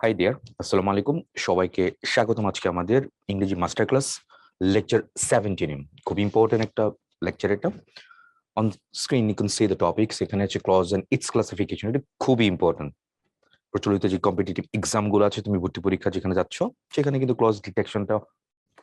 High deer, আসসালামু আলাইকুম। সবাইকে স্বাগতম আজকে আমাদের ইংরেজি মাস্টার ক্লাস লেকচার 17। খুব ইম্পর্টেন্ট একটা লেকচার এটা। On screen you can see the topics. এখানে আছে ক্লজ এন্ড ইটস ক্লাসিফিকেশন। এটা খুবই ইম্পর্টেন্ট। প্রচলিত যে কম্পিটিটিভ এক্সাম গুলো আছে, তুমি ভর্তি পরীক্ষা যেখানে যাচ্ছ সেখানে কিন্তু ক্লজ ডিটেকশনটা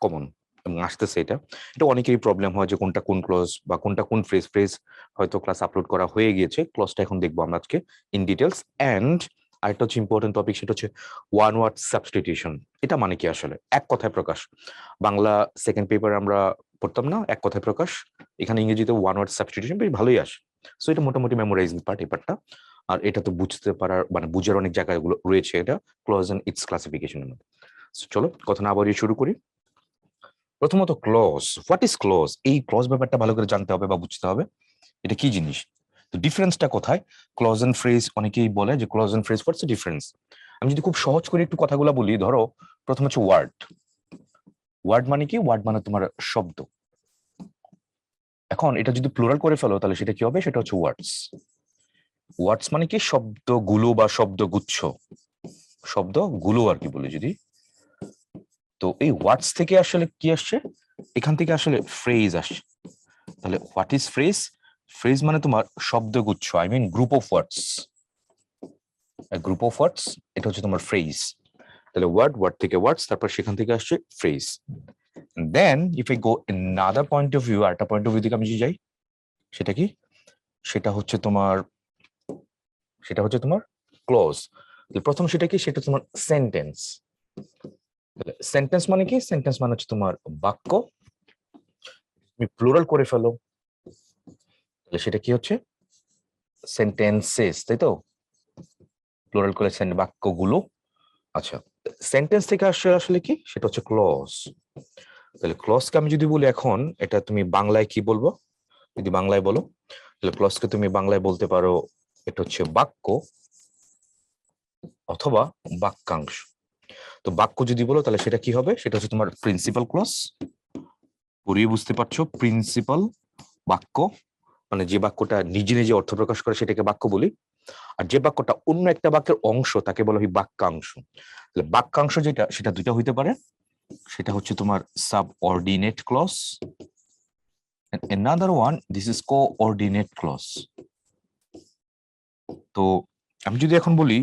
কমন এবং আসতেছে। এটা এটা অনেকেরই প্রবলেম হয় যে কোনটা কোন ক্লজ বা কোনটা কোন ফ্রেজ হয়তো ক্লাস আপলোড করা হয়ে গিয়েছে। ক্লজটা এখন দেখবো আমরা আজকে ইন ডিটেলস। অ্যান্ড আরেকটা হচ্ছে ইম্পর্টেন্ট টপিক, সেটা হচ্ছে ওয়ান ওয়ার্ড সাবস্টিটিউশন। এটা মানে কি আসলে? এক কথায় প্রকাশ। বাংলা সেকেন্ড পেপার আমরা পড়তাম না এক কথায় প্রকাশ, এখানে ইংরেজিতে ওয়ান ওয়ার্ড সাবস্টিটিউশন বেশ ভালোই আসে। সো এটা মোটামুটি মেমোরাইজিং পার্ট এই পার্টটা। আর এটা তো বুঝতে পারার মানে বুঝার অনেক জায়গাগুলো রয়েছে এটা ক্লজ এন্ড ইটস ক্লাসিফিকেশনের মধ্যে। চলো কথা না বাড়িয়ে শুরু করি। প্রথমত ক্লজ, হোয়াট ইজ ক্লজ? এই ক্লজ ব্যাপারটা ভালো করে জানতে হবে বা বুঝতে হবে এটা কি জিনিস। তো ডিফারেন্সটা কোথায়? ক্লজ এন্ড ফ্রেজ, অনেকেই বলে যে clause and phrase, what's the difference? আমি যদি খুব সহজ করে একটু কথাগুলো বলি, ধরো প্রথম হচ্ছে ওয়ার্ড। ওয়ার্ড মানে কি? ওয়ার্ড মানে তোমার শব্দ। এখন এটা যদি প্লুরাল করে ফেলো তাহলে সেটা কি হবে? সেটা হচ্ছে ওয়ার্ডস। ওয়ার্ডস মানে কি? শব্দগুলো বা শব্দগুচ্ছ, শব্দগুলো আর কি বলি যদি। তো এই ওয়ার্ডস থেকে আসলে কি আসছে? এখান থেকে আসলে ফ্রেজ আসছে। তাহলে হোয়াট ইজ ফ্রেজ? ফ্রেজ মানে তোমার শব্দগুচ্ছ, I mean group of words. Group of words, এটা হচ্ছে তোমার ফ্রেজ। তাহলে ওয়ার্ড, ওয়ার্ড থেকে ওয়ার্ডস, তারপর সেখান থেকে আসছে phrase. Then if I go another point of view, আরেকটা পয়েন্ট অফ ভিউ দিকে আমি যদি যাই, সেটা কি? সেটা হচ্ছে তোমার ক্লজ। প্রথম সেটা কি? সেটা তোমার সেন্টেন্স। সেন্টেন্স মানে কি? সেন্টেন্স মানে হচ্ছে তোমার বাক্য। তুমি প্লুরাল করে ফেলো তাহলে সেটা কি হচ্ছে? সেন্টেন্সেস, তাই তো? প্লুরাল করে বাক্যগুলো। আচ্ছা, সেন্টেন্স থেকে আসছে আসলে কি? সেটা হচ্ছে ক্লজ। তাহলে ক্লজকে আমি যদি বলি এখন, এটা তুমি বাংলায় কি বলবো? যদি বাংলায় বলো তাহলে ক্লজকে তুমি বাংলায় বলতে পারো এটা হচ্ছে বাক্য অথবা বাক্যাংশ। তো বাক্য যদি বলো তাহলে সেটা কি হবে? সেটা হচ্ছে তোমার প্রিন্সিপাল ক্লজ। পড়িয়ে বুঝতে পারছো? প্রিন্সিপাল বাক্য মানে যে বাক্যটা নিজে নিজে অর্থ প্রকাশ করে সেটাকে বাক্য বলি। আর যে বাক্যটা অন্য একটা বাক্যের অংশ তাকে বলা হয় বাক্যাংশ। তাহলে বাক্যাংশ যেটা, সেটা দুইটা হইতে পারে। সেটা হচ্ছে তোমার subordinate clause, and another one, this is coordinate clause. তো আমি যদি এখন বলি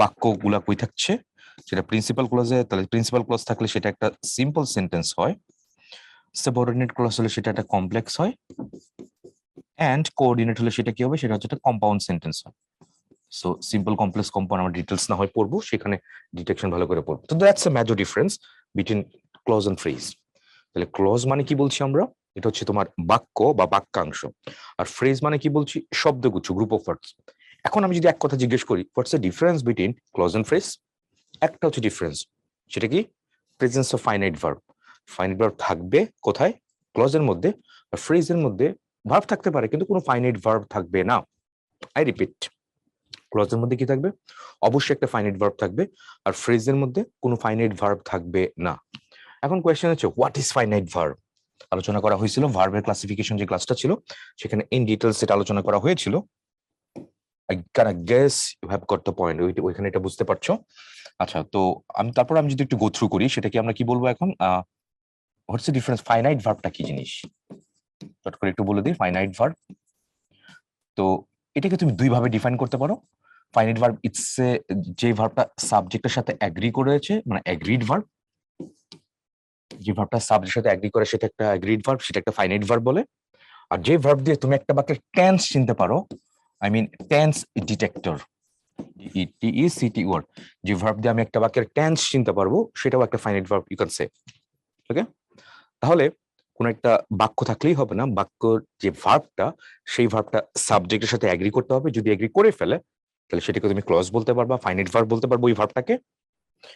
বাক্যগুলা কই থাকছে, সেটা প্রিন্সিপাল ক্লজে, তাহলে প্রিন্সিপাল ক্লজ থাকলে সেটা একটা সিম্পল সেন্টেন্স হয়। সাবঅর্ডিনেট ক্লজ হলে সেটা একটা কমপ্লেক্স হয়। এন্ড কোঅর্ডিনেট হলে সেটা কি হবে? সেটা হচ্ছে একটা কম্পাউন্ড সেন্টেন্স হয়। সো সিম্পল, কমপ্লেক্স, কম্পাউন্ড আমরা ডিটেলস না হয় পড়বো, সেখানে ডিটেকশন ভালো করে পড়বো। তো that's a major difference between clause and phrase. তাহলে ক্লজ মানে কি বলছি আমরা? এটা হচ্ছে তোমার বাক্য বা বাক্যাংশ। আর ফ্রেজ মানে কি বলছি? শব্দগুচ্ছ, গ্রুপ অফ ওয়ার্ডস। এখন আমি যদি এক কথা জিজ্ঞেস করি, what's the difference between clause and phrase? একটা হচ্ছে ডিফারেন্স, সেটা কি? Presence of finite verb. Finite verb থাকবে কোথায়? ক্লজের মধ্যে। আর ফ্রেজের মধ্যে ভার্ব থাকতে পারে কিন্তু কোনো ফাইনাইট ভার্ব থাকবে না। আই রিপিট, ক্লজের মধ্যে কি থাকবে? অবশ্যই একটা ফাইনাইট ভার্ব থাকবে। আর ফ্রেজের মধ্যে কোনো ফাইনাইট ভার্ব থাকবে না। এখন কোয়েশ্চেন হচ্ছে হোয়াট ইজ ফাইনাইট ভার্ব? আলোচনা করা হয়েছিল ভার্বের ক্লাসিফিকেশন যে ক্লাসটা ছিল, সেখানে ইন ডিটেইলস সেটা আলোচনা করা হয়েছিল। I can guess you have got the point, ওইখানে এটা বুঝতে পারছো। আচ্ছা, তো আমি যদি একটু গো থ্রু করি, সেটা কি আমরা কি বলবো এখন? হোয়াটস দ্য ডিফারেন্স? ফাইনাইট ভার্বটা কি জিনিস চট করে একটু বলে দিই। ফাইনাইট ভার্ব, তো এটাকে তুমি দুই ভাবে ডিফাইন করতে পারো। ফাইনাইট ভার্ব ইটস এ, যে ভার্বটা সাবজেক্টের সাথে অ্যাগ্রি করেছে, মানে অ্যাগ্রিড ভার্ব। যে ভার্বটা সাবজেক্টের সাথে অ্যাগ্রি করে সেটা একটা অ্যাগ্রিড ভার্ব, সেটা একটা ফাইনাইট ভার্ব বলে। আর যে ভার্ব দিয়ে তুমি একটা বাক্যের টেন্স চিনতে পারো, I mean tense detector, T E C T word, যে ভার্ব দিয়ে আমি একটা বাক্যের টেন্স চিনতে পারবো, সেটাও একটা finite verb you can say. Okay, তাহলে কোন একটা বাক্য থাকলেই হবে না, বাক্যর যে ভার্বটা, সেই ভার্বটা সাবজেক্টের সাথে এগ্রি করতে হবে। যদি এগ্রি করে ফেলে তাহলে সেটাকে তুমি ক্লজ বলতে পারবা, ফাইনাইট ভার্ব বলতে পারবো ওই ভার্বটাকে,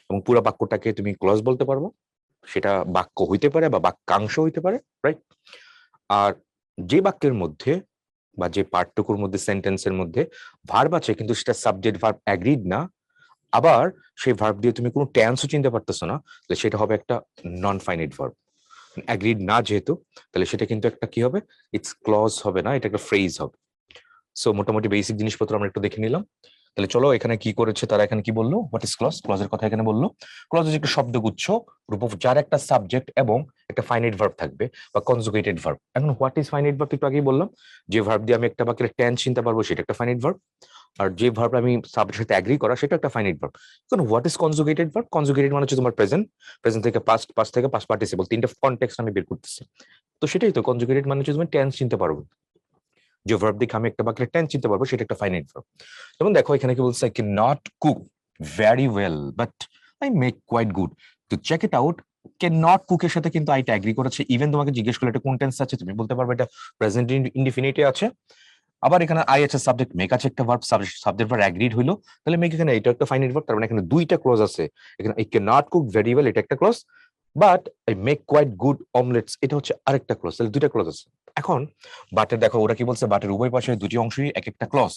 এবং পুরো বাক্যটাকে তুমি ক্লজ বলতে পারবো। সেটা বাক্য হইতে পারে বা বাক্যাংশ হইতে পারে, রাইট? আর যে বাক্যের মধ্যে বা যে পার্টটুকুর মধ্যে, সেন্টেন্সের মধ্যে ভার্ব আছে কিন্তু সেটা সাবজেক্ট ভার্ব অ্যাগ্রিড না, আবার সেই ভার্ব দিয়ে তুমি কোনো টেন্সও চিনতে পারতেছো না, তাহলে সেটা হবে একটা নন ফাইনাইট ভার্ব। অ্যাগ্রিড না যেহেতু, তাহলে সেটা কিন্তু একটা কি হবে? ইটস ক্লজ হবে না, এটা একটা ফ্রেজ হবে। সো মোটামুটি বেসিক জিনিসপত্র আমরা একটু দেখে নিলাম। তাহলে চলো এখানে কি করেছে তারা, এখানে কি বললো, হোয়াট ইজ ক্লজ, ক্লজের কথা এখানে বললো। ক্লজ হচ্ছে একটা শব্দগুচ্ছ গ্রুপ অফ যার একটা সাবজেক্ট এবং একটা ফাইনাইট ভার্ব থাকবে বা কনজুগেটেড ভার্ব। এখন হোয়াট ইজ ফাইনাইট ভার্ব একটু আগেই বললাম, যে ভার্ব দিয়ে আমি একটা বাক্যের টেন্স চিনতে পারবো সেটা একটা ফাইনাইট ভার্ব, আর যে ভার্ব আমি সাবজেক্টের সাথে এগ্রি করা সেটা একটা ফাইনাইট ভার্ব। এখন what is conjugated verb, conjugated মানে হচ্ছে তোমার প্রেজেন্ট, প্রেজেন্ট থেকে পাস্ট, পাস্ট থেকে পাস্ট পার্টিসিপল, তিনটা কনটেক্সট আমি বের করতেছি। তো সেটাই তো কনজুগেটেড মানে হচ্ছে তুমি টেন্স চিনতে পারবো, যে ভার্ব দেখে আমি একটা বাক্যের টেন্স চিনতে পারবো সেটা একটা ফাইনাইট ভার্ব। যেমন দেখো এখানে কি বলছে, I can not cook very well but I make quite good. তো check it out, can not কুকের সাথে কিন্তু আইটা এগ্রি করেছে। ইভেন তোমাকে জিজ্ঞেস করলে এটা কোন টেন্স আছে, তুমি বলতে পারবে এটা প্রেজেন্ট ইনডিফিনিটে আছে। আবার এখানে আই আছে, সাবজেক্ট মেক আছে, একটা ভার্ব, সাবজেক্ট ভার্ব এগ্রিড হইলো, তাহলে মেক এখানে এটা একটা ফাইনাইট ভার্ব। তার মানে এখানে দুইটা ক্লজ আছে, এখানে I can not cook very well এটা একটা clause, but I make quite good omelettes এটা হচ্ছে আরেকটা ক্লজ, তাহলে দুইটা ক্লজ আছে। এখন বাটের দেখো ওরা কি বলছে, বাটের উভয় পাশে দুটি অংশই এক একটা ক্লজ,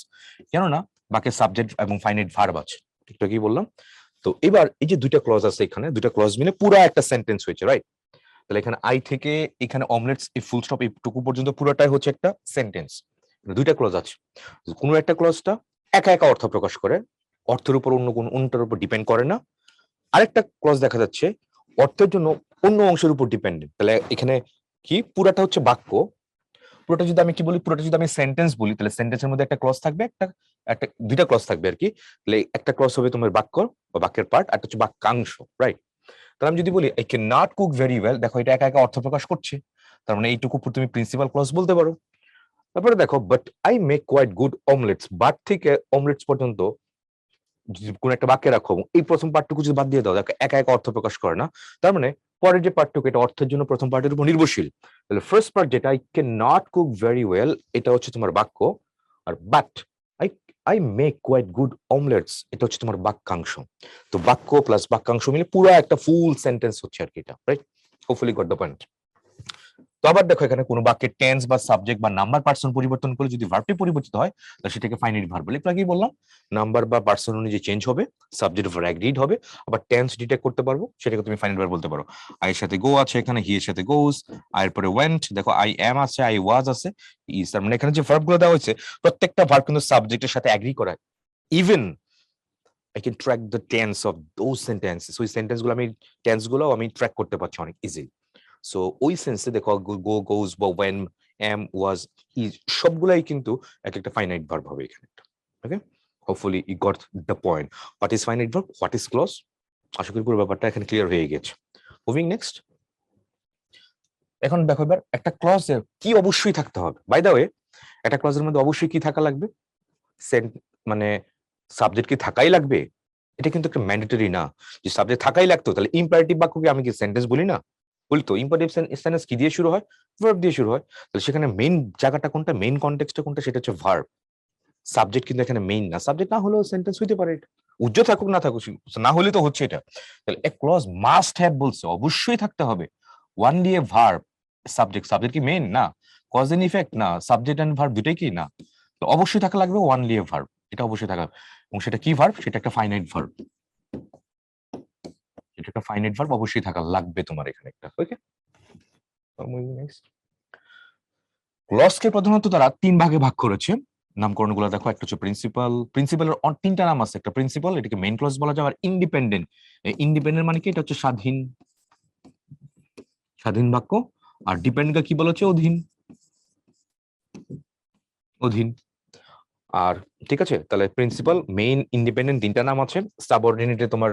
কেননা বাকি সাবজেক্ট এবং ফাইনাইট ভার্ব আছে, ঠিক কি বললাম। তো এবার এই যে দুইটা ক্লজ আছে, এখানে দুইটা ক্লজ মিলে পুরো একটা সেন্টেন্স হয়েছে, রাইট। তাহলে এখানে আই থেকে এখানে অমলেটস এই ফুল স্টপ এইটুকু পর্যন্ত পুরোটাই হচ্ছে একটা সেন্টেন্স, দুইটা ক্লজ আছে। কোনো একটা ক্লজটা একা একা অর্থ প্রকাশ করে, অর্থের উপর অন্য কোন অন্যটার উপর ডিপেন্ড করে না। আরেকটা ক্লজ দেখা যাচ্ছে অর্থের জন্য অন্য অংশের উপর ডিপেন্ডেন্ট। তাহলে এখানে কি পুরাটা হচ্ছে বাক্য, পুরোটা যদি আমি কি বলি, পুরোটা যদি আমি সেন্টেন্স বলি, তাহলে সেন্টেন্সের মধ্যে একটা ক্লজ থাকবে, একটা একটা দুইটা ক্লজ থাকবে আর কি। তাহলে একটা ক্লজ হবে তোমার বাক্য বা বাক্যের পার্ট, আর হচ্ছে বাক্যাংশ, রাইট। তাহলে আমি যদি বলি I can not cook very well, দেখো এটা একা একা অর্থ প্রকাশ করছে, তার মানে এইটুকু তুমি প্রিন্সিপাল ক্লজ বলতে পারো। তারপরে দেখো but I make quite good omelettes, but থেকে অমলেটস পর্যন্ত যদি কোন একটা বাক্যে রাখো, এই প্রথম পার্টটুকু যদি বাদ দিয়ে দাও, দেখো একা একা অর্থ প্রকাশ করে না, তার মানে পরের যে পার্টটুকু এটা অর্থের জন্য প্রথম পার্টের উপর নির্ভরশীল। তাহলে ফার্স্ট পার্ট যেটা I can not cook very well এটা হচ্ছে তোমার বাক্য, আর but I I make quite good omelettes এটা হচ্ছে তোমার বাক্যাংশ। তো বাক্য প্লাস বাক্যাংশ মিলে পুরো একটা ফুল সেন্টেন্স হচ্ছে আর কি এটা, right. Hopefully got the point. তো আবার দেখো এখানে কোনো বাক্যের টেন্স বা সাবজেক্ট বা নাম্বার পার্সন পরিবর্তন করলে যদি ভার্বটি পরিবর্তিত হয় তাহলে সেটাকে ফাইনাইট ভার্ব বলে। একটু আগেই বললাম নাম্বার বা পার্সন অনুযায়ী চেঞ্জ হবে, সাবজেক্ট ভার্ব এগ্রিড হবে, আবার টেন্স ডিটেক্ট করতে পারবো, সেটাকে তুমি ফাইনাইট ভার্ব বলতে পারো। আই এর সাথে গো আছে, এখানে হি এর সাথে গোস, আই এর পরে ওয়েন্ট, দেখো আই এম আছে, আই ওয়াজ আছে, ইজ। তার মানে এখানে যে ভার্ব গুলো দেওয়া হয়েছে প্রত্যেকটা ভার্ব কিন্তু সাবজেক্টের সাথে এগ্রি করা। Even I can track the tense of those sentences, ওই সেন্টেন্স গুলো আমি টেন্স গুলো আমি ট্র্যাক করতে পারছি অনেক ইজিলি। সো ওই সেন্সে দেখো গো গোজ বা ওয়েন এম ওয়াজ ইজ সবগুলাই কিন্তু এক একটা ফাইনাইট ভার্ব হবে এখানে। Okay, hopefully you got the point. What is finite verb, what is clause, আশা করি পুরো ব্যাপারটা এখানে ক্লিয়ার হয়ে গেছে। Moving next. এখন দেখো এবার একটা ক্লজের কি অবশ্যই থাকতে হবে, বাই দ্য ওয়ে একটা ক্লজের মধ্যে অবশ্যই কি থাকা লাগবে, মানে সাবজেক্ট কি থাকাই লাগবে, এটা কিন্তু একটা ম্যান্ডেটরি না যে সাবজেক্ট থাকাই লাগতো। তাহলে ইম্পারেটিভ বাক্য কি আমি কি সেন্টেন্স বলি না, বলি তো। ইম্পারেটিভ সেন্টেন্স কি দিয়ে শুরু হয়, ভার্ব দিয়ে শুরু হয়। তাহলে সেখানে মেইন জায়গাটা কোনটা, মেইন কনটেক্সটটা কোনটা, সেটা হচ্ছে ভার্ব। সাবজেক্ট কিন্তু এখানে মেইন না, সাবজেক্ট না হলেও সেন্টেন্স হইতে পারে, এটা উজ্জ্বল থাকুক না থাকুক, না হলে তো হচ্ছে এটা। তাহলে এ ক্লজ মাস্ট হ্যাভ বলছে, অবশ্যই থাকতে হবে ওয়ানলি এ ভার্ব সাবজেক্ট। সাবজেক্ট কি মেইন না, কজ এন্ড ইফেক্ট না, সাবজেক্ট এন্ড ভার্ব দুটাই কি না, তো অবশ্যই থাকা লাগবে ওয়ানলি এ ভার্ব, এটা অবশ্যই থাকা। এবং সেটা কি ভার্ব, সেটা একটা ফাইনাইট ভার্ব, এটা একটা ফাইনাইট ভার্ব অবশ্যই থাকা লাগবে তোমার এখানে একটা। ওকে, নেক্সট। ক্লজকে প্রধানত তারা তিন ভাগে ভাগ করেছে, নামকরণ গুলো দেখো। একটা হচ্ছে প্রিন্সিপাল, প্রিন্সিপালের তিনটা নাম আছে, একটা প্রিন্সিপাল এটাকে মেইন ক্লজ বলা যায়, আর ইন্ডিপেন্ডেন্ট। ইন্ডিপেন্ডেন্ট মানে কি, এটা হচ্ছে স্বাধীন, স্বাধীন বাক্য। আর ডিপেন্ডেন্ট কি বলা হচ্ছে, অধীন, অধীন। আর ঠিক আছে, তাহলে প্রিন্সিপাল, মেইন, ইন্ডিপেন্ডেন্ট তিনটা নাম আছে। সাবঅর্ডিনেটে তোমার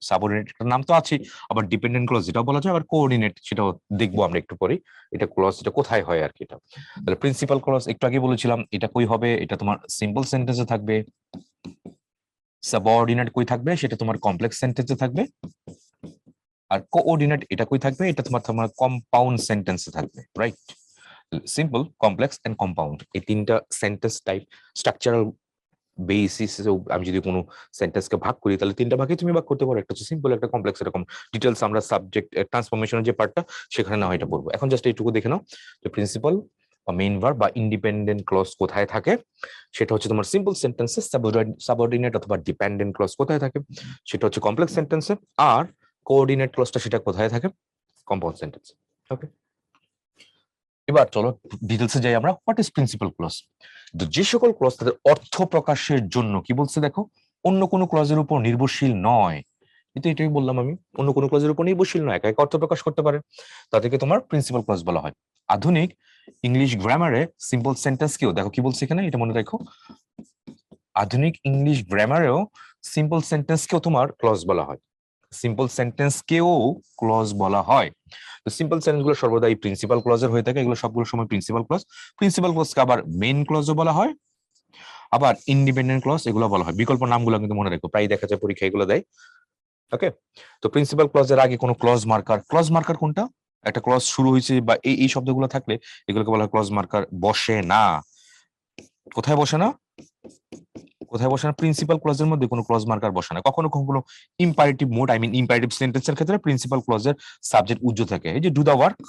সাবঅর্ডিনেট নাম তো আছে, আবার ডিপেন্ডেন্ট ক্লজ যেটা বলা যায়, আবার কোঅর্ডিনেট সেটাও দেখবো আমরা একটু পরে, এটা ক্লজ এটা কোথায় হয় আর কি। এটা তাহলে প্রিন্সিপাল ক্লজ একটু আগে বলেছিলাম, এটা কই হবে, এটা তোমার সিম্পল সেন্টেন্সে থাকবে। সাবঅর্ডিনেট কই থাকবে, সেটা তোমার কমপ্লেক্স সেন্টেন্সে থাকবে। আর কোঅর্ডিনেট এটা কই থাকবে, এটা তোমার তোমার কম্পাউন্ড সেন্টেন্সে থাকবে, right. Simple, complex and compound, এই তিনটা সেন্টেন্স টাইপ স্ট্রাকচারাল বেসিস। আমি যদি কোনো সেন্টেন্সকে ভাগ করি তাহলে তিনটা ভাগে তুমি ভাগ করতে পারো, একটা হচ্ছে সিম্পল, একটা কমপ্লেক্স, এরকম ডিটেলস আমরা সাবজেক্ট ট্রান্সফরমেশনের যে পার্টটা সেখানে না এটা পড়বো। এখন জাস্ট এইটুকু দেখে নাও যে প্রিন্সিপাল বা মেইন ভার্ব বা ইন্ডিপেন্ডেন্ট ক্লজ কোথায় থাকে, সেটা হচ্ছে তোমার সিম্পল সেন্টেন্সে। সাবঅর্ডিনেট অথবা ডিপেন্ডেন্ট ক্লজ কোথায় থাকে, সেটা হচ্ছে কমপ্লেক্স সেন্টেন্সে। আর কোঅর্ডিনেট ক্লজটা সেটা কোথায় থাকে, কম্পাউন্ড সেন্টেন্স। ওকে, এবার চলো ডিটেলসে যাই আমরা। What is principal clause? যে সকল ক্লজ তাদের অর্থ প্রকাশের জন্য কি বলছে দেখো, অন্য কোনো ক্লজের উপর নির্ভরশীল নয়। কিন্তু এটাই বললাম আমি, অন্য কোনো ক্লজের উপর নির্ভরশীল নয়, একা একা অর্থ প্রকাশ করতে পারে, তাদেরকে তোমার প্রিন্সিপাল ক্লজ বলা হয়। আধুনিক ইংলিশ গ্রামারে সিম্পল সেন্টেন্স কেও দেখো কি বলছে এখানে, এটা মনে রাখো। আধুনিক ইংলিশ গ্রামারেও সিম্পল সেন্টেন্স কেও তোমার ক্লজ বলা হয়। সিম্পল সেন্টেন্স কেও ক্লজ বলা হয়। তো সিম্পল সেন্টেন্স গুলো সর্বদাই প্রিন্সিপাল ক্লজের হয়ে থাকে, এগুলো সবগুলো সময় প্রিন্সিপাল ক্লজ। প্রিন্সিপাল ক্লজকে আবার মেইন ক্লজও বলা হয়, আবার ইন্ডিপেন্ডেন্ট ক্লজ এগুলো বলা হয়। বিকল্প নামগুলো কিন্তু মনে রাখো, প্রায় দেখা যায় পরীক্ষা এগুলো দেয়। ওকে, তো প্রিন্সিপাল ক্লজের আগে কোনো ক্লজ মার্কার কোনটা? একটা ক্লজ শুরু হয়েছে বা এই শব্দগুলো থাকলে এগুলোকে বলা হয় ক্লজ মার্কার। বসে না, কোথায় বসে না? কোথায় বসে না? প্রিন্সিপাল ক্লজের মধ্যে কোনো ক্লজ মার্কার বসে না। কখনো কখনো imperative mode, I mean imperative সেন্টেন্সের ক্ষেত্রে প্রিন্সিপাল ক্লজের সাবজেক্ট উজ্জ্ব থাকে। এই যে ডু দা ওয়ার্ক,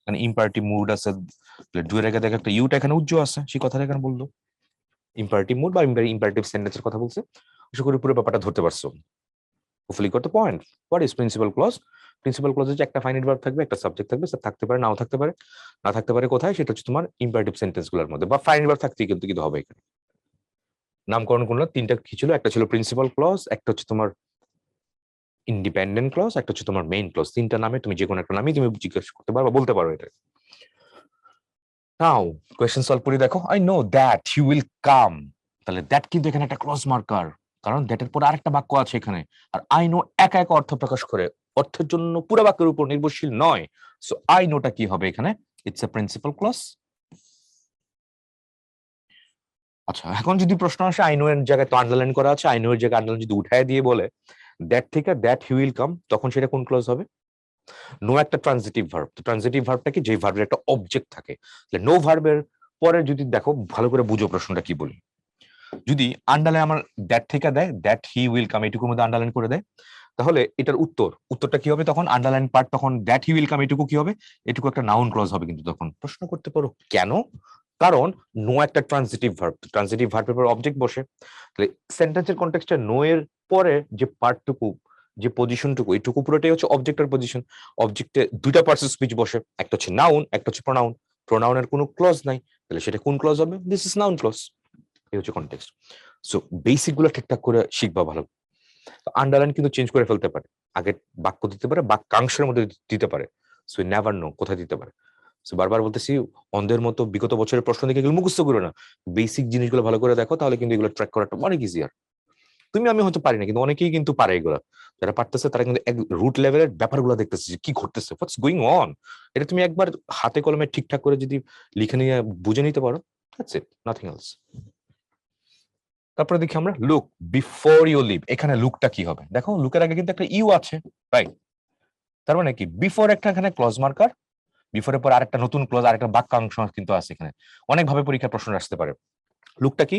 মানে ইম্পারেটিভ মোড আছে, ডু এর আগে দেখো একটা ইউটা এখানে উজ্জ্ব আছে, সেই কথাটা এখানে বললো। ইম্পারেটিভ মোড বা ইম্পারেটিভ সেন্টেন্সের কথা বলছে। আশা করি পুরো ব্যাপারটা ধরতে পারছো। Hopefully got the point. What is principal clause? Principal ক্লজে যে একটা ফাইনাইট ভার্ব থাকবে, একটা সাবজেক্ট থাকবে, স্যার থাকতে পারে নাও থাকতে পারে। না থাকতে পারে কোথায়? সেটা হচ্ছে তোমার ইম্পারেটিভ সেন্টেন্স গুলোর মধ্যে, বা ফাইনাইট ভার্ব থাকতেই কিন্তু কিন্তু হবে এখানে। নামকরণ করলো তিনটা কি ছিল? একটা ছিল প্রিন্সিপাল ক্লজ, একটা হচ্ছে তোমার ইন্ডিপেন্ডেন্ট ক্লজ, একটা হচ্ছে তোমার মেইন ক্লজ। তিনটা নামে তুমি যে কোনো একটা নামই তুমি জিজ্ঞেস করতে পারো বা বলতে পারো এটা। নাও কোয়েশ্চেন সলভ করে দেখো। I know that you will come, তাহলে দ্যাট কিন্তু এখানে একটা ক্লজ মার্কার, কারণ দ্যাটের পর আরেকটা বাক্য আছে এখানে। আর আই নো একা একা অর্থ প্রকাশ করে, অর্থের জন্য পুরো বাক্যের উপর নির্ভরশীল নয়। সো আই নোটা কি হবে এখানে? It's a principal clause. আচ্ছা, এখন যদি প্রশ্ন আসে আই নো এর জায়গায় তো আন্ডারলাইন করা আছে, আই নো এর জায়গায় আন্ডারলাইন যদি উঠায় দিয়ে বলে দ্যাট থেকে দ্যাট হি উইল কাম, তখন সেটা কোন ক্লজ হবে? নো একটা ট্রানজিটিভ ভার্ব। তো ট্রানজিটিভ ভার্বটা কি? যে ভার্বের একটা অবজেক্ট থাকে। তাহলে নো ভার্বের পরে যদি দেখো, ভালো করে বুঝো প্রশ্নটা কি বলি। যদি আন্ডারলাইন আমার দ্যাট থেকে দেয়, দ্যাট হি উইল কাম, এটুকুর মধ্যে আন্ডারলাইন করে দেয়, তাহলে এটার উত্তরটা কি হবে তখন? আন্ডারলাইন পার্ট তখন দ্যাট হি উইল কাম, এটুকু কি হবে? এটুকু একটা নাউন ক্লজ হবে। কিন্তু তখন প্রশ্ন করতে পারো কেন? কারণ নো একটা ট্রানজিটিভ ভার্ব, ট্রানজিটিভ ভার্বের পর অবজেক্ট বসে। তাহলে সেন্টেন্সের কনটেক্সটে নো এর পরে যে পার্টটুকু, যে পজিশনটুকু, এইটুকু পুরোটাই হচ্ছে অবজেক্টের পজিশন। অবজেক্টে দুইটা পার্টস স্পিচ বসে, একটা হচ্ছে নাউন, একটা হচ্ছে প্রোনাউন। প্রোনাউনের কোনো ক্লজ নাই, তাহলে সেটা কোন ক্লজ হবে? This is noun clause. এই হচ্ছে কনটেক্সট। সো বেসিক গুলো ঠিকঠাক করে শিখবা ভালো। আন্ডারলাইন কিন্তু চেঞ্জ করে ফেলতে পারে, আগে বাক্য দিতে পারে, বাক্যাংশের মধ্যে দিতে পারে। সো নেভার নো কোথায় দিতে পারে। সো বারবার বলতেছি, অন্ধের মতো বিগত বছরের প্রশ্ন দেখে এগুলো মুখস্থ করো না, বেসিক জিনিসগুলো ভালো করে দেখো, তাহলে কিন্তু এগুলো ট্র্যাক করাটা অনেক ইজিয়ার। তুমি আমি হয়তো পারি না, কিন্তু অনেকেই কিন্তু পারে এগুলো। যারা পারতেছে তারা কিন্তু এক রুট লেভেলের ব্যাপারগুলো দেখতেছে কি ঘটতেছে, হোয়াটস গোয়িং অন। এটা তুমি একবার হাতে কলমে ঠিকঠাক করে যদি লিখে নিয়ে বুঝে নিতে পারো, দ্যাটস ইট, নাথিং এলস। তারপরে দেখি আমরা লুক বিফোর ইউ লিভ। এখানে লুকটা কি হবে দেখো, লুকের আগে কিন্তু একটা ইউ আছে, রাইট? তার মানে কি বিফোর একটা এখানে ক্লজ মার্কার, বিফোরের পর আরেকটা নতুন ক্লজ, আরেকটা বাক্যাংশ কিন্তু আছে এখানে। অনেকভাবে পরীক্ষার প্রশ্ন আসতে পারে। লুকটা কি?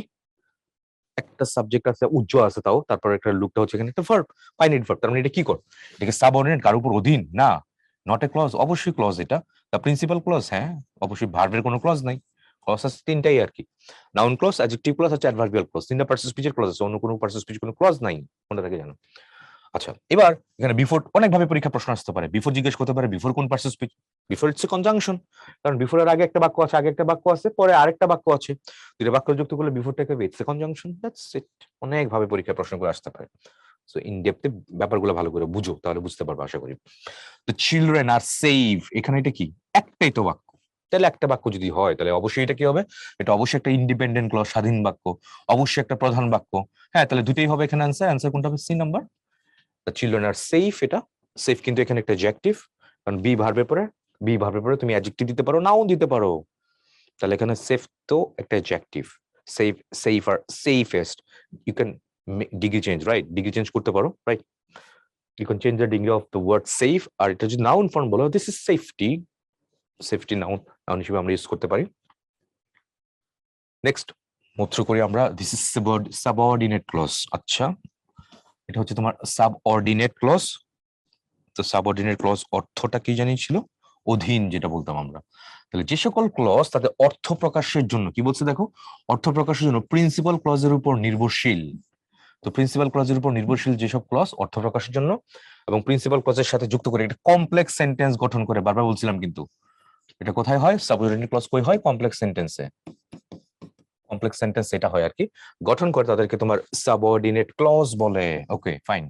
একটা সাবজেক্ট আছে, উজ্জ্বল আছে, তাও তারপর একটা লুকটা হচ্ছে এখানে একটা ভার্ব, ফাইনাইট ভার্ব। তার মানে এটা কি কর? এটাকে সাবঅর্ডিনেট, কার উপর অধীন না, নট এ ক্লজ। অবশ্যই ক্লজ এটা, দ্য প্রিন্সিপাল ক্লজ। হ্যাঁ অবশ্যই, ভার্বের কোনো ক্লজ নাই। ক্লজ আছে তিনটাই আর কি, নাউন ক্লজ, অ্যাডজেক্টিভ ক্লজ আছে, অ্যাডভার্বিয়াল ক্লজ। তিনটা পার্সন স্পিচের ক্লজ আছে, অন্য কোনো পার্সন স্পিচ কোনো ক্লজ নাই, মনে থাকে জানো। আচ্ছা, এবার এখানে বিফোর অনেকভাবে পরীক্ষা প্রশ্ন আসতে পারে। বিফোর জিজ্ঞেস করতে পারে, বিফোর কোন person speech? Before it's a conjunction, কারণ বিফোরের আগে একটা বাক্য আছে, আগে একটা বাক্য আছে, পরে আরেকটা বাক্য আছে, দুইটা বাক্য যুক্ত করলে বিফোরটাকে it's a conjunction, that's it. অনেকভাবে পরীক্ষা প্রশ্নগুলো আসতে পারে। সো ইন ডেপথে ব্যাপারগুলো ভালো করে বুঝো, তাহলে বুঝতে পারবে আশা করি। দ্য চিলড্রেন আর সেভ, এখানে এটা কি? একটাই তো বাক্য, তাহলে একটা বাক্য যদি হয় তাহলে অবশ্যই এটা কি হবে? এটা অবশ্যই একটা ইন্ডিপেন্ডেন্ট ক্লজ, স্বাধীন বাক্য, অবশ্যই একটা প্রধান বাক্য। হ্যাঁ, তাহলে দুটোই হবে এখানে অ্যান্সার। অ্যান্সার কোনটা হবে? C number, the children are safe. এটা সেফ কিন্তু এখানে একটা অ্যাডজেক্টিভ, কারণ বি ভার্বের পরে তুমি অ্যাডজেক্টিভ দিতে পারো, নাউন দিতে পারো। তাহলে এখানে সেফ তো একটা adjective. Safe, safer, safest, you can degree change, right? Degree change করতে পারো, right? You can change the degree of the word safe. আর এটা যদি নাউন ফর্ম বলো, this is safety. Safety noun, noun হিসেবে আমরা ইউজ করতে পারি। নেক্সট মুদ্রা করি আমরা, দিস ইজ সাবঅর্ডিনেট ক্লজ। আচ্ছা, এটা হচ্ছে তোমার সাবঅর্ডিনেট ক্লজ। তো সাবঅর্ডিনেট ক্লজ অর্থটা কি জানি ছিল? অধীন, যেটা বলতাম আমরা। তাহলে যে সকল ক্লজ তাদের অর্থ প্রকাশের জন্য কি বলছে দেখো, অর্থ প্রকাশের জন্য প্রিন্সিপাল ক্লজের উপর নির্ভরশীল। তো প্রিন্সিপাল ক্লজের উপর নির্ভরশীল যেসব ক্লজ অর্থ প্রকাশের জন্য এবং প্রিন্সিপাল ক্লজের সাথে যুক্ত করে একটা কমপ্লেক্স সেন্টেন্স গঠন করে, বারবার বলছিলাম কিন্তু এটা কোথায় হয়? সাবঅর্ডিনেট ক্লজ কই হয়? কমপ্লেক্স সেন্টেন্সে। কমপ্লেক্স সেন্টেন্স এটা হয় আর কি, গঠন করে তাদেরকে তোমার সাবঅর্ডিনেট ক্লজ বলে। Okay fine.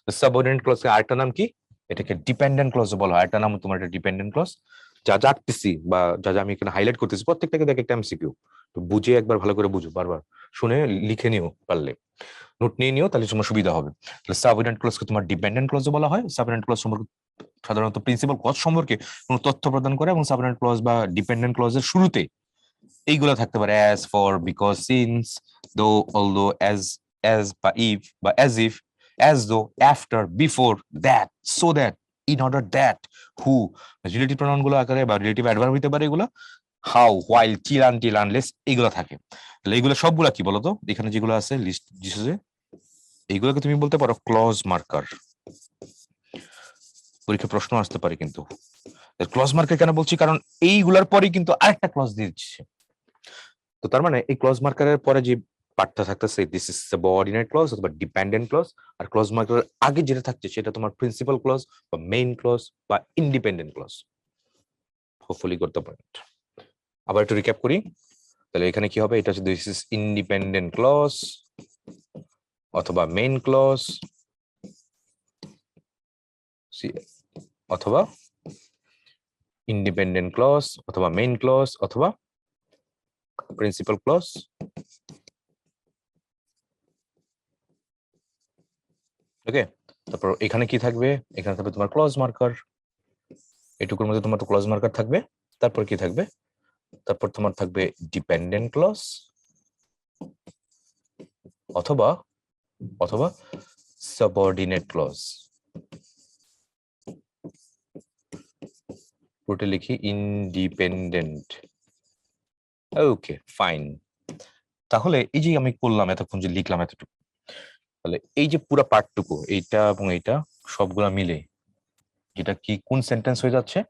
তো সাবঅর্ডিনেট ক্লজের আরেকটা নাম কি? এটাকে ডিপেন্ডেন্ট ক্লজ বলা হয়। আরেকটা নাম তোমার এটা ডিপেন্ডেন্ট ক্লজ। যা যা আঁকতেছি বা যা যা আমি এখানে হাইলাইট করতেছি প্রত্যেকটাকে দেখ একটা এমসিকিউ, তো বুঝে একবার ভালো করে বুঝো, বারবার শুনে লিখে নিও, পারলে নোট নিয়ে নিও, তাহলে তোমার সুবিধা হবে। তাহলে সাবঅর্ডিনেট ক্লজকে তোমার ডিপেন্ডেন্ট ক্লজ বলা হয়। সাবঅর্ডিনেট ক্লজ সম্পর্কে সাধারণত প্রিন্সিপাল ক্লজ সম্পর্কে কোনো তথ্য প্রদান করে, এবং সাবঅর্ডিনেট ক্লজ বা ডিপেন্ডেন্ট ক্লজের শুরুতে এইগুলো থাকতে পারে, অ্যাজ, ফর, বিকজ, সিন্স, দো, অলদো, অ্যাজ বা ইফ বা অ্যাজ ইফ, অ্যাজ দো, after, before, that, so that, in order that, who. Relative pronoun গুলো আকারে বা রিলেটিভ অ্যাডভার্ব হতে পারে এগুলো। How, while, till, until, unless, এগুলো থাকে। তাহলে এগুলো সবগুলা কি বলতো? এখানে যেগুলো আছে লিস্ট দিছে, এইগুলোকে তুমি বলতে পারো ক্লজ মার্কার। পরীক্ষা প্রশ্ন আসতে পারে কিন্তু। ক্লজ মার্কার কেন বলছি? কারণ এইগুলার পরেই কিন্তু আরেকটা ক্লজ দিয়ে দিচ্ছে। তো তার মানে এই ক্লজ মার্কারের পরে যে পার্টটা থাকতেছে, দিস ইজ সাবঅর্ডিনেট ক্লজ অথবা ডিপেন্ডেন্ট ক্লজ। আর ক্লজ মার্কারের আগে যেটা থাকছে সেটা তোমার প্রিন্সিপাল ক্লজ বা মেইন ক্লজ বা ইন্ডিপেন্ডেন্ট ক্লজ। হোপফুলি করতে পারেন। আবার একটু রিক্যাপ করি, তাহলে এখানে কি হবে? এটা হচ্ছে দিস ইজ ইন্ডিপেন্ডেন্ট ক্লজ অথবা মেইন ক্লজ অথবা ইন্ডিপেন্ডেন্ট ক্লজ অথবা মেইন ক্লজ অথবা প্রিন্সিপাল ক্লজ। ওকে, তারপর এখানে কি থাকবে? এখানে থাকবে তোমার ক্লজ মার্কার, এটুকুর মধ্যে তোমার তো ক্লজ মার্কার থাকবে। তারপর কি থাকবে? তারপর তোমার থাকবে ডিপেন্ডেন্ট ক্লজ অথবা অথবা সাবঅর্ডিনেট ক্লজ। পুরোটা লিখি ইন্ডিপেন্ডেন্ট। Okay fine. তাহলে এই যে আমি করলাম এতক্ষণ, যে লিখলাম এতটুকু, তাহলে এই যে পুরো পার্টটুকু, এইটা এবং এইটা সবগুলা মিলে যেটা কি কোন সেন্টেন্স হয়ে যাচ্ছে?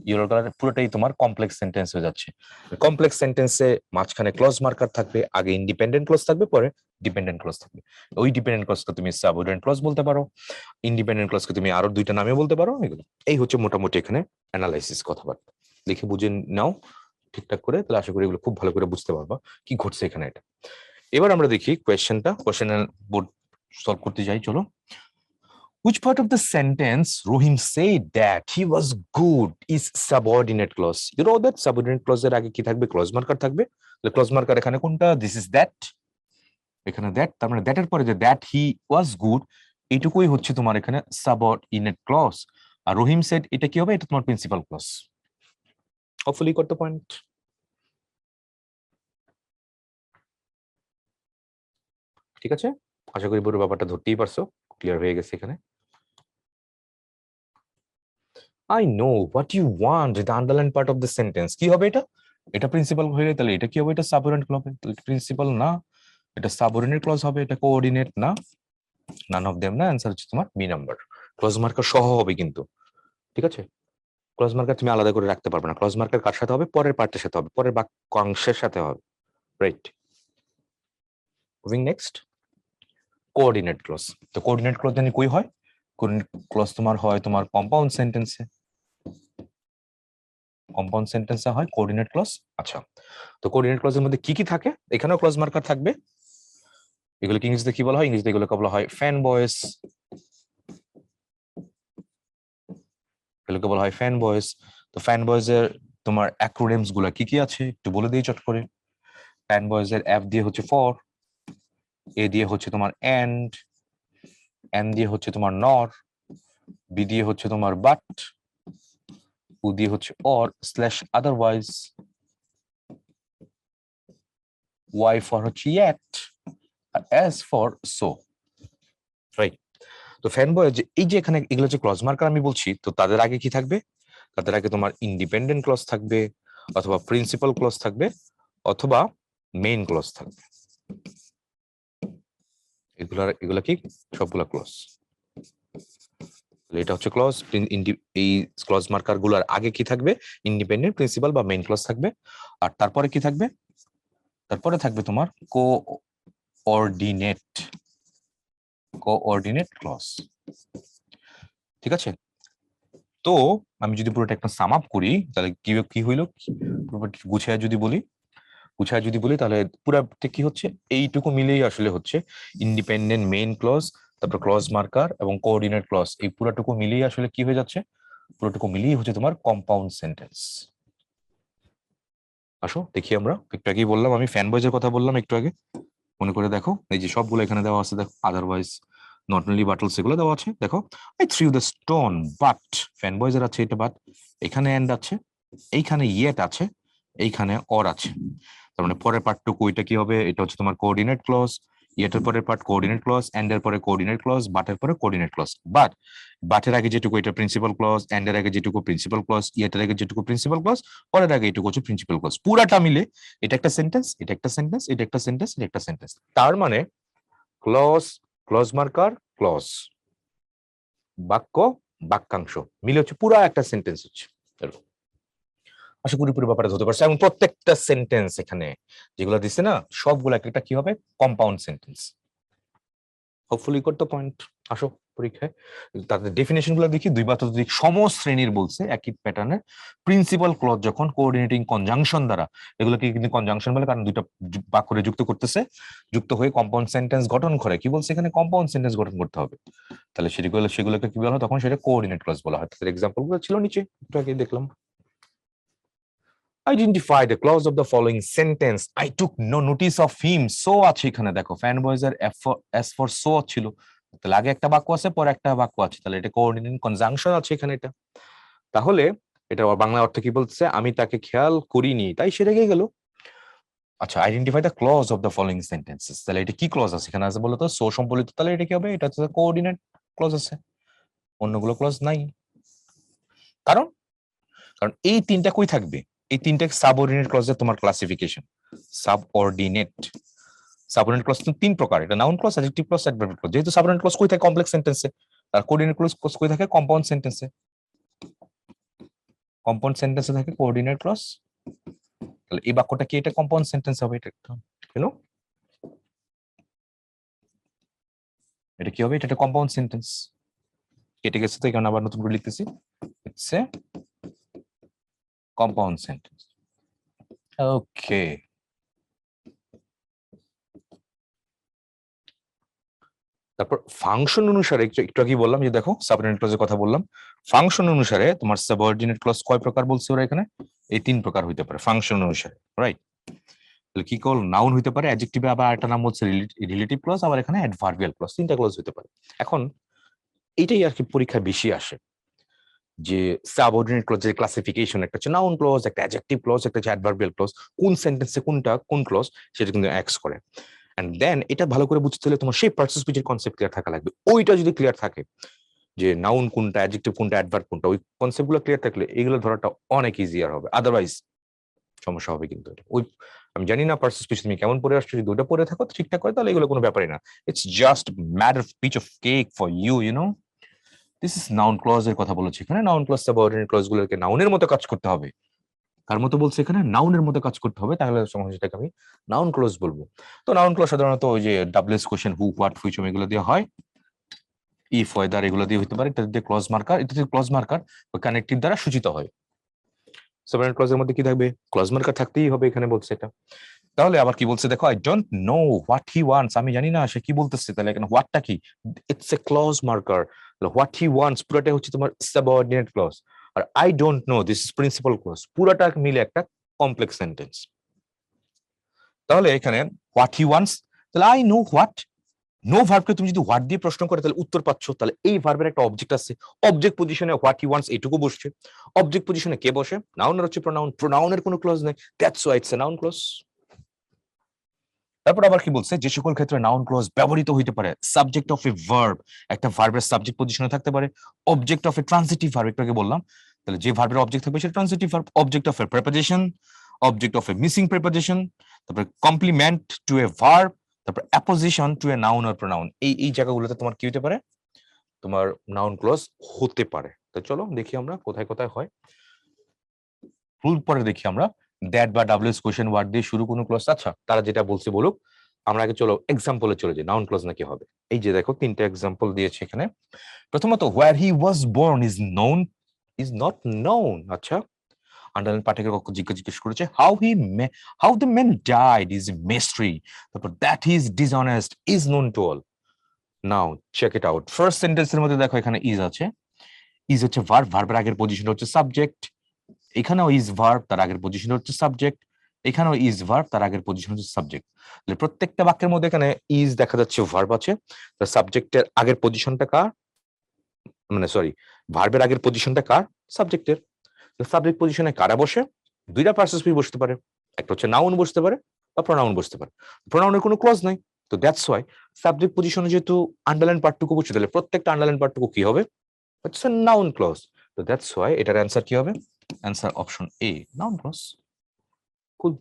ইয়েলো কালার পুরোটাই তোমার কমপ্লেক্স সেন্টেন্স হয়ে যাচ্ছে। কমপ্লেক্স সেন্টেন্সে মাঝখানে ক্লজ মার্কার থাকবে, আগে ইন্ডিপেন্ডেন্ট ক্লজ থাকবে, পরে ডিপেন্ডেন্ট ক্লজ থাকবে। ওই ডিপেন্ডেন্ট ক্লজকে তুমি সাবঅর্ডিনেট ক্লজ বলতে পারো, ইন্ডিপেন্ডেন্ট ক্লজকে তুমি আরো দুইটা নামে বলতে পারো। এগুলো এই হচ্ছে মোটামুটি এখানে অ্যানালাইসিস, কথাবার্তা লিখে বুঝে নাও ঠিকঠাক করে, তাহলে আশা করি এগুলো খুব ভালো করে বুঝতে পারবা কি ঘটছে এখানে। এটা এবার আমরা দেখি কোয়েশ্চেনটা, কোয়েশ্চেনের বোর্ড সলভ করতে যাই, চলো। Which part of the sentence Rohim said that he was good is subordinate clause? You know that subordinate clause এর আগে কি থাকবে? ক্লজ মার্কার থাকবে। তাহলে ক্লজ মার্কার এখানে কোনটা? দিস ইজ দ্যাট, এখানে দ্যাট, তার মানে দ্যাটের পরে যে দ্যাট হি ওয়াজ গুড, এইটুকুই হচ্ছে তোমার এখানে সাবঅর্ডিনেট ক্লজ। আর রহিম সেড এটা কি হবে? এটা তোমার প্রিন্সিপাল ক্লজ। হোপফুলি করতে পয়েন্ট। ঠিক আছে, আশা করি পুরো ব্যাপারটা ধরতেই পারছো, ক্লিয়ার হয়ে গেছে এখানে। I know what you want, the underlined part of the sentence কি হবে? এটা এটা প্রিন্সিপাল হয়ে, তাহলে এটা কি হবে? এটা সাবঅর্ডিনেট ক্লজ হবে। তাহলে প্রিন্সিপাল না, এটা সাবঅর্ডিনেট ক্লজ হবে। এটা কোঅর্ডিনেট না, নান অফ देम না। आंसर হচ্ছে তোমার বি নাম্বার। ক্লজ মার্কার সহ হবে কিন্তু, ঠিক আছে? ক্লজ মার্কার তুমি আলাদা করে রাখতে পারবে না। ক্লজ মার্কার কার সাথে হবে? পরের পার্টের সাথে হবে, পরের বাক্যাংশের সাথে হবে, right? Moving next, coordinate clause. তো কোঅর্ডিনেট ক্লজ জানি কই হয়? কোঅর্ডিনেট ক্লজ তোমার হয় তোমার কম্পাউন্ড সেন্টেন্সে। কম্পাউন্ড সেন্টেন্সে হয় কোঅর্ডিনেট ক্লজ। আচ্ছা, তো কোঅর্ডিনেট ক্লজের মধ্যে কি কি থাকে? এখানেও ক্লজ মার্কার থাকবে। এগুলোকে ইংরেজিতে কি বলা হয়? ইংরেজিতে এগুলোকে বলা হয় ফ্যান বয়েস। এগুলোকে বলা হয় ফ্যান বয়েস। তো ফ্যান বয়েজ এর তোমার অ্যাক্রোনিমস গুলা কি কি আছে একটু বলে দিই চট করে। ফ্যান বয়েজ এর এফ দিয়ে হচ্ছে ফর, এ দিয়ে হচ্ছে তোমার এন্ড, এন দিয়ে হচ্ছে তোমার নর, বি দিয়ে হচ্ছে তোমার বাট, উ দিয়ে হচ্ছে or slash otherwise, Y for হচ্ছে ইয়েট, আর এস ফর সো, রাইট? তো ফ্যান বয়েজ এই যে এখানে এগুলো যে ক্লজ মার্কার আমি বলছি, তো তাদের আগে কি থাকবে? তাদের আগে তোমার ইন্ডিপেন্ডেন্ট ক্লজ থাকবে, অথবা প্রিন্সিপাল ক্লজ থাকবে, অথবা মেইন ক্লজ থাকবে। এগুলা কি? সবগুলা ক্লজ। এটা হচ্ছে ক্লজ। এই ক্লজ মার্কার গুলার আগে কি থাকবে? ইন্ডিপেন্ডেন্ট, প্রিন্সিপাল বা মেইন ক্লজ থাকবে। আর তারপরে কি থাকবে? তারপরে থাকবে তোমার কোঅর্ডিনেট ক্লজ। ঠিক আছে? তো আমি যদি পুরোটা একটা সাম আপ করি তাহলে কি কি হইলো, গুছায় যদি বলি তাহলে পুরোটা কি হচ্ছে, এইটুকু মিলেই আসলে হচ্ছে ইন্ডিপেন্ডেন্ট মেইন ক্লজ, তারপর ক্লজ মার্কার এবং কোঅর্ডিনেট ক্লজ, এই পুরোটুকু মিলেই আসলে কি হয়ে যাচ্ছে, পুরোটুকু মিলেই হচ্ছে তোমার কম্পাউন্ড সেন্টেন্স। আসো দেখি আমরা, একটু আগেই বললাম আমি ফ্যান বয়েজের কথা বললাম একটু আগে, মনে করে দেখো, এই যে সবগুলো এখানে দেওয়া আছে দেখো, আদারওয়াইজ নট অনলি বাটলস এগুলো দেওয়া আছে দেখো, I threw the stone but, ফ্যান বয়েজের আছে এটা বাট, এখানে এন্ড আছে, এইখানে ইয়েট আছে, এইখানে অর আছে, তার মানে পরের পার্টটুকু এটা কি হবে, এটা হচ্ছে তোমার কোঅর্ডিনেট ক্লজ, ইয়েটের পরের পার্ট কোঅর্ডিনেট ক্লজ, এন্ড এর পরে কোঅর্ডিনেট ক্লজ, বাটের পরে কোঅর্ডিনেট ক্লজ, বাট বাটের আগে যেটুকু এটা প্রিন্সিপাল ক্লজ, এন্ড এর আগে যেটুকু প্রিন্সিপাল ক্লজ, ইয়েটের আগে যেটুকু প্রিন্সিপাল ক্লজ, পরের আগে এটুকু হচ্ছে প্রিন্সিপাল ক্লজ, পুরাটা মিলে এটা একটা সেন্টেন্স, এটা একটা সেন্টেন্স, এটা একটা সেন্টেন্স, এটা একটা সেন্টেন্স। তার মানে ক্লজ, ক্লজ মার্কার, ক্লজ, বাক্য, বাক্যাংশ মিলে হচ্ছে পুরা একটা সেন্টেন্স হচ্ছে। আশা করি পুরো ব্যাপারটা ধরতে পারছে, এবং প্রত্যেকটা সেন্টেন্স এখানে যেগুলো দিচ্ছে না সবগুলো একটা কি হবে, কম্পাউন্ড সেন্টেন্স। হোপফুলি করতে পয়েন্ট। আসো পরীক্ষায় তাদের ডেফিনেশন গুলো দেখি, দুই বার্তাত্ত্বিক সমশ্রেণীর বলছে একই প্যাটার্নের প্রিন্সিপাল ক্লজ যখন কোঅর্ডিনেটিং কনজাংশন দ্বারা, এগুলোকে কিন্তু কনজাংশন বলে কারণ দুইটা বাক্যে যুক্ত করতেছে, যুক্ত হয়ে কম্পাউন্ড সেন্টেন্স গঠন করে, কি বলছে এখানে কম্পাউন্ড সেন্টেন্স গঠন করতে হবে, তাহলে সেগুলোকে কি বলা হয়, তখন সেটা কোঅর্ডিনেট ক্লজ বলা হয়। তাদের এক্সাম্পল গুলো ছিল নিচে একটু আগে দেখলাম। Identify the clause of the following sentence. I took no notice of him. So আছে এখানে দেখো, ফ্যান বয়েজের as for so ছিল, তাহলে আগে একটা বাক্য আছে পরে একটা বাক্য আছে, তাহলে এটা কোঅর্ডিনেটিং কনজাংশন আছে এখানে এটা, তাহলে এটা বাংলা অর্থ কি বলছে, আমি তাকে খেয়াল করিনি তাই সে রেগে গেল। আচ্ছা, identify the clause of the following sentences, তাহলে এটা কি ক্লজ আছে এখানে আছে বলতো, সো সম্বলিত, তাহলে এটা কি হবে, এটা হচ্ছে কোঅর্ডিনেট ক্লজ আছে, অন্যগুলো ক্লজ নাই। কারণ কারণ এই তিনটা কই থাকবে, এই তিনটা সাবঅর্ডিনেট ক্লজের তোমার ক্লাসিফিকেশন, সাবঅর্ডিনেট সাবঅর্ডিনেট ক্লজ তিন প্রকার, এটা noun clause, adjective clause, adverb clause. যেহেতু সাবঅর্ডিনেট ক্লজ কই থাকে, কমপ্লেক্স সেন্টেন্সে, আর কোঅর্ডিনেট ক্লজ কই থাকে, কম্পাউন্ড সেন্টেন্সে, কম্পাউন্ড সেন্টেন্সে থাকে কোঅর্ডিনেট ক্লজ, তাহলে এই বাক্যটা কি, এটা কম্পাউন্ড সেন্টেন্স হবে, এটা একটা কেন, এটা কি হবে, এটা একটা কম্পাউন্ড সেন্টেন্স, কেটে গেছে তো এখানে আবার নতুন করে লিখতেছি, ইটস এ কম্পাউন্ড সেন্টেন্স। ওকে, তারপর ফাংশন অনুসারে একটু আগে বললাম যে দেখো সাবঅর্ডিনেট ক্লজের কথা বললাম, ফাংশন অনুসারে তোমার সাবঅর্ডিনেট ক্লজ কয় প্রকার বলছে ওরা এখানে, এই তিন প্রকার হইতে পারে ফাংশন অনুসারে, রাইট। তাহলে কি কল, নাউন হইতে পারে, অ্যাডজেক্টিভে আবার একটা নাম হচ্ছে রিলেটিভ ক্লজ, আবার এখানে অ্যাডভার্বিয়াল ক্লজ, তিনটা ক্লজ হইতে পারে। এখন এইটাই আর কি পরীক্ষায় বেশি আসে, যে সাবঅর্ডিনেট ক্লজের ক্লাসিফিকেশন, একটা হচ্ছে নাউন ক্লজ, একটা অ্যাডজেক্টিভ ক্লজ, একটা হচ্ছে অ্যাডভার্বিয়াল ক্লজ, কোন সেন্টেন্সে কোনটা কোন ক্লজ সেটা কিন্তু এক্স করে। এন্ড দেন এটা ভালো করে বুঝতে হলে তোমার সেই পার্টিসিপেটের কনসেপ্ট ক্লিয়ার থাকা লাগবে, ওইটা যদি ক্লিয়ার থাকে যে নাউন কোনটা, অ্যাডজেক্টিভ কোনটা, অ্যাডভার্ব কোনটা, ওই কনসেপ্ট গুলো ক্লিয়ার থাকলে এগুলো ধরাটা অনেক ইজিয়ার হবে, আদারওয়াইজ সমস্যা হবে কিন্তু। ওই আমি জানি না পার্টিসিপেশন তুমি কেমন পড়ে আসছো, যদি ওটা পড়ে থাকো ঠিকঠাক করে তাহলে এগুলো কোনো ব্যাপারই না, it's just matter of piece of cake for you, you know. This is noun clause এর কথা বলেছি এখানে, নাউন ক্লজ সাবঅর্ডিনেট ক্লজ গুলোকে নাউনের মতো কাজ করতে হবে, কার মতো বলছে এখানে, নাউনের মতো কাজ করতে হবে, তাহলে সেটাকে আমি নাউন ক্লজ বলবো। তো নাউন ক্লজ সাধারণত ওই যে ডাব্লিউএস কোশ্চেন, হু, হোয়াট, হুইচ, এগুলো দিয়ে হয়, ইফ, ওয়েদার, এগুলো দিয়ে হতে পারে, এটা দিয়ে ক্লজ মার্কার, এটা দিয়ে ক্লজ মার্কার বা কানেক্টিভ দ্বারা সূচিত হয়। সাবঅর্ডিনেট ক্লজের মধ্যে কি থাকবে, ক্লজ মার্কার থাকতেই হবে এখানে বলছে এটা। তাহলে আবার কি বলছে দেখো, I don't know what he wants, আমি জানি না সে কি বলতেছে, তাহলে এখানে হোয়াটটা কি, it's a clause marker, what he wants পুরোটা হচ্ছে তোমার সাবঅর্ডিনেট ক্লজ, আর I don't know this is principal clause, পুরোটা মিলে একটা কমপ্লেক্স সেন্টেন্স। তাহলে এখানে হোয়াট হি ওয়ান্টস, তাহলে আই নো হোয়াট, নো ভার্বকে তুমি যদি হোয়াট দিয়ে প্রশ্ন করে তাহলে উত্তর পাচ্ছ, তাহলে এই ভার্বের একটা অবজেক্ট আছে, অবজেক্ট পজিশনে হোয়াট হি ওয়ান্টস এইটুকু বসছে, অবজেক্ট পজিশনে কে বসে, নাউনের হচ্ছে প্রোনাউন, প্রোনাউনের কোনো ক্লজ নেই, that's why it's a noun clause. তারপর আবার কি বলছে, যে সকল ক্ষেত্রে নাউন ক্লজ ব্যবহৃত হইতে পারে, সাবজেক্ট অফ এ ভার্ব, একটা ভার্বের সাবজেক্ট পজিশনে থাকতে পারে, object of a transitive verb, একটু আগে বললাম, তাহলে যে ভার্বের অবজেক্ট থাকবে সেটা transitive verb, object of a preposition, object of a missing preposition, তারপর কমপ্লিমেন্ট টু এ ভার্ব, তারপর apposition to a noun or pronoun, এই জায়গাগুলোতে তোমার কি হতে পারে, তোমার নাউন ক্লজ হতে পারে। তো চলো দেখি আমরা কোথায় কোথায় হয়, রুল পরে দেখি আমরা, দ্যাট বা ডাব্লিউএস কোশ্চেন ওয়ার্ড দিয়ে শুরু কোনো ক্লজ, আচ্ছা তারা যেটা বলছে বলুক, আমরা আগে চলো এক্সাম্পলে চলে যাই, নাউন ক্লজ নাকি হবে। এই যে দেখো তিনটা এক্সাম্পল দিয়েছে এখানে, প্রথমত where he was born is known, is not known. আচ্ছা, আন্ডারলাইন পার্টিকেল জিজ্ঞেস করেছে how the man died is mystery, তারপর that he is dishonest is known to all. Now check it out. First সেন্টেন্সের মধ্যে দেখো এখানে ইজ আছে, is হচ্ছে ভার্ব, ভার্বের আগের পজিশন হচ্ছে সাবজেক্ট। এখানেও ইজ ভার্ব, তার আগের পজিশন হচ্ছে সাবজেক্ট। এখানেও ইজ ভার্ব, তার আগের পজিশন হচ্ছে সাবজেক্ট। তাহলে প্রত্যেকটা বাক্যের মধ্যে এখানে ইজ দেখা যাচ্ছে, ভার্ব আছে, তার সাবজেক্টের আগের পজিশনটা কার, মানে সরি, ভার্বের আগের পজিশনটা কার, সাবজেক্টের। সাবজেক্ট পজিশনে কারা বসে, দুইটা পার্সেসিভ বসতে পারে, একটা হচ্ছে নাউন বসতে পারে বা প্রোনাউন বসতে পারে। প্রোনাউনের কোনো ক্লজ নাই, তো দ্যাটস ওয়াই সাবজেক্ট পজিশনে যেহেতু আন্ডারলাইন পার্টটুকু বসছে, তাহলে প্রত্যেকটা আন্ডারলাইন পার্টটুকু কি হবে, হচ্ছে নাউন ক্লজ। তো দ্যাটস ওয়াই এটার অ্যান্সার কি হবে, answer option A, noun clause. খুব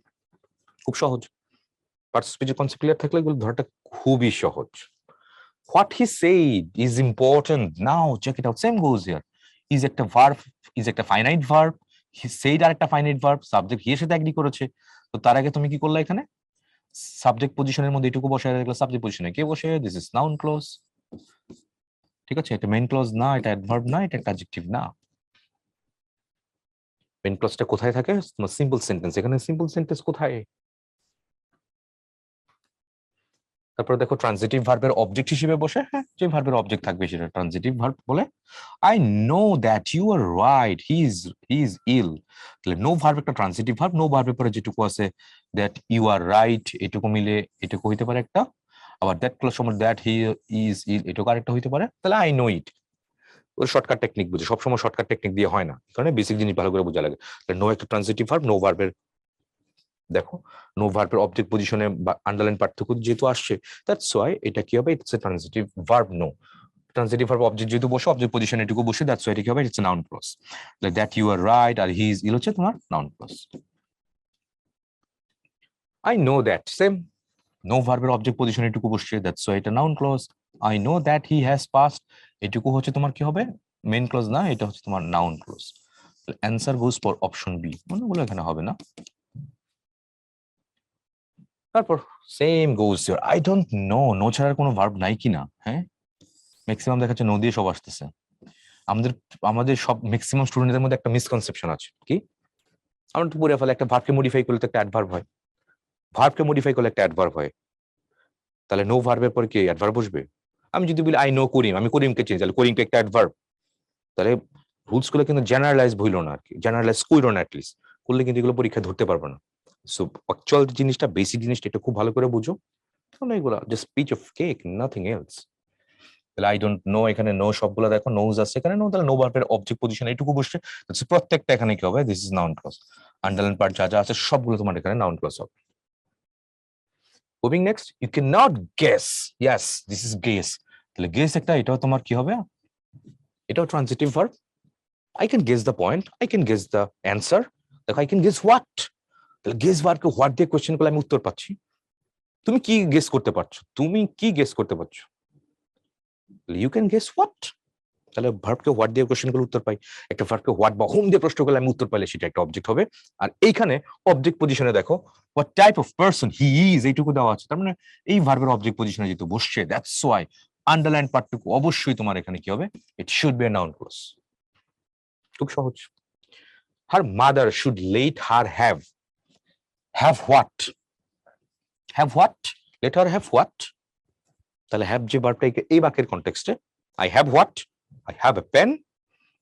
খুব সহজ, পার্টিসিপেটিভ কনসেপ্ট ক্লিয়ার থাকলে এগুলো ধরাটা খুবই সহজ। What he said is important. Now check it out. Same goes here. Is একটা verb, is একটা finite verb. He said আর একটা finite verb. Subject এর সাথে এগ্রি করেছে। তো তার আগে তুমি কি করলে এখানে? সাবজেক্ট পজিশনের মধ্যে এটুকু বসায় রাখলে, সাবজেক্ট পজিশনে কে বসে? This is noun clause. ঠিক আছে, এটা মেইন ক্লজ না, এটা অ্যাডভার্ব না, এটা একটা অ্যাডজেক্টিভ না। মেইন ক্লজটা কোথায় থাকে? তোমার সিম্পল সেন্টেন্স। এখানে সিম্পল সেন্টেন্স কোথায়? তারপরে দেখো ট্রানজিটিভ ভার্বের অবজেক্ট হিসেবে বসে, হ্যাঁ, যে ভার্বের অবজেক্ট থাকবে সেটা ট্রানজিটিভ ভার্ব বলে। I know that you are right, he is ill. তাহলে নো ভার্ব একটা ট্রানজিটিভ ভার্ব, নো ভার্বের পরে যেটুকু আছে দ্যাট ইউ আর রাইট, এটুকু মিলে এটুকু হইতে পারে একটা। আবার দ্যাট প্লাস সময় দ্যাট হি ইজ ইল, এটুকু আরেকটা হইতে পারে। তাহলে আই নো ইট। ওই শর্টকাট টেকনিক বুঝে, সবসময় শর্টকাট টেকনিক দিয়ে হয় না, কারণ বেসিক জিনিস ভালো করে বোঝা লাগে। নো একটা ট্রানজিটিভ ভার্ব, নো ভার্বের দেখো নো ভার্বের অবজেক্ট পজিশনে আন্ডারলাইন পার্থক্য যেহেতু আসছে, দ্যাটস ওয়াই এটা কি হবে, it's a transitive verb. Know transitive verb object যেহেতু বসে, অবজেক্ট পজিশনে এটুকু বসে, দ্যাটস ওয়াই এটা কি হবে, it's a noun clause. That you are right আর হি ইজ ইল হচ্ছে তোমার noun clause. I know that, same, know ভার্বের অবজেক্ট পজিশনে এটুকু বসছে, দ্যাটস ওয়াই এটা noun clause. I know that he has passed, এটুকু হচ্ছে তোমার কি হবে, মেইন ক্লজ না, এটা হচ্ছে তোমার noun clause. Answer goes for option B, মনেগুলো এখানে হবে না। তারপর same goes here, I don't know, know ছাড়ার কোনো ভার্ব নাই কিনা, হ্যাঁ, ম্যাক্সিমাম দেখাচ্ছে নো দিয়ে সব আসতেছে। আমাদের আমাদের সব ম্যাক্সিমাম স্টুডেন্টদের মধ্যে একটা মিসকনসেপশন আছে, কি, আমরা তো পড়ে ফেলে একটা ভার্বকে মডিফাই করলে তো একটা অ্যাডভার্ব হয়, ভার্বকে মডিফাই করলে একটা অ্যাডভার্ব হয়, তাহলে নো ভার্বের পর কি অ্যাডভার্ব বসবে? আমি যদি বলি আই নো করিম, আমি করিমকে চিনি, তাহলে করিমকে একটা অ্যাডভার্ব। তাহলে রুলস গুলো কিন্তু জেনারেলাইজ হইল না আর কি, জেনারেলাইজ কইল না, অ্যাটলিস্ট করলে কিন্তু এগুলো পরীক্ষা ধরতে পারবে না। সো অ্যাকচুয়াল জিনিসটা, বেসিক জিনিসটা একটু খুব ভালো করে বুঝো, তাহলে এগুলো just piece of cake, nothing else. তাহলে আই ডোন্ট নো, এখানে নো সবগুলো দেখো নোজ আছে এখানে, নো, তাহলে নো ভার্বের অবজেক্ট পজিশন এটুকু বসছে, প্রত্যেকটা এখানে কি হবে, this is noun clause. Underline part যা যা আছে সবগুলো তোমার এখানে নাউন ক্লজ হবে। Moving next, you can not guess, yes this is guess. তাহলে গেস একটা, এটাও তোমার কি হবে, এটাও transitive verb. I can guess the point, I can guess the answer. দেখো আই ক্যান গেস হোয়াট, তাহলে গেস ভার্বকে হোয়াট দিয়ে কোশ্চেন করলে আমি উত্তর পাচ্ছি। তুমি কি গেস করতে পারছো, তুমি কি গেস করতে পারছো, ইউ ক্যান গেস হোয়াট। তাহলে ভার্বকে হোয়াট দিয়ে কোশ্চেন করলে উত্তর পাই, একটা ভার্বকে হোয়াট বা হোম দিয়ে প্রশ্ন করলে আমি উত্তর পাইলে সেটা একটা অবজেক্ট হবে। আর এইখানে অবজেক্ট পজিশনে দেখো what type of person he is, এইটুকু দেওয়া আছে, তার মানে এই ভার্বের অবজেক্ট পজিশনে যেহেতু বসছে, দ্যাটস ওয়াই আন্ডারলাইন পার্টটুকু অবশ্যই তোমার এখানে কি হবে, it should be a noun clause. খুব সহজ। Her mother should let her have what, have what, let her have what. তাহলে হ্যাভ যে ভার্বটা এই বাক্যের কনটেক্সটে, I have what, I have a pen,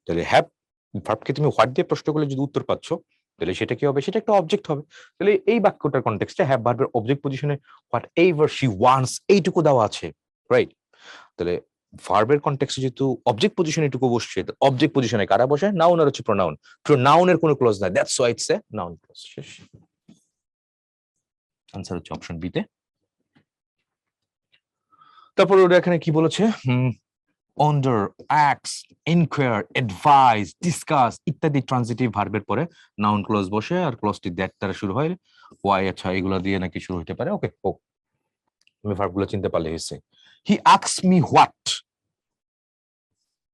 তাহলে হ্যাভ ভার্বকে তুমি হোয়াট দিয়ে প্রশ্ন করলে যদি উত্তর পাচ্ছ, তাহলে সেটা কি হবে, সেটা একটা অবজেক্ট হবে। তাহলে এই বাক্যটার কনটেক্সটে হ্যাভ ভার্বের অবজেক্ট পজিশনে হোয়াট এভার শি ওয়ান্টস এইটুকু দেওয়া আছে, রাইট। তাহলে ভার্বের কনটেক্সটে যেহেতু অবজেক্ট পজিশনে এটুকু বসছে, অবজেক্ট পজিশনে কারা বসে, নাউন আর হচ্ছে প্রোনাউন। প্রোনাউনের কোনো ক্লজ নাই, that's why it's a noun clause. শেষ, আনসার হচ্ছে অপশন বি তে। তারপর ওরা এখানে কি বলেছে, অন্ডার, অ্যাক্স, ইনকোয়ার, অ্যাডভাইস, ডিসকাস ইত্যাদি ট্রানজিটিভ ভার্বের পরে নাউন ক্লজ বসে, আর ক্লজটি দ্যাট দ্বারা শুরু হয়, ওয়াই, আচ্ছা এগুলো দিয়ে নাকি শুরু হতে পারে। ওকে, ও তুমি ভার্বগুলো চিনতে পারলে হয়েছে। He asks me what,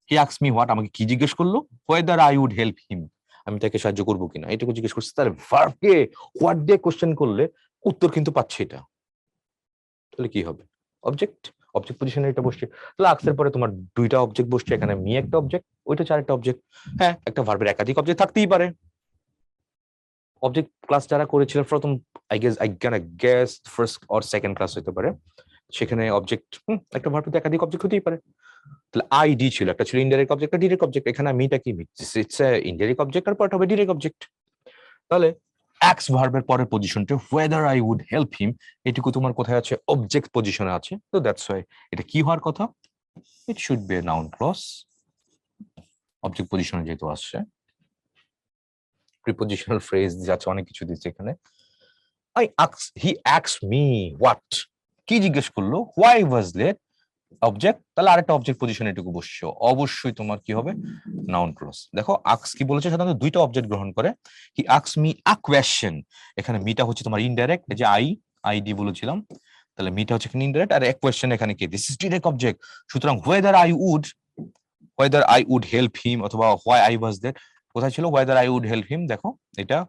he asks me what, আমাকে কি জিজ্ঞেস করলো, whether I would help him, আমি তাকে সাহায্য করবো কিনা, এটুকু জিজ্ঞেস করছে। তাহলে ভার্বকে হোয়াট দিয়ে কোশ্চেন করলে উত্তর কিন্তু পাচ্ছে এটা, তাহলে কি হবে, অবজেক্ট, অবজেক্ট পজিশনে এটা বসছে। তাহলে আস্কের পরে তোমার দুইটা অবজেক্ট বসছে, এখানে মি একটা অবজেক্ট, ওইটা হচ্ছে আরেকটা অবজেক্ট। হ্যাঁ, একটা ভার্বের একাধিক অবজেক্ট থাকতেই পারে। অবজেক্ট ক্লাস যারা করেছিল প্রথম, I guess first or second class হতে পারে, সেখানে অবজেক্ট একটা ভার্বের একাধিক অবজেক্ট হতেই পারে। তাহলে আইডি ছিল, একটা ছিল ইনডাইরেক্ট অবজেক্ট, একটা ডিরেক্ট অবজেক্ট। এখানে মিটা কি, ইটস ইনডাইরেক্ট অবজেক্ট আর পার্ট হবে ডিরেক্ট অবজেক্ট। তাহলে এক্স ভার্বের পরের পজিশনটা whether I would help him, এটুকু তোমার কোথায় আছে, অবজেক্ট পজিশনে আছে। তো দ্যাটস ওয়াই এটা কি হওয়ার কথা, it should be a noun clause, object পজিশনে যেহেতু আসছে। প্রিপজিশনাল ফ্রেজ যাচ্ছে, অনেক কিছু দিচ্ছে এখানে। হি asked me what, কি জিজ্ঞেস করলো, why was late, অবজেক্ট। তাহলে আরেকটা অবজেক্ট পজিশনে এটুকু বসছো, অবশ্যই তোমার কি হবে, নাউন ক্লজ। দেখো আক্স কি বলেছে, সাধারণত দুইটা অবজেক্ট গ্রহণ করে। হি asked me a question, এখানে মিটা হচ্ছে তোমার ইনডাইরেক্ট, এই যে আইডি বলেছিলাম, তাহলে মিটা হচ্ছে এখানে ইনডাইরেক্ট, আর এক কোয়েশ্চেন এখানে কি, দিস ইজ ডিরেক্ট অবজেক্ট। সুতরাং whether I would help him অথবা why I was there, কোথায় ছিল whether I would help him, দেখো এটা,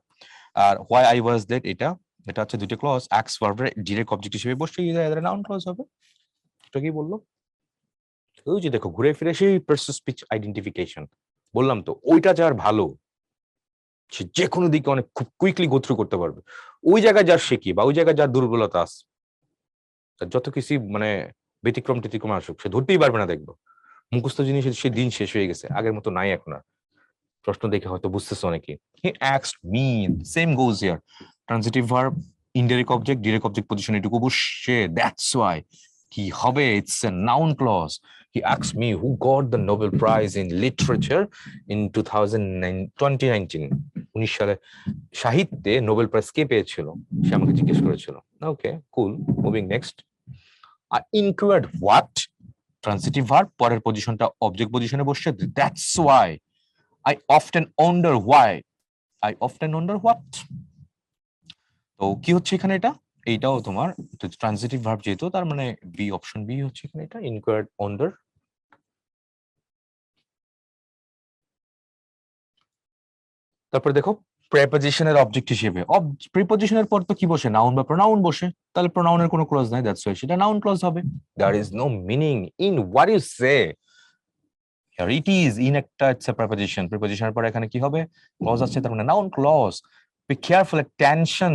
আর why I was there এটা, এটা হচ্ছে দুটো ক্লজ, ask ভার্বের ডিরেক্ট অবজেক্ট হিসেবে বসছে, এদের নাউন ক্লজ হবে। এটা কি বললো, ওই যে দেখো ঘুরে ফিরে সেই পার্সন স্পিচ আইডেন্টিফিকেশন বললাম তো, ওইটা যার ভালো, সে যে কোনো দিকে অনেক খুব কুইকলি গো থ্রু করতে পারবে। ওই জায়গায় যার শেখি বা ওই জায়গায় যার দুর্বলতা আছে, যত কিছু মানে ব্যতিক্রম টেতিক্রম আসুক, সে ধরতেই পারবে না। দেখবো মুখস্থ জিনিস সে দিন শেষ হয়ে গেছে, আগের মতো নাই এখন আর। প্রশ্ন দেখে হয়তো বুঝতেছে অনেকে। He asked me, same goes here, transitive verb, indirect object, direct object position এটুকু বসছে, দ্যাটস ওয়াই কি হবে, it's a noun clause. He asked me who got the Nobel Prize in Literature in 2019, 19 সালে সাহিত্যে নোবেল প্রাইজ কে পেয়েছিল, সে আমাকে জিজ্ঞেস করেছিল। Okay cool, moving next. Inquired what, transitive verb, পরের পজিশনটা অবজেক্ট পজিশনে বসছে, that's why I often wonder why, I often wonder what, তো কি হচ্ছে এখানে, এটা এইটাও তোমার ট্রান্সিটিভ ভার্ব যেহেতু, তার মানে বি, অপশন বি হচ্ছে এখানে এটা, ইনকোয়ার্ড ওয়ান্ডার। তারপর দেখো প্রিপজিশনের অবজেক্ট হিসেবে, প্রিপজিশনের পর তো কি বসে, নাউন বা প্রোনাউন বসে, তাহলে প্রোনাউনের কোনো ক্লজ নাই, দ্যাটস ওয়াই সেটা নাউন ক্লজ হবে। There is no meaning in what you say, here it is, in একটা ইটস এ প্রিপজিশন, প্রিপজিশনের পর এখানে কি হবে, ক্লজ আছে, তার মানে noun clause. Be careful, attention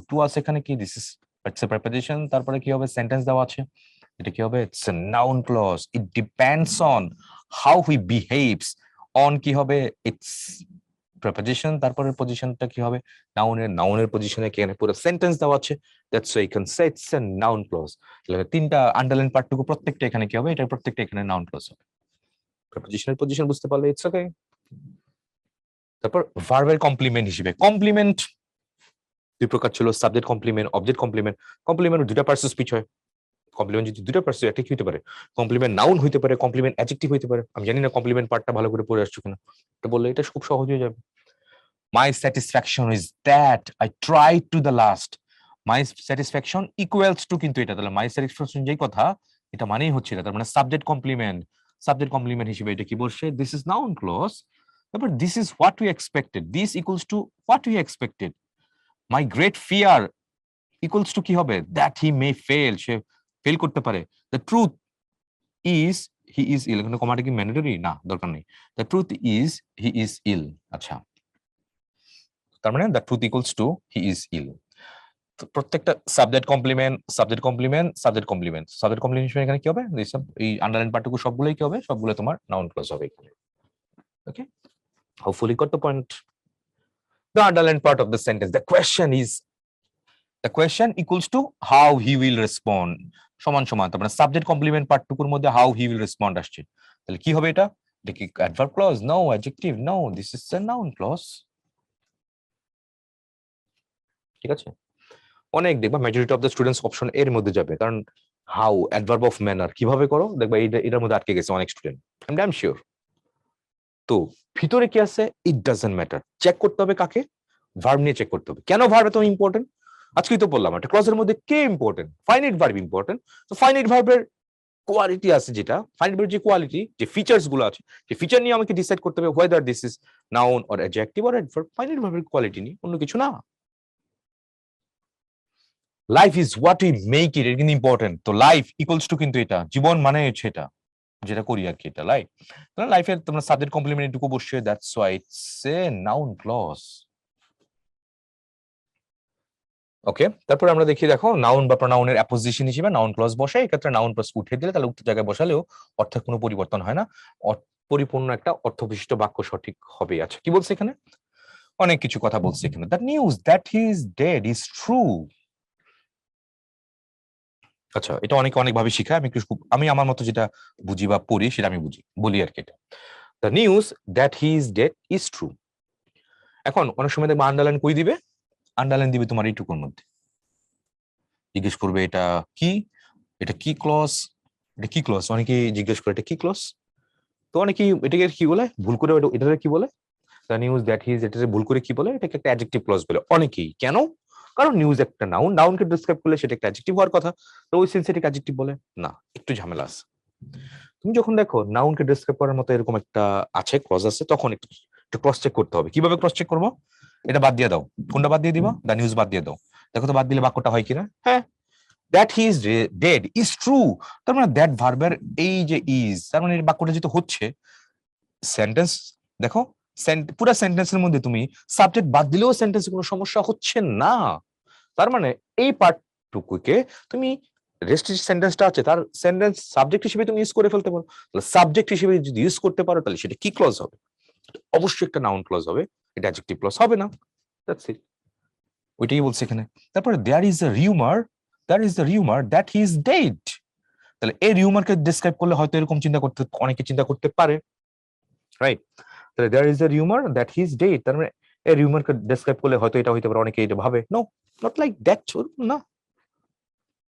to আছে এখানে কি, this is it's a preposition, তারপরে কি হবে, সেন্টেন্স দেওয়া আছে, এটা কি হবে, it's a noun clause. It depends on how he behaves, on কি হবে, ইটস প্রিপজিশন, তারপরে পজিশনটা কি হবে, নাউনের পজিশনে কি পুরো সেন্টেন্স দেওয়া আছে, that's why you can say it's a noun clause. তিনটা আন্ডারলাইন পার্টটুকু প্রত্যেকটা এখানে কি হবে, এটা প্রত্যেকটা এখানে নাউন ক্লজ হবে। প্রিপজিশনের পজিশন বুঝতে পারলে ইটস ওকে। তারপর ভার্বের কমপ্লিমেন্ট হিসেবে, কমপ্লিমেন্ট দুই প্রকার ছিল, subject complement, object complement. Complement দুইটা পার্সন স্পিচ হয়, কমপ্লিমেন্ট যদি দুইটা পার্সন একটা কি হতে পারে, কমপ্লিমেন্ট নাউন হইতে পারে, কমপ্লিমেন্ট অ্যাডজেক্টিভ হইতে পারে। আমি জানি না কমপ্লিমেন্ট পার্টটা ভালো করে পড়ে আসছো কিনা, এটা বললে এটা খুব সহজ হয়ে যাবে। My satisfaction is that I tried to the last. My satisfaction equals to, কিন্তু এটা তাহলে my satisfaction যেই কথা, এটা মানেই হচ্ছে এটা, তার মানে সাবজেক্ট কমপ্লিমেন্ট হিসেবে এটা কি বলছে, দিস ইজ নাউন ক্লজ। তারপর this is what we expected, this equals to what we expected. My great fear equals to কি হবে, দ্যাট হি মে ফেল, সে ফেল করতে পারে। The truth is he is ill, এখানে কমাটা কি mandatory না, দরকার নেই। The truth is he is ill, আচ্ছা, তার মানে the truth equals to he is ill. প্রত্যেকটা subject complement, subject complement, subject complement, subject complement এখানে কি হবে, এই আন্ডারলাইন পার্টটুকু সবগুলোই কি হবে, সবগুলো তোমার নাউন ক্লজ হবে এখানে। ওকে, hopefully got the point. The underlined part of the sentence, the question equals to how he will respond, সমান সমান, তার মানে সাবজেক্ট কমপ্লিমেন্ট পার্টটুকুর মধ্যে how he will respond আসছে, তাহলে কি হবে এটা, এটা কি adverb clause, no, adjective, no, this is a noun clause. ঠিক আছে, অনেক দেখবা majority of the students option এর মধ্যে যাবে, কারণ হাউ, অ্যাডভার্ব অফ ম্যানার কিভাবে করো, দেখবা এটার মধ্যে আটকে গেছে অনেক student, I am damn sure. তো ভিতরে কি আছে, ইট ডাজন্ট ম্যাটার, চেক করতে হবে কাকে, ভার্ব নিয়ে চেক করতে হবে। কেন ভার্ব এত ইম্পর্টেন্ট, আজকেই তো বললাম একটা ক্লজের মধ্যে কে ইম্পর্টেন্ট, ফাইনাইট ভার্ব ইম্পর্টেন্ট। তো ফাইনাইট ভার্বের কোয়ালিটি আছে, যেটা ফাইনাইট ভার্বের যে কোয়ালিটি, যে ফিচার্স গুলো আছে, সেই ফিচার নিয়ে আমাকে ডিসাইড করতে হবে whether this is noun or adjective or adverb, finite ভার্বের কোয়ালিটি নিয়ে, অন্য কিছু না। Life is what we make it, এটা কিন্তু ইম্পর্টেন্ট। তো লাইফ ইকুয়ালস টু কিন্তু এটা, জীবন মানে হচ্ছে এটা, যেটা করি আর কি, এটা লাইক লাইফে তোমরা সাবজেক্ট কমপ্লিমেন্ট এটুকু বসে, that's why it's a noun clause. Okay, তারপর আমরা দেখি, দেখো নাউন বা প্রোনাউনের অ্যাপোজিশন হিসেবে নাউন ক্লজ বসে, এক্ষেত্রে নাউন প্লাস উঠে দিলে তাহলে উক্ত জায়গায় বসালেও অর্থের কোনো পরিবর্তন হয় না, পরিপূর্ণ একটা অর্থবিশিষ্ট বাক্য সঠিক হবে। আচ্ছা, কি বলছে এখানে? অনেক কিছু কথা বলছে এখানে। The news that he is dead is true. আচ্ছা, এটা অনেকে অনেক ভাবে শিখায়, আমি আমার মতো যেটা বুঝি বা পড়ি সেটা আমি বলি আর কি। এটা the news that he is dead is true. এখন অনেক সময় দেখবে আন্ডারলাইন কই দিবে, আন্ডারলাইন দিবে তোমার এইটুকুর মধ্যে, জিজ্ঞেস করবে এটা কি, এটা কি ক্লজ, এটা কি ক্লজ, অনেকে জিজ্ঞেস করে এটা কি ক্লজ। তো অনেকেই এটাকে কি বলে ভুল করে, এটাকে কি বলে, the news that he is, এটাকে ভুল করে কি বলে, এটাকে একটা অ্যাডজেক্টিভ ক্লজ বলে অনেকেই। কেন? কারণ নিউজ একটা নাউন, নাউনকে ডিসক্রাইব করলে সেটা একটা অ্যাডজেক্টিভ হওয়ার কথা, তো ওই সেন্সে এটাকে অ্যাডজেক্টিভ বলে না, একটু ঝামেলা আছে। তুমি যখন দেখো নাউনকে ডিসক্রাইব করার মতো এরকম একটা আছে, ক্লজ আছে, তখন একটু ক্রস চেক করতে হবে। কিভাবে ক্রস চেক করবো? এটা বাদ দিয়ে দাও, কোনটা বাদ দিয়ে দিবা? দ্য নিউজ বাদ দিয়ে দাও, দেখো তো বাদ দিলে বাক্যটা হয় কিনা। হ্যাঁ, that he is dead is true, তার মানে দ্যাট ভার্বের এই যে ইজ, তার মানে বাক্যটা যেহেতু হচ্ছে সেন্টেন্স, দেখো পুরো সেন্টেন্সের মধ্যে তুমি সাবজেক্ট বাদ দিলেও সেন্টেন্সে কোনো সমস্যা হচ্ছে না। তার মানে এই পার্টটুকুকে তুমি রেস্ট সেন্টেন্সটা আছে তার সেন্টেন্স সাবজেক্ট হিসেবে তুমি ইউজ করে ফেলতে পারো। তাহলে সাবজেক্ট হিসেবে যদি ইউজ করতে পারো তাহলে সেটা কি ক্লজ হবে? অবশ্যই একটা নাউন ক্লজ হবে, এটা অ্যাডজেক্টিভ ক্লজ হবে না। দ্যাটস ইট, ওইটাই বলছে এখানে। তারপরে there is a rumour, that is the rumour that he is dead. তাহলে এই রিউমারকে ডিসক্রাইব করলে হয়তো এরকম চিন্তা করতে, অনেকে চিন্তা করতে পারে, রাইট? তাহলে there is a rumour that he is dead, তার মানে এই রিউমারকে ডিসক্রাইব করলে হয়তো এটা হইতে পারে, অনেকে এটা ভাবে। নো, নট লাইক দ্যাট, না,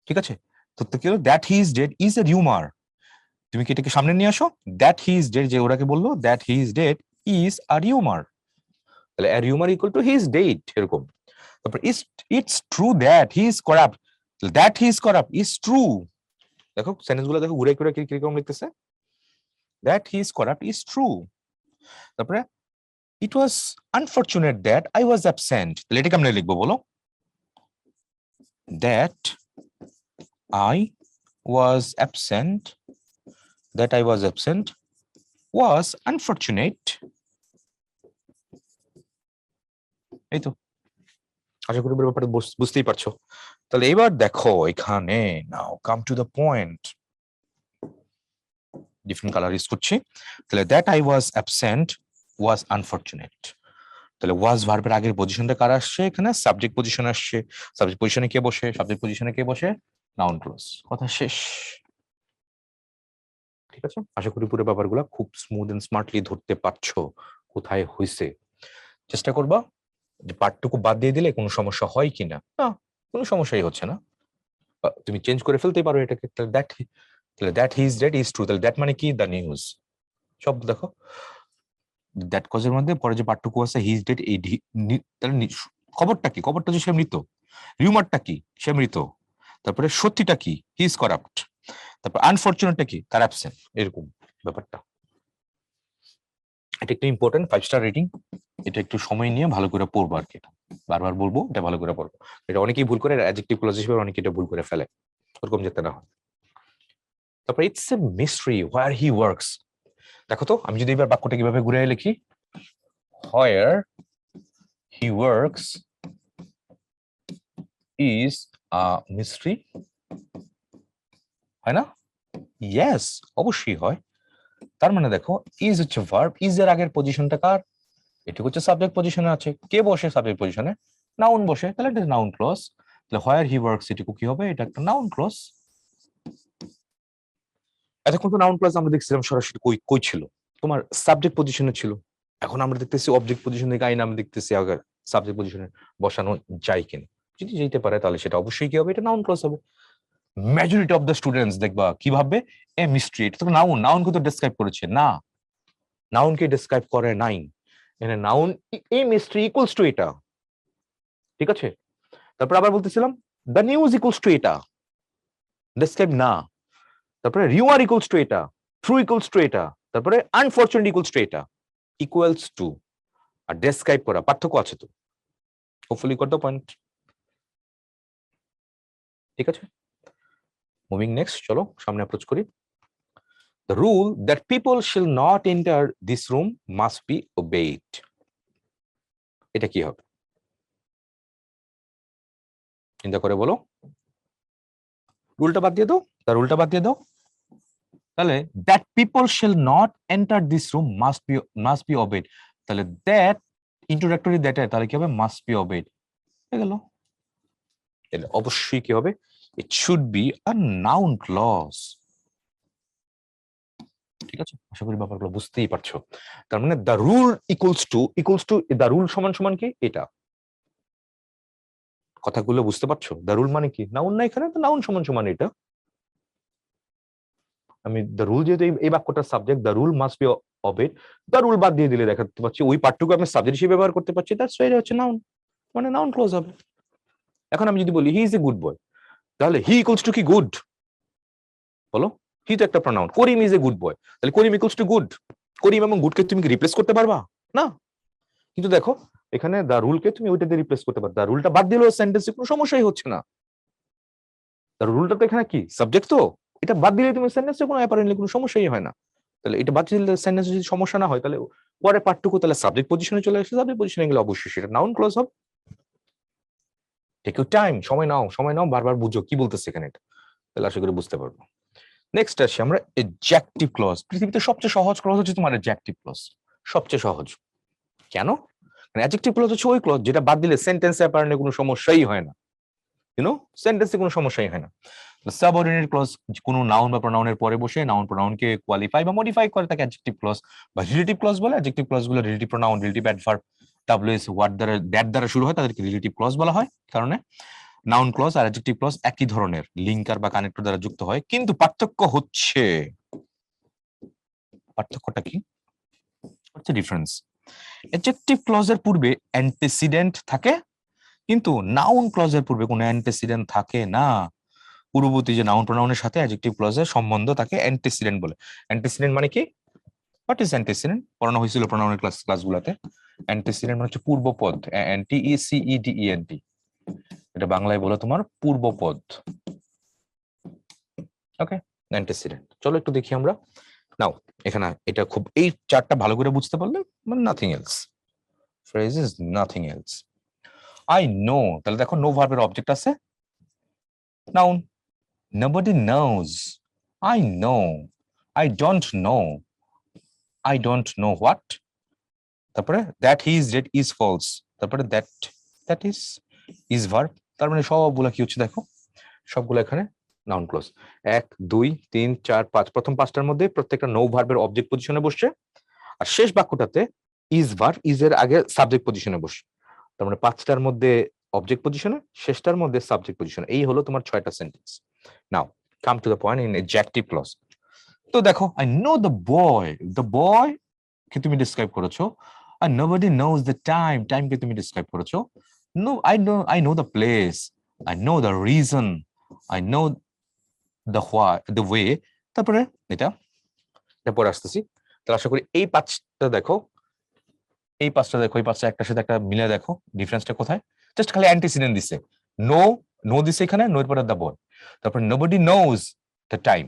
ঠিক আছে। তো কি হলো, that he is dead is a rumour, তুমি কি এটাকে সামনে নিয়ে আসো, দ্যাট হি ইজ ডেড, যে ওরাকে বললো that he is dead is a rumour, তাহলে a rumor equal to he is dead, এরকম। তারপর it's true that he is corrupt, that he is corrupt is true। দেখো সেন্টেন্স গুলো দেখো ঘুরে ঘুরে কিরকম লিখতেছে, that he is corrupt is true। তারপরে it was unfortunate that I was absent, তাহলে এটা কেমনে লিখবো বলো? that I was absent, that I was absent was unfortunate। এই তো, আশা করি ব্যাপারটা বুঝতেই পারছো। তাহলে এবার দেখো এখানে, now come to the point, different colour use করছি। তাহলে that I was absent was unfortunate, তাহলে ওয়াজ ভার্বের আগের পজিশনটা কার আসছে? এখানে সাবজেক্ট পজিশন আসছে। সাবজেক্ট পজিশনে কে বসে? সাবজেক্ট পজিশনে কে বসে? Noun clause. কথা শেষ, ঠিক আছে। আশা করি পুরো ব্যাপারগুলো খুব স্মুথ এন্ড স্মার্টলি ধরতে পারছো কোথায় হইছে। চেষ্টা করবা যে পার্টটুকু বাদ দিয়ে দিলে কোনো সমস্যা হয় কিনা, না কোনো সমস্যাই হচ্ছে না, তুমি চেঞ্জ করে ফেলতেই পারো এটাকে। তাহলে that he is dead is true, তাহলে দ্যাট মানে কি? The news. সব দেখো দ্যাট কজের মধ্যে পরে যে পার্টটুকু আছে হি ইজ ডেড, এই তাহলে খবরটা কি? খবরটা যে সে মৃত। রিউমারটা কি? সে মৃত। তারপরে সত্যিটা কি? He is corrupt. তারপর আনফরচুনেটটা কি? তার অ্যাবসেন্ট। এরকম ব্যাপারটা, এটা একটু ইম্পর্টেন্ট, 5 স্টার রেটিং। এটা একটু সময় নিয়ে ভালো করে পড়বো আর কি, বারবার বলবো এটা ভালো করে পড়বো। এটা অনেকেই ভুল করে অ্যাডজেক্টিভ ক্লজ হিসেবে, অনেকে এটা ভুল করে ফেলে, ওরকম যেতে না হয়। তারপর it's a mystery where he works. দেখো তো আমি যদি এবার বাক্যটা কিভাবে ঘুরে লিখি, where he works is a mystery, হয় না? ইয়েস, অবশ্যই হয়। তার মানে দেখো ইজ হচ্ছে ভার্ব, ইজ এর আগের পজিশনটা কার? এটুকু হচ্ছে সাবজেক্ট পজিশনে আছে, কে বসে সাবজেক্ট পজিশনে? নাউন বসে, তাহলে এটা নাউন ক্লজ। তাহলে হোয়ার হি ওয়ার্কস এটুকু কি হবে? এটা একটা নাউন ক্লজ। এতক্ষণ তো নাউন ক্লজ আমরা দেখছিলাম সরাসরি কই কই ছিল, তোমার সাবজেক্ট পজিশনে ছিল। এখন আমরা দেখতেছি অবজেক্ট পজিশন থেকে আইন, আমরা দেখতেছি আগে সাবজেক্ট পজিশনে বসানো যায় কিনা। যদি যেতে পারে তাহলে সেটা অবশ্যই কি হবে? এটা নাউন ক্লজ হবে। মেজরিটি অফ দ্য স্টুডেন্টস দেখবা কি ভাববে, এ মিস্ট্রি, এটা তো নাউন, নাউনকে তো ডেসক্রাইব করেছে না, নাউনকে ডেসক্রাইব করে নাই। এখানে noun A mystery equals to এটা, ঠিক আছে। তারপর আবার বলতেছিলাম দ্য নিউজ ইকুয়ালস টু এটা, ডেসক্রাইব না। তারপরে রিউমার ইকুয়ালস টু এটা, ট্রু ইকুয়ালস টু এটা, তারপরে আনফরচুনেট ইকুয়ালস টু এটা, ইকুয়ালস টু আর ডেসক্রাইব করা পার্থক্য আছে তো। হোপফুলি গট দ্য পয়েন্ট, ঠিক আছে। মুভিং নেক্সট, চলো সামনে অ্যাপ্রোচ করি। The rule that people shall not enter this room must be obeyed. এটা কি হবে? চিন্তা করে বলো। রুলটা বাদ দিয়ে দাও, তার রুলটা বাদ দিয়ে দাও। তাহলে that people shall not enter this room must B obeyed, তাহলে দ্যাট ইন্ট্রোডাক্টরি দ্যাট, তাহলে কি হবে? মাস্ট বি ওবেড হয়ে গেল। অবশ্যই কি হবে? It should be a noun clause. ঠিক আছে, আশা করি ব্যাপারগুলো বুঝতেই পারছো। তার মানে the rule equals to the rule সমান সমান কি এটা? কথাগুলো বুঝতে পারছো? দ্য রুল মানে কি? নাউন না এখানে, তো নাউন সমান সমান এটা। আমি দ্য রুল, যেহেতু এই বাক্যটার subject, the rule must be obeyed, the rule বাদ দিয়ে দিলে দেখাতে পাচ্ছি ওই পার্টটুকু আমি সাবজেক্ট হিসেবে ব্যবহার করতে পারছি, দ্যাটস ওয়াই এটা হচ্ছে নাউন, মানে নাউন ক্লজ হবে। এখন আমি যদি বলি হি ইজ এ গুড বয়, তাহলে হি ইকুয়ালস টু কি? গুড। বলো, হি তো একটা pronoun. Karim is a good boy, তাহলে করিম ইকুয়ালস টু গুড। করিম এবং গুডকে তুমি কি রিপ্লেস করতে পারবা? না। কিন্তু দেখো এখানে দ্য রুলকে তুমি ওইটা দিয়ে রিপ্লেস করতে পারো, দ্য রুলটা বাদ দিলেও সেন্টেন্সে কোনো সমস্যাই হচ্ছে না। দ্য রুলটা তো এখানে কি? সাবজেক্ট, তো এটা বাদ দিলে তুমি সেন্টেন্সে কোনো অ্যাপারেন্টলি কোনো সমস্যাই হয় না। তাহলে এটা বাদ দিলে সেন্টেন্সে যদি সমস্যা না হয়, তাহলে পরে পার্টটুকু তাহলে সাবজেক্ট পজিশনে চলে আসে, সাবজেক্ট পজিশনে গেলে অবশ্যই সেটা নাউন ক্লজ হবে। টেক ইউর টাইম, সময় নাও, সময় নাও, বারবার বুঝো কি বলতেছে এখানে, এটা তাহলে আশা করি বুঝতে পারবো। নেক্সট আসি আমরা এডজেক্টিভ ক্লজ। পৃথিবীতে সবচেয়ে সহজ ক্লজ হচ্ছে তোমার এডজেক্টিভ ক্লজ, সবচেয়ে সহজ। কেন? অ্যাডজেক্টিভ ক্লজ হচ্ছে ওই ক্লজ যেটা বাদ দিলে সেন্টেন্সে অ্যাপারেন্টলি কোনো সমস্যাই হয় না, সেন্টেন্সে কোনো সমস্যাই হয় না। সাবঅর্ডিনেট ক্লজ কোনো নাউন বা প্রোনাউনের পরে বসে নাউন প্রোনাউনকে কোয়ালিফাই বা মডিফাই করে, তাকে অ্যাডজেক্টিভ ক্লজ বা রিলেটিভ ক্লজ বলে। অ্যাডজেক্টিভ ক্লজগুলো relative pronoun, relative adverb, WS, word দ্বারা, দ্যাট দ্বারা শুরু হয়, তাদেরকে রিলেটিভ ক্লজ বলা হয়। কারণে নাউন ক্লজ আর অ্যাডজেক্টিভ ক্লজ একই ধরনের, লিঙ্কার বা কানেক্টর দ্বারা যুক্ত হয়, কিন্তু পার্থক্য হচ্ছে, পার্থক্যটা কি হচ্ছে? ডিফারেন্স। অ্যাডজেক্টিভ ক্লজের পূর্বে অ্যান্টিসিডেন্ট থাকে, কিন্তু নাউন ক্লজের পূর্বে কোনো অ্যান্টিসিডেন্ট থাকে না। পূর্ববর্তী যে নাউন প্রোনাউনের সাথে অ্যাডজেক্টিভ ক্লজের সম্বন্ধ তাকে অ্যান্টিসিডেন্ট বলে। অ্যান্টিসিডেন্ট মানে কি? What is antecedent? পড়ানো হয়েছিল প্রোনাউনের ক্লাসগুলোতে। অ্যান্টিসিডেন্ট মানে হচ্ছে পূর্বপদ, NTECEDENT, এটা বাংলায় বলে তোমার পূর্বপদ। ওকে, অ্যান্টিসিডেন্ট। চলো একটু দেখি আমরা। নাও এখানে এটা খুব, এই চারটা ভালো করে বুঝতে পারলে মানে nothing else, phrase is nothing else. I know, তাহলে দেখো নো ভার্বের অবজেক্ট আছে noun. Nobody knows, I know, I don't know, I don't know what, তারপরে that he is dead is false, তারপরে that is verb। তার মানে সবগুলা কি হচ্ছে দেখো, সবগুলো এখানে নাউন ক্লজ। 1 2 3 4 5, প্রথম পাঁচটার মধ্যে প্রত্যেকটা নো ভার্বের অবজেক্ট পজিশনে বসছে, আর শেষ বাক্যটাতে ইজ ভার্ব, ইজ এর আগে সাবজেক্ট পজিশনে বসে। তার মানে পাঁচটার মধ্যে অবজেক্ট পজিশনে, শেষটার মধ্যে সাবজেক্ট পজিশনে। এই হলো তোমার 6টা sentence. Now come to the point in adjective clause. তো দেখো আই নো দ্য বয় কে তুমি ডিসক্রাইব করেছো, আর নোবডি নোজ দ্য টাইম কে তুমি ডিসক্রাইব করেছো। No, I know the place, I know the reason, I know the way. তারপরে এটা পরে আসতেছি। তাহলে আশা করি এই পাঁচটা দেখো, এই পাঁচটা একটার সাথে একটা মিলে দেখো ডিফারেন্সটা কোথায়। জাস্ট খালি অ্যান্টিসিডেন্ট দিছে, নো দিছে এখানে, নো এর পরে দ্য বয়, তারপরে নোবডি নোজ দ্য টাইম,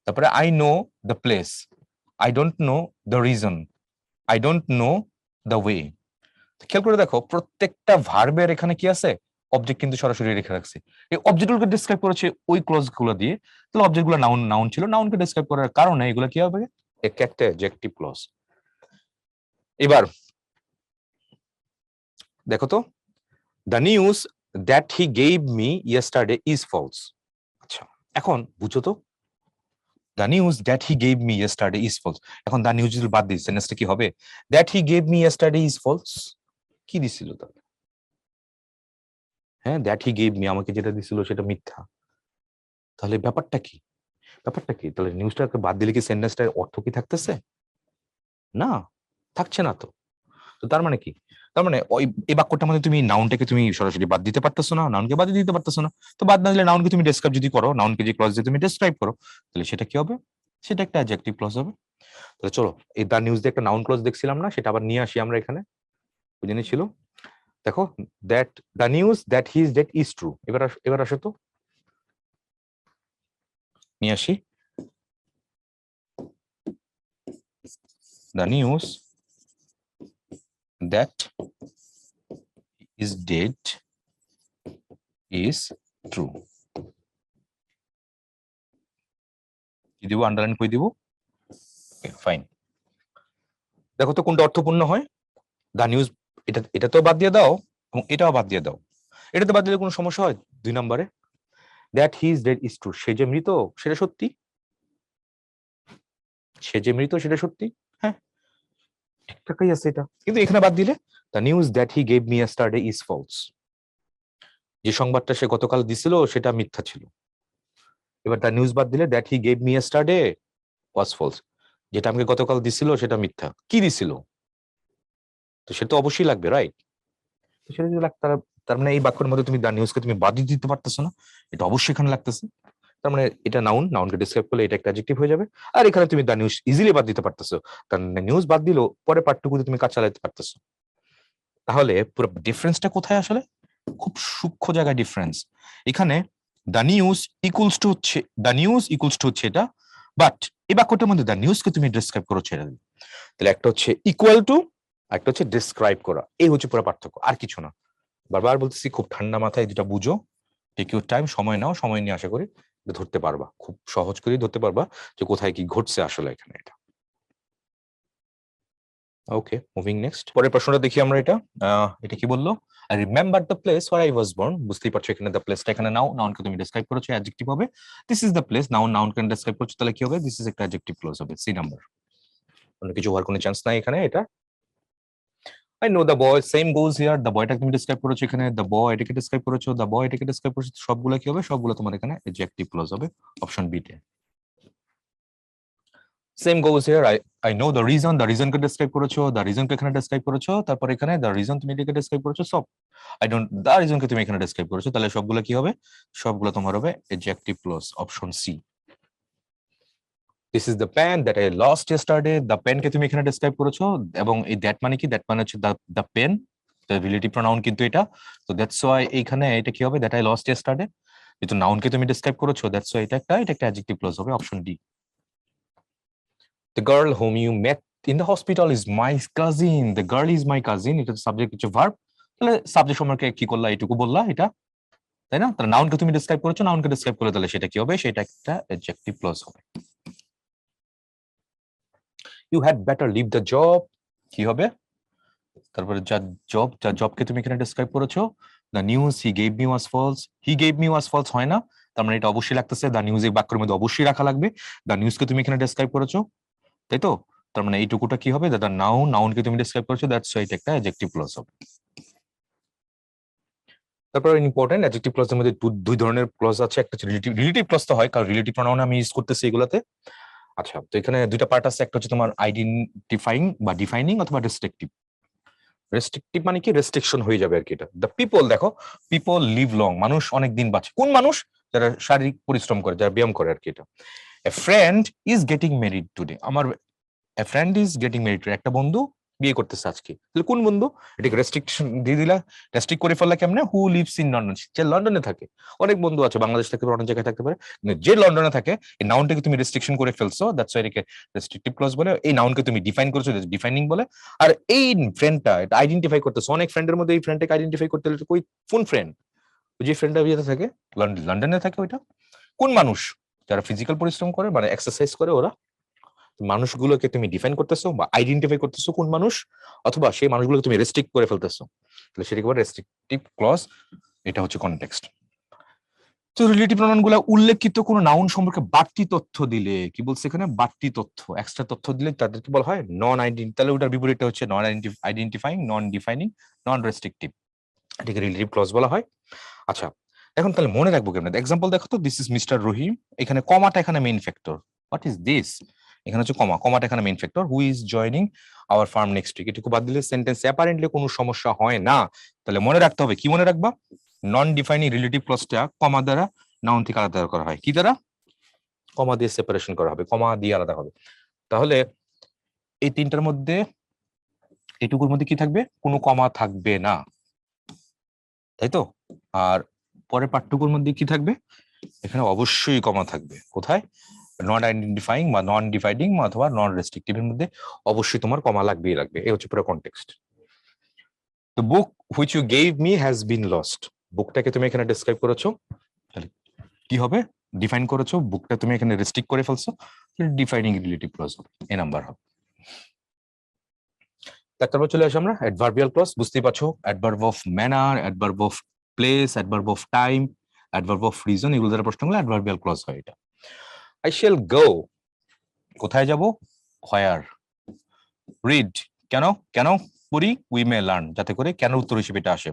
তারপরে I know the place, I don't no the reason, I don't no the way. খেয়াল করে দেখো প্রত্যেকটা ভার্বের এখানে কি আছে? অবজেক্ট কিন্তু সরাসরি রেখে রাখছে। এই অবজেক্টগুলোকে ডিসক্রাইব করেছে ওই ক্লজ গুলো দিয়ে। তাহলে অবজেক্টগুলো নাউন ছিল, নাউনকে ডিসক্রাইব করার কারণে এগুলো কি হবে? একটা অ্যাডজেক্টিভ ক্লজ। এবার দেখো তো, the news that he gave me yesterday is false. আচ্ছা, এখন বুঝো তো, the news that he gave me yesterday is false. এখন দ্য নিউজ যদি বাদ দিই, সেন্টেন্সটা কি হবে? That he gave me yesterday is false. কি দিছিল তাহলে? হ্যাঁ, দ্যাট হি গেভ মি, আমাকে যেটা দিছিল সেটা মিথ্যা। তাহলে ব্যাপারটা কি? তাহলে নিউজটাকে বাদ দিলে কি সেন্টেন্সটার অর্থ কি থাকতেছে? না, থাকছে না তো। তো তার মানে কি? তার মানে ওই এই বাক্যটার মধ্যে তুমি নাউনটাকে তুমি সরাসরি বাদ দিতে পারতেছো না, নাউনকে বাদ দিতে পারতেছো না। তো বাদ না দিলে নাউনকে তুমি ডেসক্রাইব যদি করো, নাউনকে যে ক্লজ দিয়ে তুমি ডেসক্রাইব করো, তাহলে সেটা কি হবে? সেটা একটা অ্যাডজেক্টিভ ক্লজ হবে। তাহলে চলো এই দ্য নিউজ দিয়ে একটা নাউন ক্লজ দেখছিলাম না, সেটা আবার নিয়ে আসি আমরা এখানে। ওই জিনিস ছিল, দেখো that the news that he is dead is true. এবার আসো তো, নিয়ে আসি। the news that is dead is true. কি দিব, আন্ডারলাইন করে দিব। ফাইন, দেখো তো কোনটা অর্থপূর্ণ হয়। দা নিউজ, এটা তো বাদ দিয়ে দাও এবং এটাও বাদ দিয়ে দাও। এটা তো বাদ দিলে কোনো সমস্যা হয়? 2 নম্বরে that he is dead is true, সে যে মৃত সেটা সত্যি, সে যে মৃত সেটা সত্যি, হ্যাঁ ঠিকঠাকই আছে এটা। কিন্তু এখানে বাদ দিলে the news that he gave me yesterday is false, যে সংবাদটা সে গতকাল দিছিল সেটা মিথ্যা ছিল। এবার দ্য নিউজ বাদ দিলে that he gave me yesterday was false, যেটা আমাকে গতকাল দিছিল সেটা মিথ্যা। কি দিছিল? তো সেটা তো অবশ্যই লাগবে, রাইট? তো সেটা যদি লাগতো, তার মানে এই বাক্যের মধ্যে তুমি দ্য নিউজকে তুমি বাদ দিতে পারতেছো না, এটা অবশ্যই এখানে লাগতেছে। তার মানে এটা নাউন, নাউনকে ডিসক্রাইব করলে এটা একটা অ্যাডজেক্টিভ হয়ে যাবে। আর এখানে তুমি দ্য নিউজ ইজিলি বাদ দিতে পারতেছো, কারণ নিউজ বাদ দিলেও পরে পার্টটুকুতে তুমি কাজ চালাতে পারতেছো। তাহলে পুরো ডিফারেন্সটা কোথায় আসলে? খুব সূক্ষ্ম জায়গায় ডিফারেন্স। এখানে দ্য নিউজ ইকুয়ালস টু হচ্ছে, দ্য নিউজ ইকুয়ালস টু হচ্ছে এটা, বাট এই বাক্যটার মধ্যে দ্য নিউজকে তুমি ডিসক্রাইব করো ছেড়ে দিবে। তাহলে একটা হচ্ছে ইকুয়াল টু, একটা হচ্ছে ডিসক্রাইব করা, এই হচ্ছে পুরো পার্থক্য, আর কিছু না। বারবার বলতেছি, খুব ঠান্ডা মাথায় যেটা বুঝো, টেক ইউর টাইম, সময় নাও, সময় নিয়ে আশা করি ধরতে পারবা, খুব সহজ করেই ধরতে পারবা যে কোথায় কি ঘটছে আসলে এখানে। এটা ওকে, মুভিং নেক্সট, পরের প্রশ্নটা দেখি আমরা। এটা কি বললো? I remember the place where I was born. বুঝতেই পারছো এখানে দ্য প্লেসটা এখানে নাও, নাউনকে তুমি ডেসক্রাইব করেছো, অ্যাডজেক্টিভ হবে। This is the place, noun নাউনকে ডেসক্রাইব করছো, তাহলে কি হবে? দিস ইজ একটা অ্যাডজেক্টিভ ক্লোজ হবে, সি নাম্বার। অন্য কিছু হওয়ার কোনো চান্স নাই এখানে। এটা I know the boy, same goes here. The boyটাকে তুমি ডেসক্রাইব করেছো এখানে, the boy এটাকে ডেসক্রাইব করেছো, the boy এটাকে ডেসক্রাইব করেছো, সবগুলো কি হবে? সবগুলো তোমার এখানে অ্যাডজেক্টিভ ক্লজ হবে, অপশন বি তে। Same goes here, I know the reason K describe করেছো, দ্য রিজন কে এখানে ডেসক্রাইব করেছো, তারপর এখানে দ্য রিজন তুমি এটাকে ডেসক্রাইব করেছো, সব আই ডোন্ট, দ্য রিজন কে তুমি এখানে ডেসক্রাইব করেছো, তাহলে সবগুলো কি হবে? সবগুলো তোমার হবে adjective clause, option C. This is the pen that I lost yesterday, the pen কে তুমি এখানে ডেসক্রাইব করেছো, এবং এই দ্যাট মানে কি? দ্যাট মানে হচ্ছে দ্য পেন, রিলেটিভ প্রোনাউন কিন্তু এটা। তো দ্যাটস ওয়াই এইখানে এটা কি হবে? দ্যাট আই লস্ট ইয়েস্টারডে, যেহেতু নাউনকে তুমি ডেসক্রাইব করেছো, দ্যাটস ওয়াই এটা একটা অ্যাডজেক্টিভ ক্লজ হবে, option D. The girl whom you met in the hospital is my cousin. The girl is my cousin. এটা সাবজেক্ট হচ্ছে ভার্ব, তাহলে সাবজেক্ট সম্পর্কে কি করলা? এটুকু বললা, এটা তাই না? তাহলে নাউনকে তুমি ডেসক্রাইব করেছো, নাউনকে ডেসক্রাইব করলে তাহলে সেটা কি হবে? সেটা একটা অ্যাডজেক্টিভ ক্লজ হবে। You had better leave the job, কি হবে? তারপরে যার জবকে তুমি এখানে ডেসক্রাইব করেছো, the news he gave me was false, he gave me was false হয় না, তার মানে এটা অবশ্যই লাগতেছে, দ্য নিউজ এই বাক্যের মধ্যে অবশ্যই রাখা লাগবে। দ্য নিউজকে তুমি এখানে ডেসক্রাইব করেছো, তাই তো? তার মানে এইটুকুটা কি হবে? দ্য নাউন, নাউনকে তুমি ডেসক্রাইব করেছো, দ্যাটস ওয়াই এটা একটা অ্যাডজেক্টিভ ক্লজ হবে। তারপর ইম্পর্টেন্ট, অ্যাডজেক্টিভ ক্লজের মধ্যে দুই ধরনের ক্লজ আছে, একটা হচ্ছে রিলেটিভ ক্লজ তো হয়, কারণ রিলেটিভ প্রোনাউন আমি ইউজ করতেছি এগুলাতে। আচ্ছা, তো এখানে দুইটা পার্ট আছে, একটা হচ্ছে তোমার আইডেন্টিফাইং বা ডিফাইনিং, অথবা রেস্ট্রিকটিভ। রেস্ট্রিকটিভ মানে কি? রেস্ট্রিকশন হয়ে যাবে আর কি এটা। দ্য পিপল, দেখো, পিপল লিভ লং, মানুষ অনেক দিন বাঁচে। কোন মানুষ? যারা শারীরিক পরিশ্রম করে, যারা ব্যায়াম করে আর কি এটা। A friend is getting married today, আমার a friend is getting married today, একটা বন্ধু বিয়ে করতেছে আজকে। তাহলে কোন বন্ধু? এটাকে রেস্ট্রিকশন দিয়ে দিলা, রেস্ট্রিক্ট করে ফেললা কেমনে? হু লিভস ইন লন্ডন, যে লন্ডনে থাকে। অনেক বন্ধু আছে, বাংলাদেশ থাকতে পারে, অনেক জায়গায় থাকতে পারে, কিন্তু যে লন্ডনে থাকে, এই নাউনটাকে তুমি রেস্ট্রিকশন করে ফেলছো, দ্যাটস ওয়াই এটাকে রেস্ট্রিকটিভ ক্লজ বলে। এই নাউনকে তুমি ডিফাইন করছো, ডিফাইনিং বলে। আর এই ফ্রেন্ডটা এটা আইডেন্টিফাই করতেছো, অনেক ফ্রেন্ডের মধ্যে এই ফ্রেন্ডটাকে আইডেন্টিফাই করতে হলে কই, কোন ফ্রেন্ড? যে ফ্রেন্ডটা বিয়েতে থাকে, লন্ডনে থাকে, ওইটা কোন মানুষ? যারা ফিজিক্যাল পরিশ্রম করে, মানে এক্সারসাইজ করে, ওরা। মানুষগুলোকে তুমি ডিফাইন করতেছো বা আইডেন্টিফাই করতেছো কোন মানুষ, অথবা সেই মানুষগুলোকে তুমি রেস্ট্রিক্ট করে ফেলতেছো, তাহলে সেটাকে বলে রেস্ট্রিকটিভ ক্লজ। এটা হচ্ছে কনটেক্সট। তো রিলেটিভ প্রোনাউন গুলা উল্লেখিত কোন নাউন সম্পর্কে বাড়তি তথ্য দিলে, কি বলছে এখানে? বাড়তি তথ্য, এক্সট্রা তথ্য দিলে তাদেরকে বলা হয় নন আইডেন্টি, তাহলে ওটার বিপরীতটা হচ্ছে নন আইডেন্টিফাইং, নন ডিফাইনিং, নন রেস্ট্রিকটিভ, এটাকে রিলেটিভ ক্লজ বলা হয়। আচ্ছা, এখন তাহলে মনে রাখবো কেমন? এক্সাম্পল দেখো তো, দিস ইজ মিস্টার রহিম, এখানে কমাটা এখানে main factor. What is this? এখানে হচ্ছে কমাটা এখানে main factor. Who is joining our firm next week, এটুকু বাদ দিলে সেন্টেন্স অ্যাপারেন্টলি কোনো সমস্যা হয় না। তাহলে মনে রাখতে হবে, কি মনে রাখবা? নন ডিফাইনিং রিলেটিভ ক্লজটা কমা দ্বারা নাউন থেকে আলাদা করা হয়। কি দ্বারা? কমা দিয়ে সেপারেশন করা হবে, কমা দিয়ে আলাদা হবে। তাহলে এই তিনটার মধ্যে এটুকুর মধ্যে কি থাকবে? কোনো কমা থাকবে না, তাই তো? আর পরের পাঠটুকুর মধ্যে কি থাকবে? এখানে অবশ্যই কমা থাকবে। কোথায়? নট আইডেন্টিফাইং বা নন ডিভাইডিং অথবা নন রেস্ট্রিক্টিভ এর মধ্যে অবশ্যই তোমার কমা লাগবেই লাগবে। এই হচ্ছে পুরো context. The book which you gave me has been lost, বুকটাকে তুমি এখানে ডেসক্রাইব করেছো, তাহলে কি হবে? ডিফাইন করেছো, বুকটা তুমি এখানে রেস্ট্রিক্ট করে ফেলছো, ডিফাইনিং রিলেটিভ ক্লজ হবে, এ নাম্বার হবে। তারপর চলে আসি আমরা অ্যাডভার্বিয়াল ক্লজ। বুঝতেই পারছো adverb of manner, adverb of place, adverb of time, adverb of reason, এগুলো দ্বারা প্রশ্ন হলে অ্যাডভার্বিয়াল ক্লজ হয়। এটা আই শ্যাল গো, কোথায় যাব? হোয়ার। রিড, কেন কেন পড়ি? উই মে লার্ন, যাতে করে কেন উত্তর হিসেবে এটা আসে।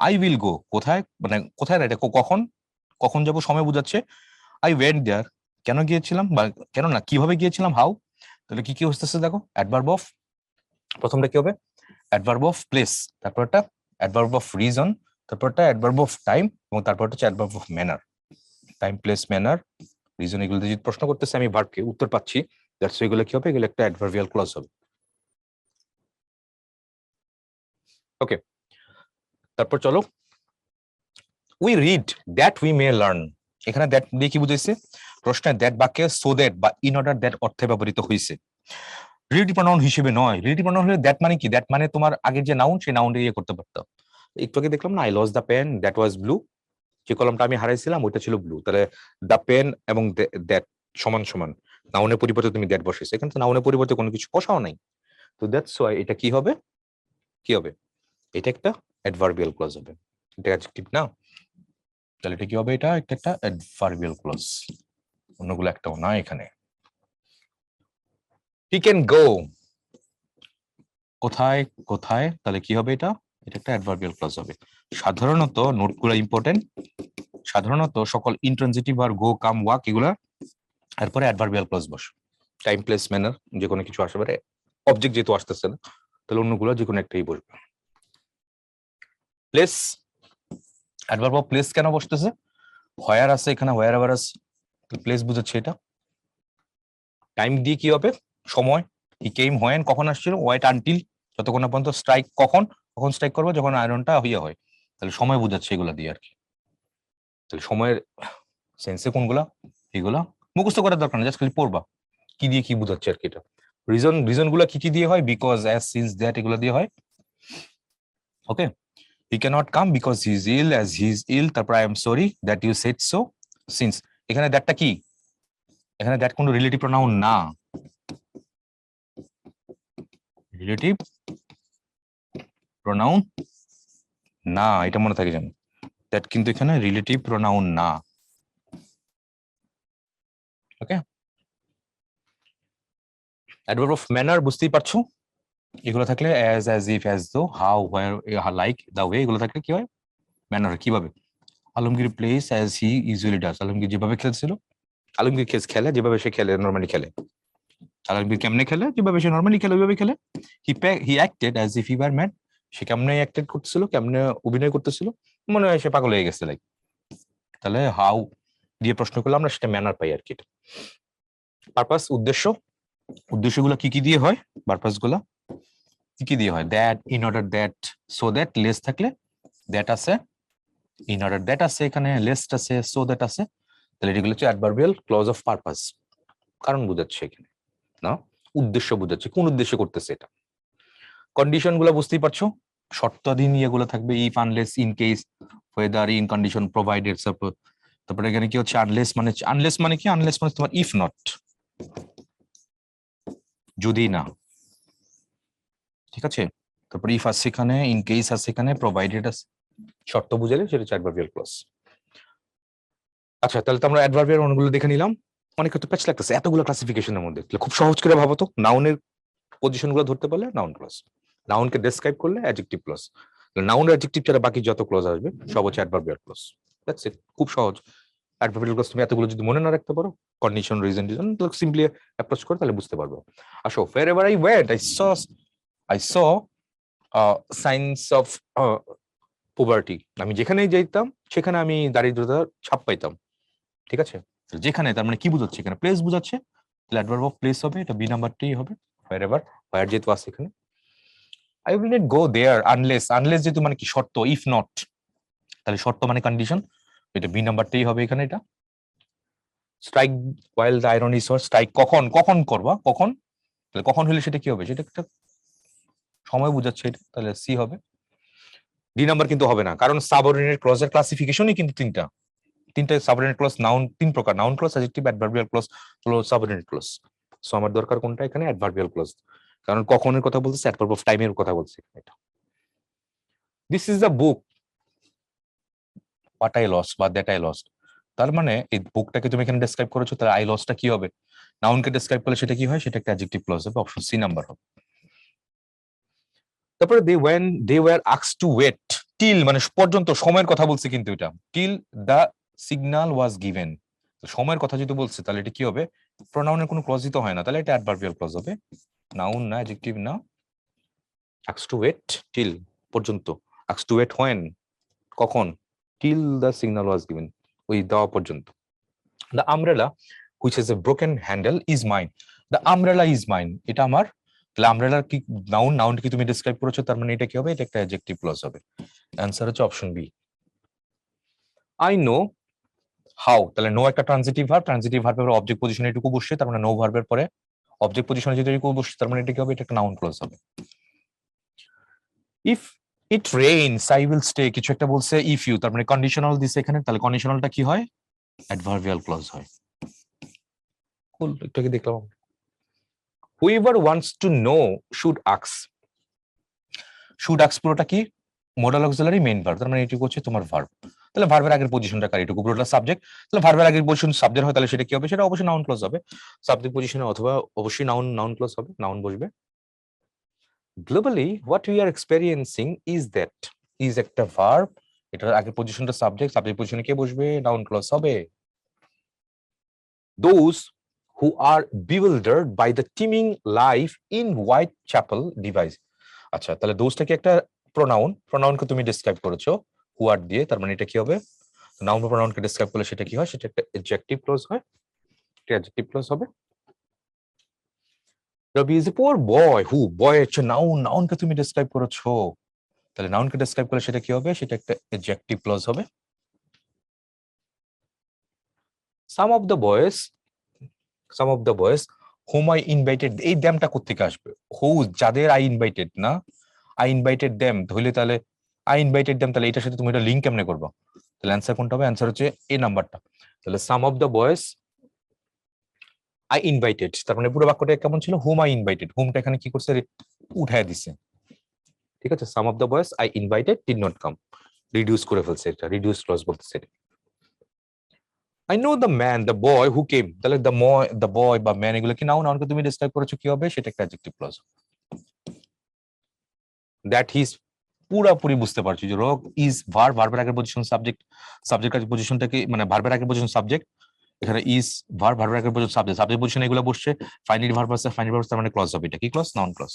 আই উইল গো, কোথায় মানে কোথায় না, এটা কখন, কখন যাব সময় বোঝাচ্ছে। আই ওয়েন্ট দেয়ার, কেন গিয়েছিলাম বা কেন না কিভাবে গিয়েছিলাম, হাউ। তাহলে কি কি হচ্ছে দেখো, অ্যাডভার্ব অফ, প্রথমটা কি হবে? অ্যাডভার্ব অফ প্লেস, তারপরটা অ্যাডভার্ব অফ রিজন, তারপরটা অ্যাডভার্ব অফ টাইম, এবং তারপরটা হচ্ছে adverb of manner. Time, place, manner, reason, এগুলো যদি প্রশ্ন করতেছে আমি ভার্বকে উত্তর পাচ্ছি, দ্যাটস এগুলো কি হবে? এগুলো একটা অ্যাডভার্বিয়াল ক্লজ হবে। ওকে, তারপর চলো, we read that we may learn. এখানে দ্যাট দিয়ে কি বুঝাইছে? প্রশ্নে দ্যাট বাক্যে সো দ্যাট বা ইন অর্ডার দ্যাট অর্থে ব্যবহৃত হয়েছে, রিলেটিভ প্রনাউন হিসেবে নয়। রিলেটিভ প্রনাউন হলে দ্যাট মানে কি? দ্যাট মানে তোমার আগের যে নাউন, সেই নাউনটা ইয়ে করতে পারতাম। একটু আগে দেখলাম না, I lost the pen, that was blue, যে কলমটা আমি হারাইছিলাম ওইটা ছিল ব্লু। তাহলে দ্য পেন এবং দ্যাট সমান সমান, নাউনের পরিবর্তে তুমি দ্যাট বসেছো, এখানে তো নাউনের পরিবর্তে কোনো কিছু বসাও নাই। তো দ্যাটস ওয়াই এটা কি হবে? কি হবে? এটা একটা অ্যাডভার্বিয়াল ক্লজ হবে, এটা অ্যাডজেক্টিভ না। তাহলে এটা কি হবে? এটা একটা অ্যাডভার্বিয়াল ক্লজ, অন্যগুলো একটাও না এখানে। হি ক্যান গো, কোথায় কোথায়, তাহলে কি হবে? এটা এটা একটা অ্যাডভার্বিয়াল ক্লজ হবে। সাধারণত নোটগুলো ইম্পর্টেন্ট, সাধারণত সকল ইন্ট্রানজিটিভ আর গো, কাম, ওয়াক এগুলা এরপরে অ্যাডভার্বিয়াল ক্লজ বসে। টাইম, প্লেস, ম্যানার যে কোনো কিছু আসতে পারে, অবজেক্ট যেহেতু আসতেছে না তাহলে অন্যগুলো যে কোনো একটাই বসবে। প্লেস, অ্যাডভার্ব অফ প্লেস কেন বসতেছে? হোয়ার আছে এখানে, হোয়ার এভার আছে, প্লেস বুঝাচ্ছে এটা। টাইম দিয়ে কি হবে? সময়, হি কেম হোয়েন, কখন আসছিল, ওয়েট আনটিল, যতক্ষণ না পর্যন্ত স্ট্রাইক, কখন কখন স্ট্রাইক করবে? যখন আয়রনটা হইয়া হয়, তাহলে সময় বুঝাচ্ছে এগুলা দিয়ে আর কি। তাহলে সময়ের সেন্সে কোনগুলা? এগুলা মুখস্থ করার দরকার না, জাস্ট খালি পড়বা কি দিয়ে কি বুঝাচ্ছে আর কি। এটা রিজন, রিজন গুলা কি কি দিয়ে হয়? বিকজ, অ্যাজ, সিন্স, দ্যাট, এগুলো দিয়ে হয়। Okay, he cannot come because he is ill, as he is ill, তারপর I am sorry that you said so, since. এখানে দ্যাটটা কি? এখানে দ্যাট কোনো রিলেটিভ প্রোনাউন না, রিলেটিভ প্রোনাউন না, এটা মনে থাকে যেন। দ্যাট কিন্তু এখানে রিলেটিভ প্রোনাউন না। ওকে, অ্যাডভার্ব অফ ম্যানার বুঝতেই পারছো, এগুলো থাকলে as if, as though, how, where, like, the way, এগুলো থাকলে কি হয়? ম্যানার। কিভাবে? Alamgir plays as he usually does, Alamgir যেভাবে খেলছিল, আলমগীর খেলে যেভাবে সে খেলে, নর্মালি খেলে। আলমগীর কেমনে খেলে? যেভাবে সে নর্মালি খেলে ওইভাবে খেলে। He acted as if he were mad, সে কেমনে অ্যাক্টেড করতেছিল, কেমনে অভিনয় করতেছিল, মনে হয় সে পাগল হয়ে গেছে লাইক। তাহলে হাউ দিয়ে প্রশ্ন করলে আমরা সেটা ম্যানার পাই আর কি। পারপাস, উদ্দেশ্য, উদ্দেশ্যগুলো কি কি দিয়ে হয়? পারপাস গুলা কি কি দিয়ে হয়? That, in order that, so that, less থাকলে দ্যাট আছে, ইন অর্ডার দ্যাট আছে, এখানে লেস আছে, সো দ্যাট আছে। তাহলে এগুলো হচ্ছে অ্যাডভার্বিয়াল ক্লজ অফ পারপাস, কারণ বোঝাচ্ছে এখানে না, উদ্দেশ্য বোঝাচ্ছে, কোন উদ্দেশ্যে করতেছে এটা। কন্ডিশন গুলো বুঝতেই পারছো, শর্তাধীন ইয়েগুলো থাকবে, if, unless, in case, weather, in condition, provided, suppose. তারপরে এখানে কি হচ্ছে? আনলেস মানে, আনলেস মানে কি? আনলেস মানে তোমার ইফ নট, যদি না, ঠিক আছে। তারপরে ইফ আছে এখানে, ইন কেস আছে এখানে, প্রোভাইডেড আছে, শর্ত বুঝালে সেটা হচ্ছে অ্যাডভার্বিয়াল ক্লজ। আচ্ছা, তাহলে তো আমরা অ্যাডভার্বিয়াল অনেকগুলো দেখে নিলাম। অনেক তো প্যাচ লাগতেছে এতগুলো ক্লাসিফিকেশনের মধ্যে, খুব সহজ করে ভাবো তো, নাউনের পজিশন গুলো ধরতে পারলে নাউন ক্লজ, নাউনকে ডেসক্রাইব করলে অ্যাডজেক্টিভ ক্লজ, নাউন অ্যাডজেক্টিভ ছাড়া বাকি যত ক্লজ আসবে সব হচ্ছে অ্যাডভার্বিয়াল ক্লজ। দ্যাটস ইট, খুব সহজ। অ্যাডভার্বিয়াল ক্লজ তুমি এতগুলো যদি মনে না রাখতে পারো, কন্ডিশন, রিজন, রিজন, তো সিম্পলি অ্যাপ্রোচ করে তাহলে বুঝতে পারবো। আসো, wherever I went I saw signs of poverty, আমি যেখানেই যাইতাম সেখানে আমি দারিদ্রতার ছাপ পাইতাম, ঠিক আছে। যেখানে, তার মানে কি বুঝাচ্ছে? এখানে প্লেস বুঝাচ্ছে, তাহলে অ্যাডভার্ব অফ প্লেস হবে, এটা বি নাম্বারটাই হবে। wherever, where যেহেতু আছে এখানে, I will not go there unless, unless যেহেতু মানে কি শর্ত, if not, তাহলে শর্ত মানে কন্ডিশন, এটা বি নাম্বারটাই হবে এখানে এটা। Strike while the iron is hot, strike কখন কখন করবা, কখন, তাহলে কখন হলে সেটা কি হবে, সেটা একটা সময় বোঝাচ্ছে এটা, তাহলে সি হবে। ডি নাম্বার কিন্তু হবে না, কারণ সাবঅর্ডিনেট ক্লজের ক্লাসিফিকেশনই কিন্তু তিনটা সাবঅর্ডিনেট ক্লজ, নাউন তিন প্রকার, noun clause, adjective, adverbial clause হলো সাবঅর্ডিনেট ক্লজ। সো আমার দরকার কোনটা এখানে, অ্যাডভার্বিয়াল ক্লজ, কারণ কখনের কথা বলতেছে, অ্যাডভার্ব অফ টাইমের কথা বলছে এটা। This is the book what I lost বা দ্যাট আই লস্ট, তার মানে এই বুকটাকে তুমি এখানে ডেসক্রাইব করেছো, তাহলে আই লস্টটা কি হবে, নাউনকে ডেসক্রাইব করলে সেটা কি হয়, সেটা একটা অ্যাডজেক্টিভ ক্লজ হবে, অপশন সি নাম্বার হবে। তারপরে they were asked to wait till, মানে পর্যন্ত, সময়ের কথা বলছে কিন্তু এটা, till the signal was given, সময়ের কথা যদি বলছে তাহলে এটা কি হবে, প্রোনাউনের কোনো ক্লজই তো হয় না, তাহলে এটা অ্যাডভার্বিয়াল ক্লজ হবে, নাউন না, অ্যাডজেক্টিভ না। আস্কড টু ওয়েট টিল, পর্যন্ত, আস্কড টু ওয়েট হোয়েন, কখন, till the signal was given, ওই দেওয়া পর্যন্ত। The umbrella which has a broken handle is mine, the umbrella is mine, এটা আমার, তাহলে আমব্রেলার কি নাউন, নাউন কি তুমি ডেসক্রাইব করেছো, তার মানে এটা কি হবে, এটা একটা অ্যাডজেক্টিভ ক্লজ হবে। অ্যানসার হচ্ছে option B. I know how, তাহলে নো একটা ট্রানজিটিভ ভার্ব, ট্রানজিটিভ ভার্বের অবজেক্ট পজিশনে এটুকু বসছে, তার মানে নো ভার্বের পরে অবজেক্ট পজিশনে যদি এটুকু বসছে, তার মানে এটা কি হবে, এটা একটা নাউন ক্লজ হবে। If it rains I will stay, কিছু একটা বলছে ইফ ইউ, তার মানে কন্ডিশনাল দিছে এখানে, তাহলে কন্ডিশনালটা কি হয়, অ্যাডভার্বিয়াল ক্লজ হয়। কুল, একটু কি দেখলাম। Whoever wants to know should ask, should ask পুরোটা কি, মোডাল অক্সিলারি মেইন ভার্ব, তার মানে এটুকু হচ্ছে তোমার ভার্ব, তাহলে ভার্বের আগের পজিশনটা কার, এটুকু পুরোটা সাবজেক্ট, তাহলে ভার্বের আগের পজিশন সাবজেক্ট হয়, তাহলে সেটা কি হবে, সেটা অবশ্যই নাউন ক্লজ হবে, সাবজেক্ট পজিশনে, অথবা অবশ্যই নাউন, নাউন ক্লজ হবে, নাউন বসবে। Globally what we are experiencing is that, is একটা ভার্ব, এটার আগের পজিশনটা সাবজেক্ট, সাবজেক্ট পজিশনে কে বসবে, নাউন ক্লজ হবে। Those who are bewildered by the teeming life in Whitechapel device, আচ্ছা তাহলে দোজটা কি একটা প্রোনাউন, প্রোনাউনকে তুমি ডেসক্রাইব করেছো হু আর দিয়ে, তার মানে এটা কি হবে, নাউন বা প্রোনাউনকে ডেসক্রাইব করলে সেটা কি হয়, সেটা একটা অ্যাডজেক্টিভ ক্লজ হয়, এটা অ্যাডজেক্টিভ ক্লজ হবে। রবি ইজ এ পুয়ার বয়, হু, বয় হচ্ছে নাউন, নাউনকে তুমি ডেসক্রাইব করেছো, তাহলে নাউনকে ডেসক্রাইব করলে সেটা কি হবে, সেটা একটা অ্যাডজেক্টিভ ক্লজ হবে। Some of the boys, some of the boys whom I invited, এই দ্যামটা কোত্থেকে আসবে, হু, যাদের আই ইনভাইটেড না, আই ইনভাইটেড দ্যাম ধরলে, তাহলে আই ইনভাইটেড দ্যাম, তাহলে এটার সাথে তুমি এটা লিঙ্ক কেমনে করবা, তাহলে অ্যান্সার কোনটা হবে, অ্যান্সার হচ্ছে এ নাম্বারটা, তাহলে some of the boys I invited, তার মানে পুরো বাক্যটা কেমন ছিল, হুম আই ইনভাইটেড, হুমটা এখানে কি করছে, উঠায় দিছে, ঠিক আছে, some of the boys I invited did not come, reduce করে ফেলছে, এটা রিডিউস ক্লজ বলতেছে। I know the man the boy who came, তাহলে দ্য বয় বা ম্যান এগুলো কি নাউন, নাউনকে তুমি ডেসক্রাইব করেছো কি হবে, সেটা একটা অ্যাডজেক্টিভ ক্লজ। দ্যাট হিজ, পুরাপুরি বুঝতে পারছি যে রক ইজ ভার্ব, ভার্বের আগের পজিশন সাবজেক্ট, সাবজেক্ট আগের পজিশনটাকে, মানে ভার্বের আগের পজিশন সাবজেক্ট, এখানে ইজ ভার্ব, ভার্বের আগের পজিশন সাবজেক্ট, সাবজেক্ট পজিশনে এগুলো বসছে, ফাইনাইট ভার্ব আছে, ফাইনাইট ভার্ব তার মানে ক্লজ হবে, এটা কি clause, noun clause.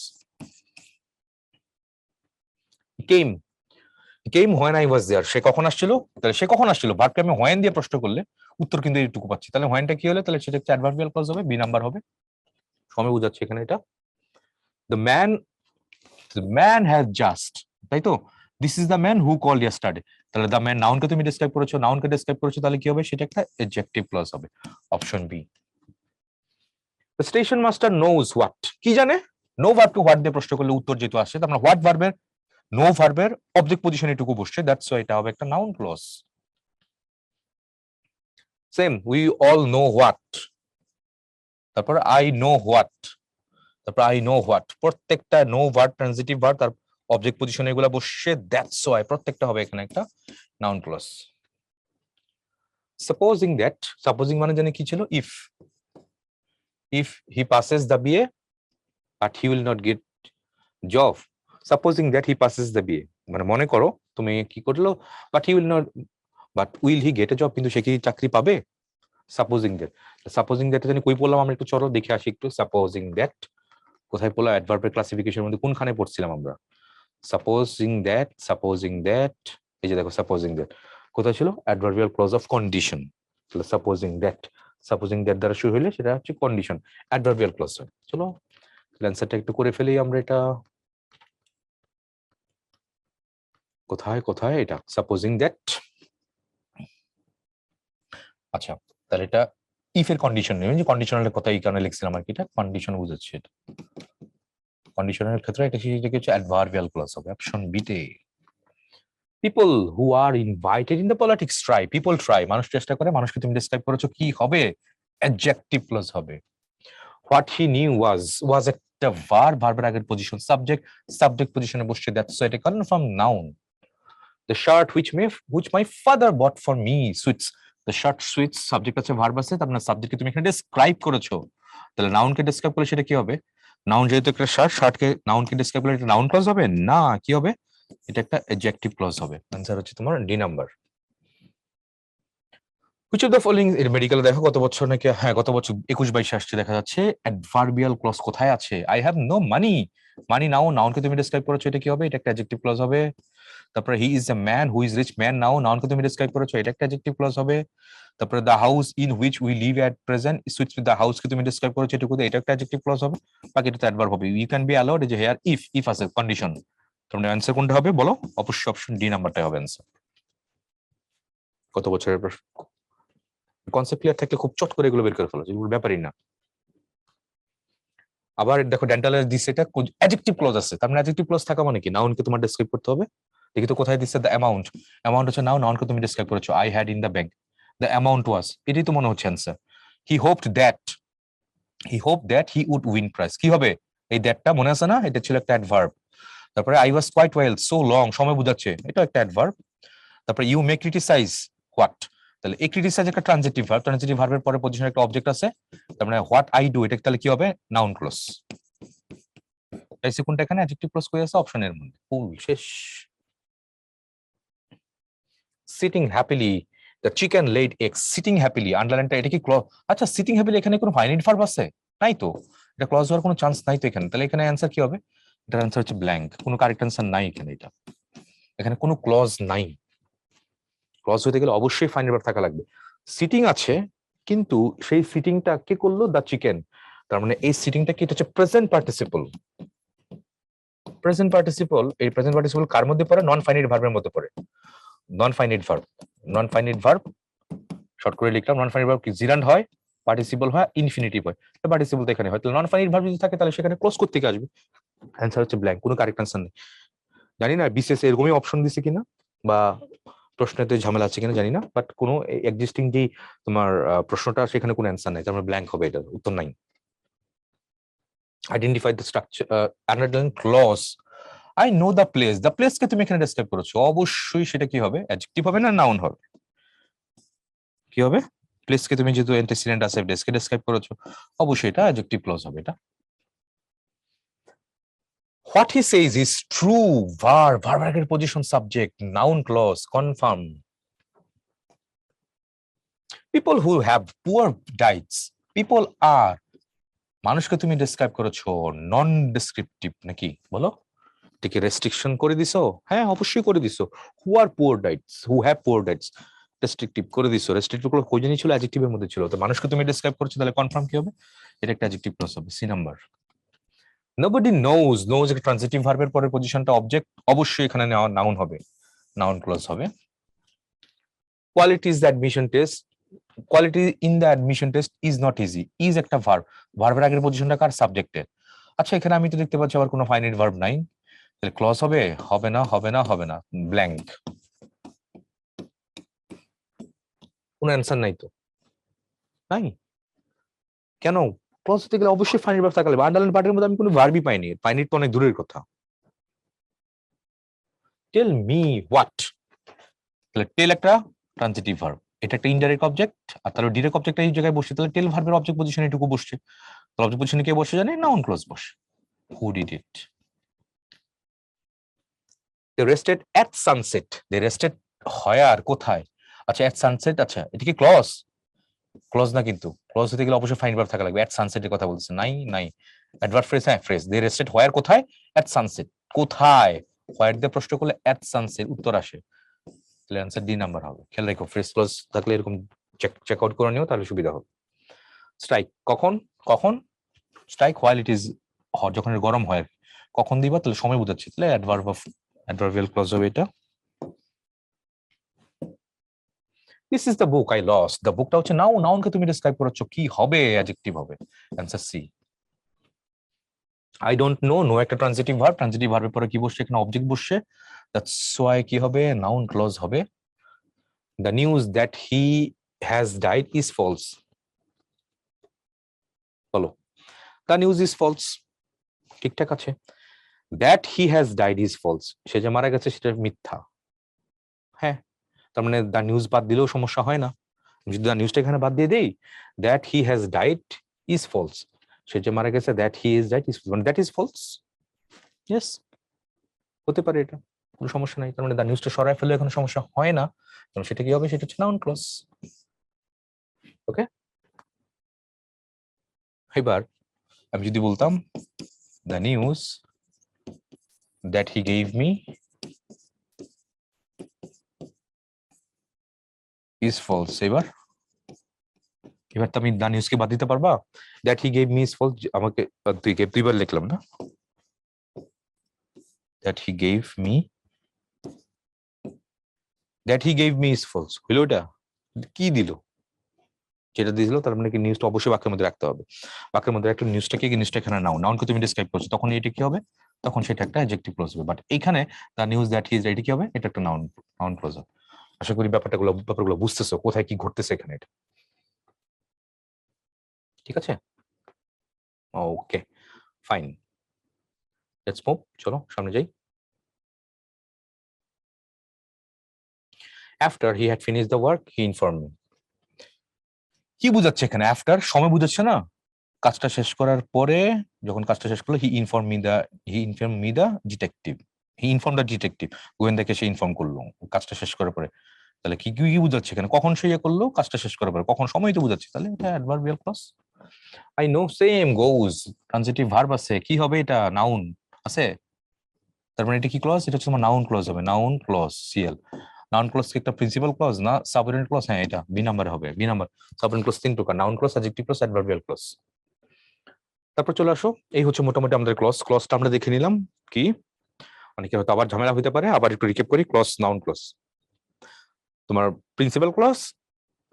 Came, came when I was there, সে কখন আসছিল, তাহলে সে কখন আসছিল, ভার্বকে আমি হোয়েন দিয়ে প্রশ্ন করলে উত্তর কিন্তু এইটুকু পাচ্ছি, তাহলে হোয়েনটা কি হলো, তাহলে সেটা একটা অ্যাডভার্বিয়াল ক্লজ হবে, বি নাম্বার হবে, সময় বোঝাচ্ছে এখানে এটা। দ্য ম্যান হ্যাজ জাস্ট, তাই তো, this is the man who call yesterday, তাহলে দ্য ম্যান নাউনকে তুমি ডেসক্রাইব করেছো, নাউনকে ডেসক্রাইব করেছো, তাহলে কি হবে, সেটা একটা অ্যাডজেক্টিভ ক্লজ হবে, option B. The station master knows what, কি জানে, নো ভার্ব টু হোয়াট দিয়ে প্রশ্ন করলে উত্তর যেহেতু আসছে, তার মানে হোয়াট ভার্বের, নো ভার্বের অবজেক্ট পজিশন এটুকু বসছে, দ্যাটস ওয়াই এটা হবে একটা noun clause. Same, we all know what, তারপর আই নো হোয়াট, তারপর আই নো হোয়াট, প্রত্যেকটা নো ভার্ব, ট্রানজিটিভ ভার্ব, তার অবজেক্ট পজিশনে এগুলো বসছে, দ্যাটস ওয়াই প্রত্যেকটা হবে এখানে একটা noun clause. Supposing that, supposing মানে জানি কি ছিল, if, if he passes the BA but he will not get job, supposing that he passes the BA, মানে মনে করো তুমি কি করলো, but he will not, but will he get A job, কিন্তু সে কি চাকরি পাবে, সাপোজিং দ্যাট, সাপোজিং দ্যাট জানি কই পড়লাম আমরা, একটু চলো দেখে আসি একটু, সাপোজিং দ্যাট কোথায় পড়লাম, অ্যাডভার্বের ক্লাসিফিকেশনের মধ্যে কোনখানে পড়ছিলাম আমরা, সাপোজিং দ্যাট, সাপোজিং দ্যাট, এই যে দেখো সাপোজিং দ্যাট কোথায় ছিল, অ্যাডভার্বিয়াল ক্লজ অফ কন্ডিশন, তাহলে সাপোজিং দ্যাট, সাপোজিং দ্যাট দ্বারা শুরু হলে সেটা হচ্ছে কন্ডিশন, অ্যাডভার্বিয়াল ক্লজ হয়। চলো অ্যান্সারটা একটু করে ফেলি আমরা, এটা কোথায় কোথায়, এটা সাপোজিং দ্যাট, আচ্ছা তাহলে এটা ইফ এর কন্ডিশন নেই, যে কন্ডিশনালের কথা এই কারণে লিখছিলাম আর কি, এটা কন্ডিশন বুঝাচ্ছে। এটা কন্ডিশনের ক্ষেত্রে এটা হচ্ছে অ্যাডভার্বিয়াল ক্লজ হবে। অপশন বি তে people who are invited in the politics try, people try মানুষ চেষ্টা করে, মানুষকে তুমি ডেসক্রাইব করেছো, কি হবে? অ্যাডজেক্টিভ ক্লজ হবে। হোয়াট হি নিউ ওয়াজ একটা ভার্বের আগের পজিশন সাবজেক্ট পজিশনে বসছে, দ্যাটস এটা confirm noun. The shirt which my father bought for me suits, the shirt suits subject আছে, ভার্ব আছে, তার মানে সাবজেক্টকে তুমি এখানে ডেসক্রাইব করেছো, তাহলে নাউনকে ডেসক্রাইব করলে সেটা কি হবে? নাউন যেহেতু একটা শার্টকে নাউনকে ডেসক্রাইব করলে এটা নাউন ক্লজ হবে না, কি হবে? এটা একটা অ্যাডজেক্টিভ ক্লজ হবে। आंसर হচ্ছে তোমার D number. which of the following এর মেডিকেল দেখো গত বছর নাকি, হ্যাঁ গত বছর 21-22 আসছে দেখা যাচ্ছে। অ্যাডভার্বিয়াল ক্লজ কোথায় আছে? আই হ্যাভ নো মানি, মানি নাউনকে তুমি ডেসক্রাইব করেছো, এটা কি হবে? এটা একটা অ্যাডজেক্টিভ ক্লজ হবে। তারপরে he is a man who is rich, man নাউনকে তুমি ডেসক্রাইব করেছো, এটা একটা অ্যাডজেক্টিভ ক্লজ হবে। তারপরে the house in which we live at present suits with the হাউসকে তুমি ডেসক্রাইব করেছো, এটুকু, এটা একটা অ্যাডজেক্টিভ ক্লজ হবে। বাকিটা তো অ্যাডভার্ব হবে। ইউ ক্যান বি অ্যালাউড, যে হিয়ার ইফ আছে কন্ডিশন। তার মানে অ্যান্সার কোনটা হবে বলো? অবশ্যই অপশন ডি নাম্বারটাই হবে অ্যান্সার। কত বছরের প্রশ্ন, কনসেপ্ট ক্লিয়ার থাকলে খুব চট করে এগুলো বের করে ফেলো, এগুলো ব্যাপারই না। আবার দেখো ডেন্টালের দিছে এটা অ্যাডজেক্টিভ ক্লজ আছে, তার মানে অ্যাডজেক্টিভ ক্লজ থাকা মানে কি? নাউনকে তোমার ডেসক্রাইব করতে হবে। দেখি তো কোথায় দিচ্ছে, দ্য অ্যামাউন্ট, অ্যামাউন্ট হচ্ছে নাউনকে তুমি ডেসক্রাইব করেছো, I had in the bank, the amount was, এটাই তো মনে হচ্ছে answer. He hoped that he would win prize, কি হবে? এই দ্যাটটা মনে আছে না, এটা ছিল একটা অ্যাডভার্ব। তারপরে I was quite well, so long, সময় বোঝাচ্ছে, এটা একটা অ্যাডভার্ব। তারপরে ইউ মে ক্রিটিসাইজ হোয়াট, তাহলে এই ক্রিটিসাইজ একটা ট্রানজিটিভ ভার্ব, ট্রানজিটিভ ভার্বের পরে পজিশনে একটা অবজেক্ট আছে, তার মানে হোয়াট আই ডু, এটা তাহলে কি হবে? Noun clause. তাই কোনটা এখানে অ্যাডজেক্টিভ ক্লজ কই আছে? অপশনের মধ্যে। ফুল শেষ। Sitting happily, the chicken laid eggs, sitting happily, আন্ডারলাইনটা, এটা কি ক্লজ? আচ্ছা সিটিং হ্যাপিলি এখানে কোনো ফাইনাইট ভার্ব আছে? নাই তো, এটা ক্লজ হওয়ার কোনো চান্স নাই তো এখানে, তাহলে এখানে অ্যান্সার কি হবে? এটার অ্যান্সার হচ্ছে ব্ল্যাঙ্ক, কোনো কারেক্ট অ্যান্সার নাই এখানে, এটা এখানে কোনো ক্লজ নাই। ক্লজ হতে গেলে অবশ্যই ফাইনাইট ভার্ব থাকা লাগবে। সিটিং আছে, কিন্তু সেই সিটিংটা কে করলো? দ্য চিকেন, তার মানে এই সিটিংটা কি? এটা হচ্ছে প্রেজেন্ট পার্টিসিপল। প্রেজেন্ট পার্টিসিপল, এই প্রেজেন্ট পার্টিসিপল কার মধ্যে পড়ে? নন ফাইনাইট ভার্বের মধ্যে পড়ে। নন ফাইনাইট ভার্ব শর্ট করে লিখলাম। নন ফাইনাইট ভার্ব কি? জিরান্ড হয়, পার্টিসিপল হয়, ইনফিনিটিভ হয়। পার্টিসিপল তো এখানে হয়, তাহলে নন ফাইনাইট ভার্ব যদি থাকে তাহলে সেখানে ক্লোজ করতে আসবে। অ্যান্সার হচ্ছে ব্ল্যাঙ্ক, কোনো কারেক্ট অ্যান্সার নেই। জানি না বিসিএস এরকমই অপশন দিছে কিনা, বা প্রশ্নতে ঝামেলা আছে কিনা জানি না, বাট কোনো এক্সিস্টিং যে তোমার প্রশ্নটা, সেখানে কোনো অ্যান্সার নাই, তার মানে ব্ল্যাঙ্ক হবে, এটার উত্তর নাই। Identify the structure, underline clause, I know the place, the প্লেসকে তুমি এখানে ডেসক্রাইব করেছো, অবশ্যই সেটা কি হবে? অ্যাডজেক্টিভ হবে না নাউন হবে? কি হবে? প্লেসকে তুমি যেহেতু অ্যান্টিসিডেন্ট আছে, প্লেসকে ডেসক্রাইব করেছো, অবশ্যই এটা অ্যাডজেক্টিভ ক্লজ হবে। এটা what he says is true, ভার্বের position subject, noun clause, confirm. People who have poor diets, people are, মানুষকে তুমি ডেসক্রাইব করেছো, নন ডেসক্রিপটিভ নাকি বলো? এটাকে রেস্ট্রিকশন করে দিছো? হ্যাঁ অবশ্যই করে দিছো। Who are poor diets, who have poor diets, restrictive করে দিছো। রেস্ট্রিকটিভ গুলো কোই জানি ছিল? অ্যাডজেক্টিভের মধ্যে ছিল। তো মানুষকে তুমি ডেসক্রাইব করছো, তাহলে কনফার্ম কি হবে? এটা একটা অ্যাডজেক্টিভ ক্লজ হবে, সি নাম্বার। নোবডি নোজ একটা ট্রানজিটিভ ভার্বের পরের পজিশনটা অবজেক্ট, অবশ্যই এখানে নাউন হবে, নাউন ক্লজ হবে। Quality is the admission test, quality in the admission test is not easy, is একটা ভার্ব, ভার্বের আগের পজিশনটা কার? সাবজেক্টের। আচ্ছা এখানে আমি তো দেখতে পাচ্ছি আবার কোনো ফাইনাইট ভার্ব নাই, তাহলে ক্লজ হবে? হবে না, হবে না, হবে না, ব্ল্যাঙ্ক, কোনো অ্যান্সার নাই তো, নাই কেন? ক্লজ হতে গেলে অবশ্যই ফাইনাইট ভার্ব থাকা লাগবে। আন্ডারলাইন পার্টের মধ্যে আমি কোনো ভার্বই পাইনি, ফাইনাইট তো অনেক দূরের কথা। টেল মি হোয়াট, তাহলে টেল একটা ট্রানজিটিভ ভার্ব, এটা একটা ইনডাইরেক্ট অবজেক্ট, আর তাহলে ডিরেক্ট অবজেক্টটা এই জায়গায় বসছে, তাহলে টেল ভার্বের অবজেক্ট পজিশনে এটুকু বসছে, তাহলে অবজেক্ট পজিশনে কে বসে জানে? নাউন ক্লজ বসে। Who did it? They rested at sunset, they rested হয় আর কোথায়? আচ্ছা এট সানসেট, আচ্ছা এটা কি ক্লজ? ক্লজ না, কিন্তু ক্লজ হতে গেলে অবশ্যই ফাইন ভার্ব থাকা লাগবে। এট সানসেটের কথা বলছে, নাই নাই। অ্যাডভার্ব ফ্রেজ, হ্যাঁ ফ্রেজ। দে রেস্টেড হয় আর কোথায়? এট সানসেট, কোথায়? হোয়ার দিয়ে প্রশ্ন করলে এট সানসেট উত্তর আসে, তাহলে অ্যান্সার ডি নাম্বার হবে। খেয়াল রাখো, ফ্রেজ ক্লজ থাকলে এরকম চেক আউট করে নিও, তাহলে সুবিধা হবে। স্ট্রাইক কখন? কখন strike? While it is hot, যখন গরম হয়। কখন দিবা? তাহলে সময় বোঝাচ্ছে, তাহলে অ্যাডভার্ব অফ অ্যাডভার্বিয়াল ক্লজ হবে এটা। This is the book I lost. The বুকটা হচ্ছে নাউন, নাউনকে তুমি ডেসক্রাইব করছো, কি হবে? অ্যাডজেক্টিভ হবে। Answer C. I don't know, no একটা ট্রানজিটিভ ভার্ব, ট্রানজিটিভ ভার্বের পরে কি বসছে? এখানে অবজেক্ট বসছে, দ্যাটস ওয়াই কি হবে? নাউন ক্লজ হবে। The news that he has died is false. বলো, দ্য নিউজ ইজ ফলস, ঠিকঠাক আছে। That he has died is false, সে যে মারা গেছে সেটা মিথ্যা। হ্যাঁ, তার মানে দ্য নিউজ বাদ দিলেও সমস্যা হয় না। যদি দ্য নিউজটা এখানে বাদ দিয়ে দেই, that he has died is false, সে যে মারা গেছে, that he is died is মানে দ্যাট ইজ ফলস। ইয়েস, হতে পারে, এটা কোনো সমস্যা নাই। তার মানে দ্য নিউজটা সরায় ফেলে কোনো সমস্যা হয় না, কারণ সেটা কি হবে? সেটা হচ্ছে নাউন ক্লজ। ওকে, এবার আমি যদি বলতাম the news that he gave me is false, এবার এবার তো আমি দ্য নিউজকে বাদ দিতে পারবা? That he gave me is false, আমাকে দুইবার লিখলাম না? That he gave me, that he gave me is false হইলো, ওটা কি দিল? যেটা দিয়েছিল তার মানে কি নিউজটা অবশ্যই বাক্যের মধ্যে রাখতে হবে। বাক্যের মধ্যে একটা নিউজটাকে, নিউজটা এখানে নাও, নাউনকে তুমি ডিসক্রাইব করছো, তখন এটা কি হবে? তখন সেটা একটা অ্যাডজেক্টিভ ক্লজ হবে। বাট এখানে the news that he is, এটা কি হবে? এটা একটা নাউন, নাউন ক্লজ হবে। আশা করি ব্যাপারগুলো বুঝতেছো, কোথায় কি ঘটতেছে এখানে, এটা ঠিক আছে? ওকে, ফাইন, লেটস মুভ, চলো সামনে যাই। After he had finished the work he informed me, কি বুঝাচ্ছে এখানে? আফটার সময় বুঝাচ্ছে না? কাজটা শেষ করার পরে, যখন কাজটা শেষ করলো, he inform me the detective, he inform the detective, গোয়েন্দাকে সে ইনফর্ম করলো কাজটা শেষ করার পরে। তাহলে কি কি বুঝাচ্ছে এখানে? কখন সে ইয়ে করলো? কাজটা শেষ করার পরে, কখন সময় তো বুঝাচ্ছে, তাহলে এটা adverbial clause. I know, same goes, transitive verb আছে, কি হবে এটা? নাউন আছে, তার মানে এটা কি ক্লজ? এটা হচ্ছে তোমার নাউন ক্লজ হবে, noun clause, CL. Noun clause কি একটা প্রিন্সিপাল ক্লজ না সাবঅর্ডিনেট ক্লজ? হ্যাঁ, এটা বি নাম্বার হবে, বি নাম্বার। সাবঅর্ডিনেট ক্লজ তিন প্রকার, noun clause, adjective clause, adverbial clause. তারপর চলে আসো, এই হচ্ছে মোটামুটি আমাদের ক্লজ। ক্লজটা আমরা দেখে নিলাম কি, অনেকে হয়তো আবার ঝামেলা হতে পারে, আবার একটু রিক্যাপ করি। ক্লজ, নাউন ক্লজ, তোমার principal clause,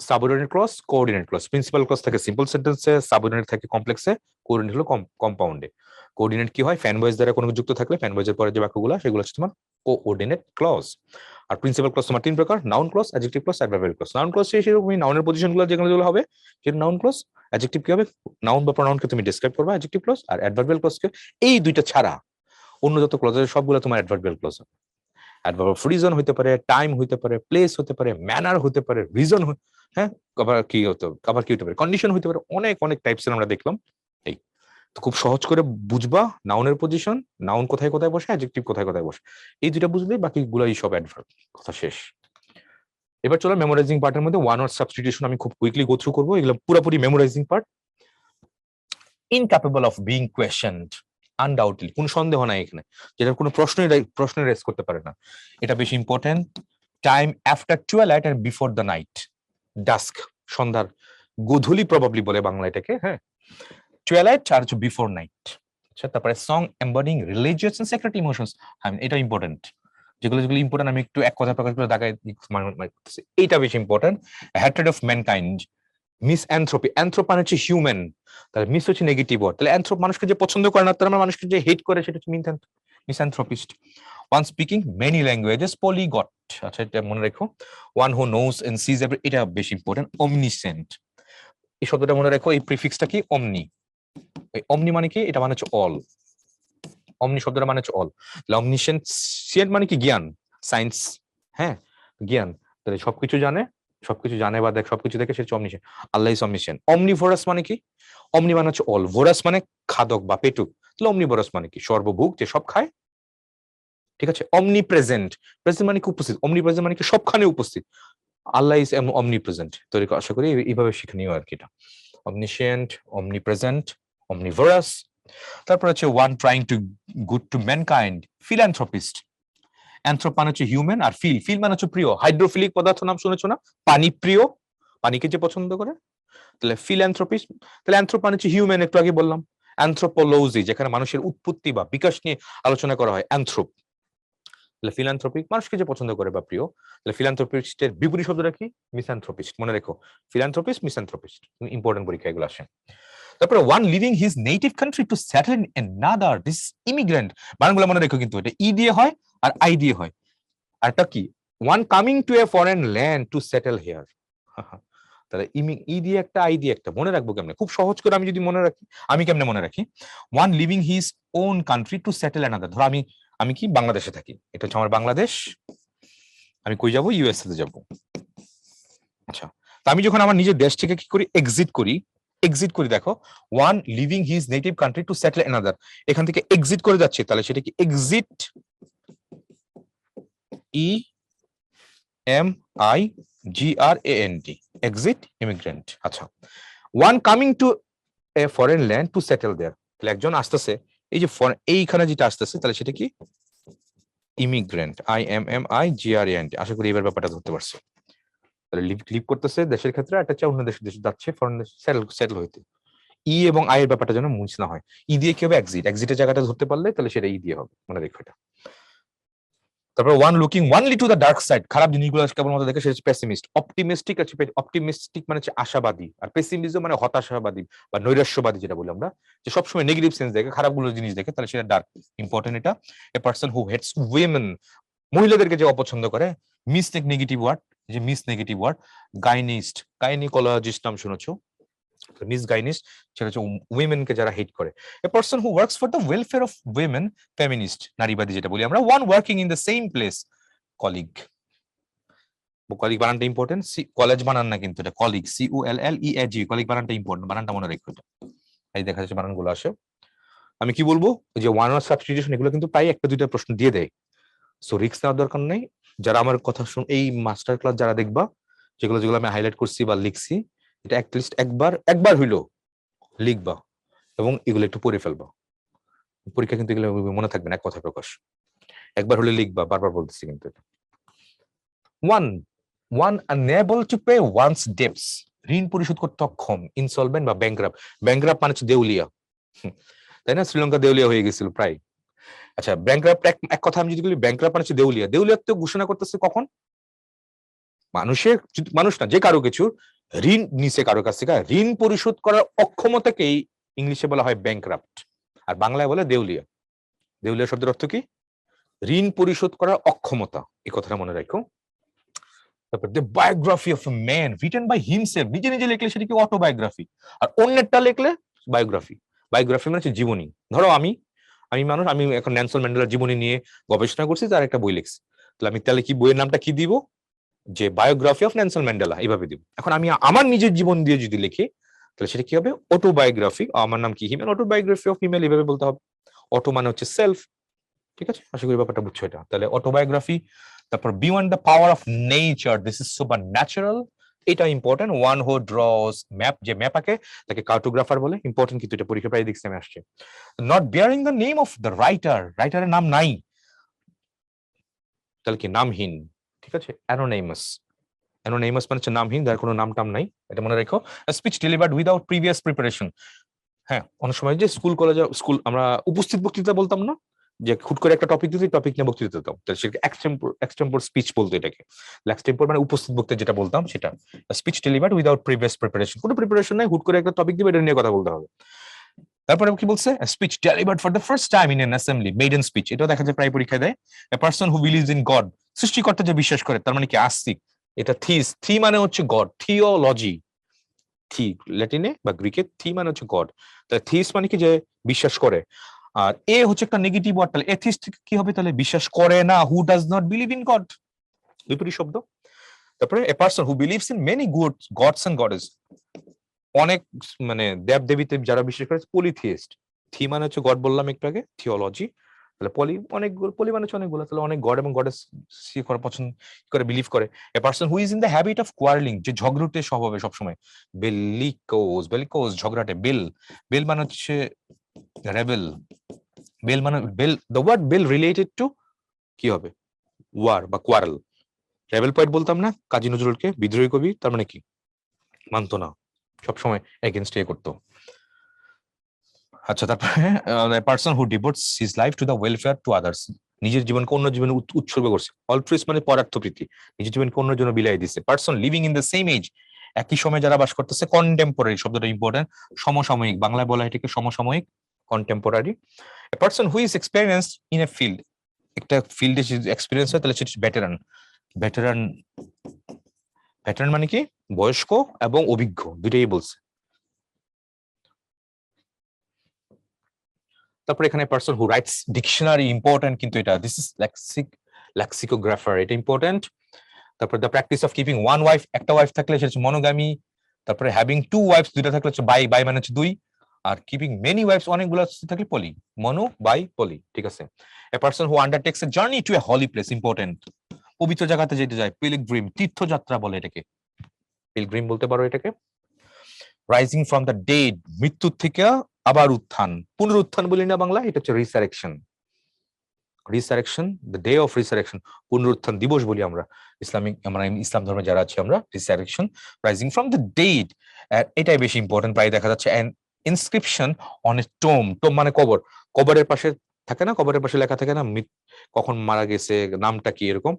subordinate clause, coordinate clause. Principal clause থাকে সিম্পল সেন্টেন্সে, সাবঅর্ডিনেট থাকে কমপ্লেক্সে, কোঅর্ডিনেট হলো কম্পাউন্ডে। কোঅর্ডিনেট কি হয়? ফ্যান ভয়েস দ্বারা কোনো যুক্ত থাকলে ফ্যান ভয়েসের পরে যে বাক্যগুলো, সেগুলো হচ্ছে তোমার কোঅর্ডিনেট ক্লজ। আর প্রিন্সিপাল ক্লজ তোমার তিন প্রকার, noun clause, adjective clause, adverbial clause. Noun clause সেরকমই, নাউনের পজিশনগুলো যেগুলো হবে সেটা নাউন ক্লজ। অ্যাডজেক্টিভ কি হবে? নাউন বা প্রনাউনকে তুমি ডেসক্রাইব করবে, অ্যাডজেক্টিভ ক্লজ। আর অ্যাডভার্বিয়াল ক্লজকে, এই দুইটা ছাড়া অন্য যত ক্লজ আছে সবগুলো তোমার অ্যাডভার্বিয়াল ক্লজ হবে। অ্যাডভার্ব অফ রিজন হতে পারে, টাইম হতে পারে, প্লেস হতে পারে, ম্যানার হতে পারে, রিজন, হ্যাঁ, আবার কি হতে পারে, কন্ডিশন হতে পারে, অনেক অনেক টাইপস আমরা দেখলাম। এই তো খুব সহজ করে বুঝবা নাউনের পজিশন, নাউন কোথায় কোথায় বসে, অ্যাডজেক্টিভ কোথায় কোথায় বসে, এই দুইটা বুঝলেই বাকিগুলোই সব অ্যাডভার্ব, কথা শেষ। এবার চলো মেমোরাইজিং পার্টের মধ্যে ওয়ান ওয়ার্ড সাবস্টিটিউশন আমি খুব কুইকলি গো থ্রু করবো, এগুলো পুরোপুরি memorising part. Incapable of being questioned, undoubtedly, কোনো সন্দেহ নাই এখানে, যেটার কোনো প্রশ্ন রেজ করতে পারে না, এটা বেশি important. Time after twilight and before the night, dusk, সন্ধ্যার গোধূলি প্রবাবলি বলে বাংলা এটাকে, হ্যাঁ, টুয়েলাইট আর হচ্ছে বিফোর নাইট। আচ্ছা, তারপরে song embodying religious and sacred emotions, এটা ইম্পর্টেন্ট। যেগুলো যেগুলো ইম্পর্টেন্ট আমি একটু এক কথা প্রকাশ করে দেখাই, এইটা বেশি important. Hatred of mankind, misanthropy, anthrope মানে হচ্ছে হিউম্যান, তাহলে মিস হচ্ছে নেগেটিভ ওয়ার্ড, তাহলে অ্যানথ্রোপ মানুষকে যে পছন্দ করে না, তার মানে মানুষকে যে হেট করে, সেটা হচ্ছে misanthropist. One speaking many languages, polyglot, আচ্ছা এটা মনে রেখো। One who knows and sees every, এটা বেশি ইম্পর্টেন্ট। অমনিসেন্ট, এই শব্দটা মনে রাখো, এই প্রিফিক্সটা কি? অমনি। অমনি মানে কি? এটা মানে হচ্ছে অল, অমনি শব্দটা মানে হচ্ছে অল। অমনিসেন্ট মানে কি? জ্ঞান, সায়েন্স, হ্যাঁ, জ্ঞান, তাহলে সবকিছু জানে, সবকিছু জানে বা দেখ সবকিছু দেখে, সে হচ্ছে অমনিসেন্ট। আল্লাহ ইজ অমনিসেন্ট। অমনিভোরাস মানে কি? অমনি মানে হচ্ছে অল, ভোরাস মানে খাদক বা পেটুক, তাহলে অমনিভোরাস মানে কি? সর্বভুক, যে সব খায়, ঠিক আছে। অমনি প্রেজেন্ট, প্রেজেন্ট মানে কি? উপস্থিত। অমনি প্রেজেন্ট মানে কি? সবখানে উপস্থিত। আল্লাহ ইজ অমনি প্রেজেন্ট, তো আশা করি এইভাবে শিখে নিও আর কি। এটা অমনিসেন্ট, অমনি প্রেজেন্ট, অমনিভোরাস। তারপর হচ্ছে one trying to good to mankind, philanthropist. Anthrope মানে হচ্ছে হিউম্যান, আর ফিল মানে হচ্ছে প্রিয়। হাইড্রোফিলিক পদার্থ নাম শুনেছো না? পানি প্রিয়, পানিকে যে পছন্দ করে, তাহলে ফিলান্থ্রপিস্ট। তাহলে অ্যানথ্রোপ মানে হচ্ছে হিউম্যান, একটু আগে বললাম। অ্যানথ্রোপোলজি, যেখানে মানুষের উৎপত্তি বা বিকাশ নিয়ে আলোচনা করা হয়, অ্যানথ্রোপ। তাহলে ফিলান্থ্রপিক মানুষকে যে পছন্দ করে বা প্রিয়, তাহলে ফিলান্থ্রপিস্টের বিপরীত শব্দটা কি? মিসানথ্রপিস্ট। মনে রেখো, ফিলান্থ্রপিস্ট, মিসানথ্রপিস্ট, ইম্পর্টেন্ট পরীক্ষা এগুলো আসে। তারপরে one living his native country to settle in another, this immigrant. বানানগুলো মনে রেখো কিন্তু, এটা ই দিয়ে হয় আর আই দিয়ে হয়। আরটা কি? One coming to a foreign land to settle here. তাহলে ই দিয়ে একটা, আই দিয়ে একটা। মনে রাখবো কেমনে? খুব সহজ করে আমি যদি মনে রাখি, আমি কেমনে মনে রাখি? One living his own country to settle another. ধরো আমি আমি কি বাংলাদেশে থাকি, এটা হচ্ছে আমার বাংলাদেশ। আমি কই যাবো? ইউএসএ তে যাবো। আচ্ছা, তো আমি যখন আমার নিজের দেশ থেকে কি করি? এক্সিট করি। এক্সিট করি, দেখো, one living his native country to settle another, এখান থেকে এক্সিট করে যাচ্ছে, তাহলে সেটা কি? Exit, E M I G R A N T, exit immigrant. আচ্ছা, one coming to a foreign land to settle there, তাহলে একজন আসতেছে, এই যে এইখানে যেটা আসতেছে, তাহলে সেটা কি? Immigrant, I M M I G R A N. T করি এবার ব্যাপারটা ধরতে পারছো। তাহলে লিভ করতেছে দেশের ক্ষেত্রে, একটা হচ্ছে অন্য দেশে যাচ্ছে ফরেন সেটেল হইতে। ই এবং আই এর ব্যাপারটা যেন মুছ না হয়। ই দিয়ে কি হবে? এক্সিট। এক্সিটের জায়গাটা ধরতে পারলে তাহলে সেটা ই দিয়ে হবে, মনে রেখো এটা। তারপর one looking only to the dark side, খারাপ জিনিসগুলো কেবলমাত্র দেখে, সে হচ্ছে পেসিমিস্ট। অপটিমিস্টিক আছে, অপটিমিস্টিক মানে হচ্ছে আশাবাদী, আর পেসিমিজম মানে হতাশাবাদী বা নৈরাশ্যবাদী, যেটা বলি আমরা, যে সবসময় নেগেটিভ সেন্স দেখে, খারাপগুলো জিনিস দেখে, তাহলে সেটা ডার্ক। ইম্পর্টেন্ট এটা। এ পার্সন হু হেটস উইমেন, মহিলাদেরকে যে অপছন্দ করে। মিস নেগেটিভ ওয়ার্ড, যে মিস নেগেটিভ ওয়ার্ড, গাইনিস্ট, গাইনিকোলজিস্ট নাম শুনেছো? মিস গাইনিস্ট, সেটা হচ্ছে উইমেনকে যারা হেট করে। A person who works for the welfare of women, feminist, নারীবাদী যেটা বলি আমরা। One working in the same place, colleague. Colleague বানানটা ইম্পর্টেন্ট, কলেজ বানান না কিন্তু, এটা কলিগ, সি ও এল এল ই এ জি, কলিগ বানানটা ইম্পর্টেন্ট, বানানটা মনে রেখো এটা। এই দেখা যাচ্ছে বানানগুলো আসে। আমি কি বলবো, যে ওয়ান ওয়ার্ড সাবস্টিটিউশন এগুলো কিন্তু প্রায় একটা দুইটা প্রশ্ন দিয়ে দেয়, সো রিস্ক নেওয়ার দরকার নেই। যারা আমার কথা শুন, এই মাস্টার ক্লাস যারা দেখবা, যেগুলো যেগুলো আমি হাইলাইট করছি বা লিখছি, এটা অ্যাটলিস্ট একবার হইলো লিখবা এবং এগুলো একটু পড়ে ফেলবা। পরীক্ষা কিন্তু এগুলো মনে থাকবে না, এক কথা প্রকাশ। একবার হলে লিখবা, বারবার বলতেছি কিন্তু। One one unable to pay one's debts, ঋণ পরিশোধ করতে অক্ষম, ইনসলভেন্ট বা ব্যাংকরাপ্ট। ব্যাংকরাপ্ট মানে হচ্ছে দেউলিয়া, তাই না? শ্রীলঙ্কা দেউলিয়া হয়ে গেছিল প্রায়। আচ্ছা, ব্যাংকরাপ্ট এক কথা আমি যদি বলি, ব্যাংকরাপ্ট মানে হচ্ছে দেউলিয়া। দেউলিয়াত্ব ঘোষণা করতেছে কখন? মানুষ না, যে কারো কিছু ঋণ নিচে কারো কাছ থেকে, ঋণ পরিশোধ করার অক্ষমতাকেই ইংলিশে বলা হয় ব্যাংকরাপ্ট, আর বাংলায় বলে দেউলিয়া। দেউলিয়া শব্দের অর্থ কি? ঋণ পরিশোধ করার অক্ষমতা, এই কথাটা মনে রাখো। তারপর the biography of a man written by himself, নিজে নিজে লিখলে সেটা কি? অটোবায়োগ্রাফি। আর অন্যেরটা লিখলে বায়োগ্রাফি। বায়োগ্রাফি মানে হচ্ছে জীবনী। ধরো আমি মানুষ, আমি এখন নেলসন ম্যান্ডেলার জীবনী নিয়ে গবেষণা করছি, তার একটা বই লিখছি, তাহলে কি বইয়ের নামটা কি দিব? যে বায়োগ্রাফি অফ নেলসন ম্যান্ডেলা, এইভাবে দিব। এখন আমি আমার নিজের জীবন দিয়ে যদি লিখি, তাহলে সেটা কি হবে? অটোবায়োগ্রাফি। আমার নাম কি? হিমেল, অটোবায়োগ্রাফি অফ হিমেল, এইভাবে বলতে হবে। অটো মানে হচ্ছে সেলফ, ঠিক আছে? আশা করি ব্যাপারটা বুঝছো এটা। তাহলে অটোবায়োগ্রাফি। তারপর beyond the power of nature, this is super natural, এটা important. One who draws map, যে ম্যাপ আঁকে তাকে কার্টোগ্রাফার বলে, ইম্পর্টেন্ট কিন্তু এটা, পরীক্ষা প্রায় দেখছি আমি আসছে। Not bearing the name of the writer, রাইটারের নাম নাই, তাহলে কি? নামহীন, ঠিক আছে? অ্যানোনিমাস, অ্যানোনিমাস মানে হচ্ছে নামহীন, যার কোনো নাম টাম নাই, এটা মনে রেখো। Speech delivered without previous preparation. হ্যাঁ, অনেক সময় যে স্কুল কলেজে আমরা উপস্থিত বক্তৃতা বলতাম না, যে হুট করে একটা টপিক দিতে, টপিক নিয়ে বক্তৃতা দিতাম, তাহলে সেটাকে এক্সটেম্পোর স্পিচ বলতো এটাকে। এক্সটেম্পোর মানে উপস্থিত বক্তৃতা যেটা বলতাম সেটা। Speech delivered without previous preparation, কোনো প্রিপারেশন নাই, হুট করে একটা টপিক দিবে, এটা নিয়ে কথা বলতে হবে। তারপরে কি বলছে? Speech delivered for the first time in an assembly, maiden speech, এটাও দেখা যায় প্রায় পরীক্ষায় দেয়। এ person who believes in god, সৃষ্টিকর্তা যে বিশ্বাস করে, তার মানে কি? আস্তিক। এটা থিস, থি মানে হচ্ছে গড, থিওলজি, থি ল্যাটিনে বা গ্রিকে থি মানে হচ্ছে গড, তাহলে থিস মানে কি? যে বিশ্বাস করে। আর এ হচ্ছে একটা নেগেটিভ ওয়ার্ড, তাহলে এথিস্ট কি হবে? তাহলে বিশ্বাস করে না, who does not believe in God, বিপরীত শব্দ। তারপরে a person who believes in many gods and goddess, অনেক মানে দেব দেবীতে যারা বিশ্বাস করে, পলিথিস্ট। থি মানে হচ্ছে গড বললাম একটু আগে, থিওলজি। তাহলে পলি মানে হচ্ছে অনেকগুলো, তাহলে অনেক গড এবং গডেস করে পছন্দ করে, বিলিভ করে। A person who is in the habit of quarrelling, যে ঝগড়াটে স্বভাবে সবসময়। বেলিকোজ ঝগড়াটে। বেল মানে হচ্ছে রেবেল। বেল মানে the word bel related to কি হবে? ওয়ার বা কোয়ারেল। রেবেল পয়েন্ট বলতাম না কাজী নজরুলকে, বিদ্রোহী কবি, তার মানে কি? মানতো না, সবসময় এগেনস্ট করতো। আচ্ছা, তারপরে person who devotes his life to the welfare to others, নিজের জীবনকে অন্য জীবনে উৎসর্গ করছে। অল্ট্রুইস্ট মানে পরার্থপ্রীতি, নিজের জীবনকে অন্যের জন্য বিলাই দিচ্ছে। Person living in the same age, একই সময় যারা বাস করতেছে। কন্টেম্পোরারি শব্দটা ইম্পর্টেন্ট, সমসাময়িক, বাংলায় বলা এটাকে সমসাময়িক, contemporary. A person who is experienced in a field, একটা ফিল্ডে যদি এক্সপিরিয়েন্স হয় তাহলে সেটা ভেটেরান। ভেটেরান, ভেটেরান মানে কি? বয়স্ক এবং অভিজ্ঞ, দুইটাই বলছে। তারপর এখানে person who rights dictionary, important কিন্তু এটা, দিস ইজ লেক্সিকোগ্রাফার, এটা ইম্পর্টেন্ট। তারপর the practice of keeping one wife, একটা ওয়াইফ থাকলে সেটা হচ্ছে মনোগামী। তারপরে হ্যাভিং টু ওয়াইফস, দুইটা থাকলে হচ্ছে বাই, বাই মানে হচ্ছে দুই। আর কিপিং মেনি ওয়াইফস, অনেকগুলো থাকলে পলি, মনো বাই পলি, ঠিক আছে। A person who undertakes a journey to a holy place, important, পবিত্র জায়গাতে যেতে যায়, পিলগ্রিম, তীর্থযাত্রা বলে এটাকে, পিলগ্রিম বলতে পারো এটাকে। রাইজিং ফ্রম দ্য ডেড, মৃত্যুর থেকে আবার উত্থান, পুনরুত্থান বলি না বাংলা, এটা হচ্ছে resurrection. Resurrection, the day of resurrection, পুনরুত্থান দিবস বলি আমরা ইসলামিক, আমরা ইসলাম ধর্মে যারা আছি আমরা। Resurrection, rising from the dead, এটাই বেশি ইম্পর্টেন্ট, প্রায় দেখা যাচ্ছে। And inscription on a tomb, tomb মানে কবর, কবরের পাশে থাকে না, কবরের পাশে লেখা থাকে না কখন মারা গেছে, নামটা কি, এরকম,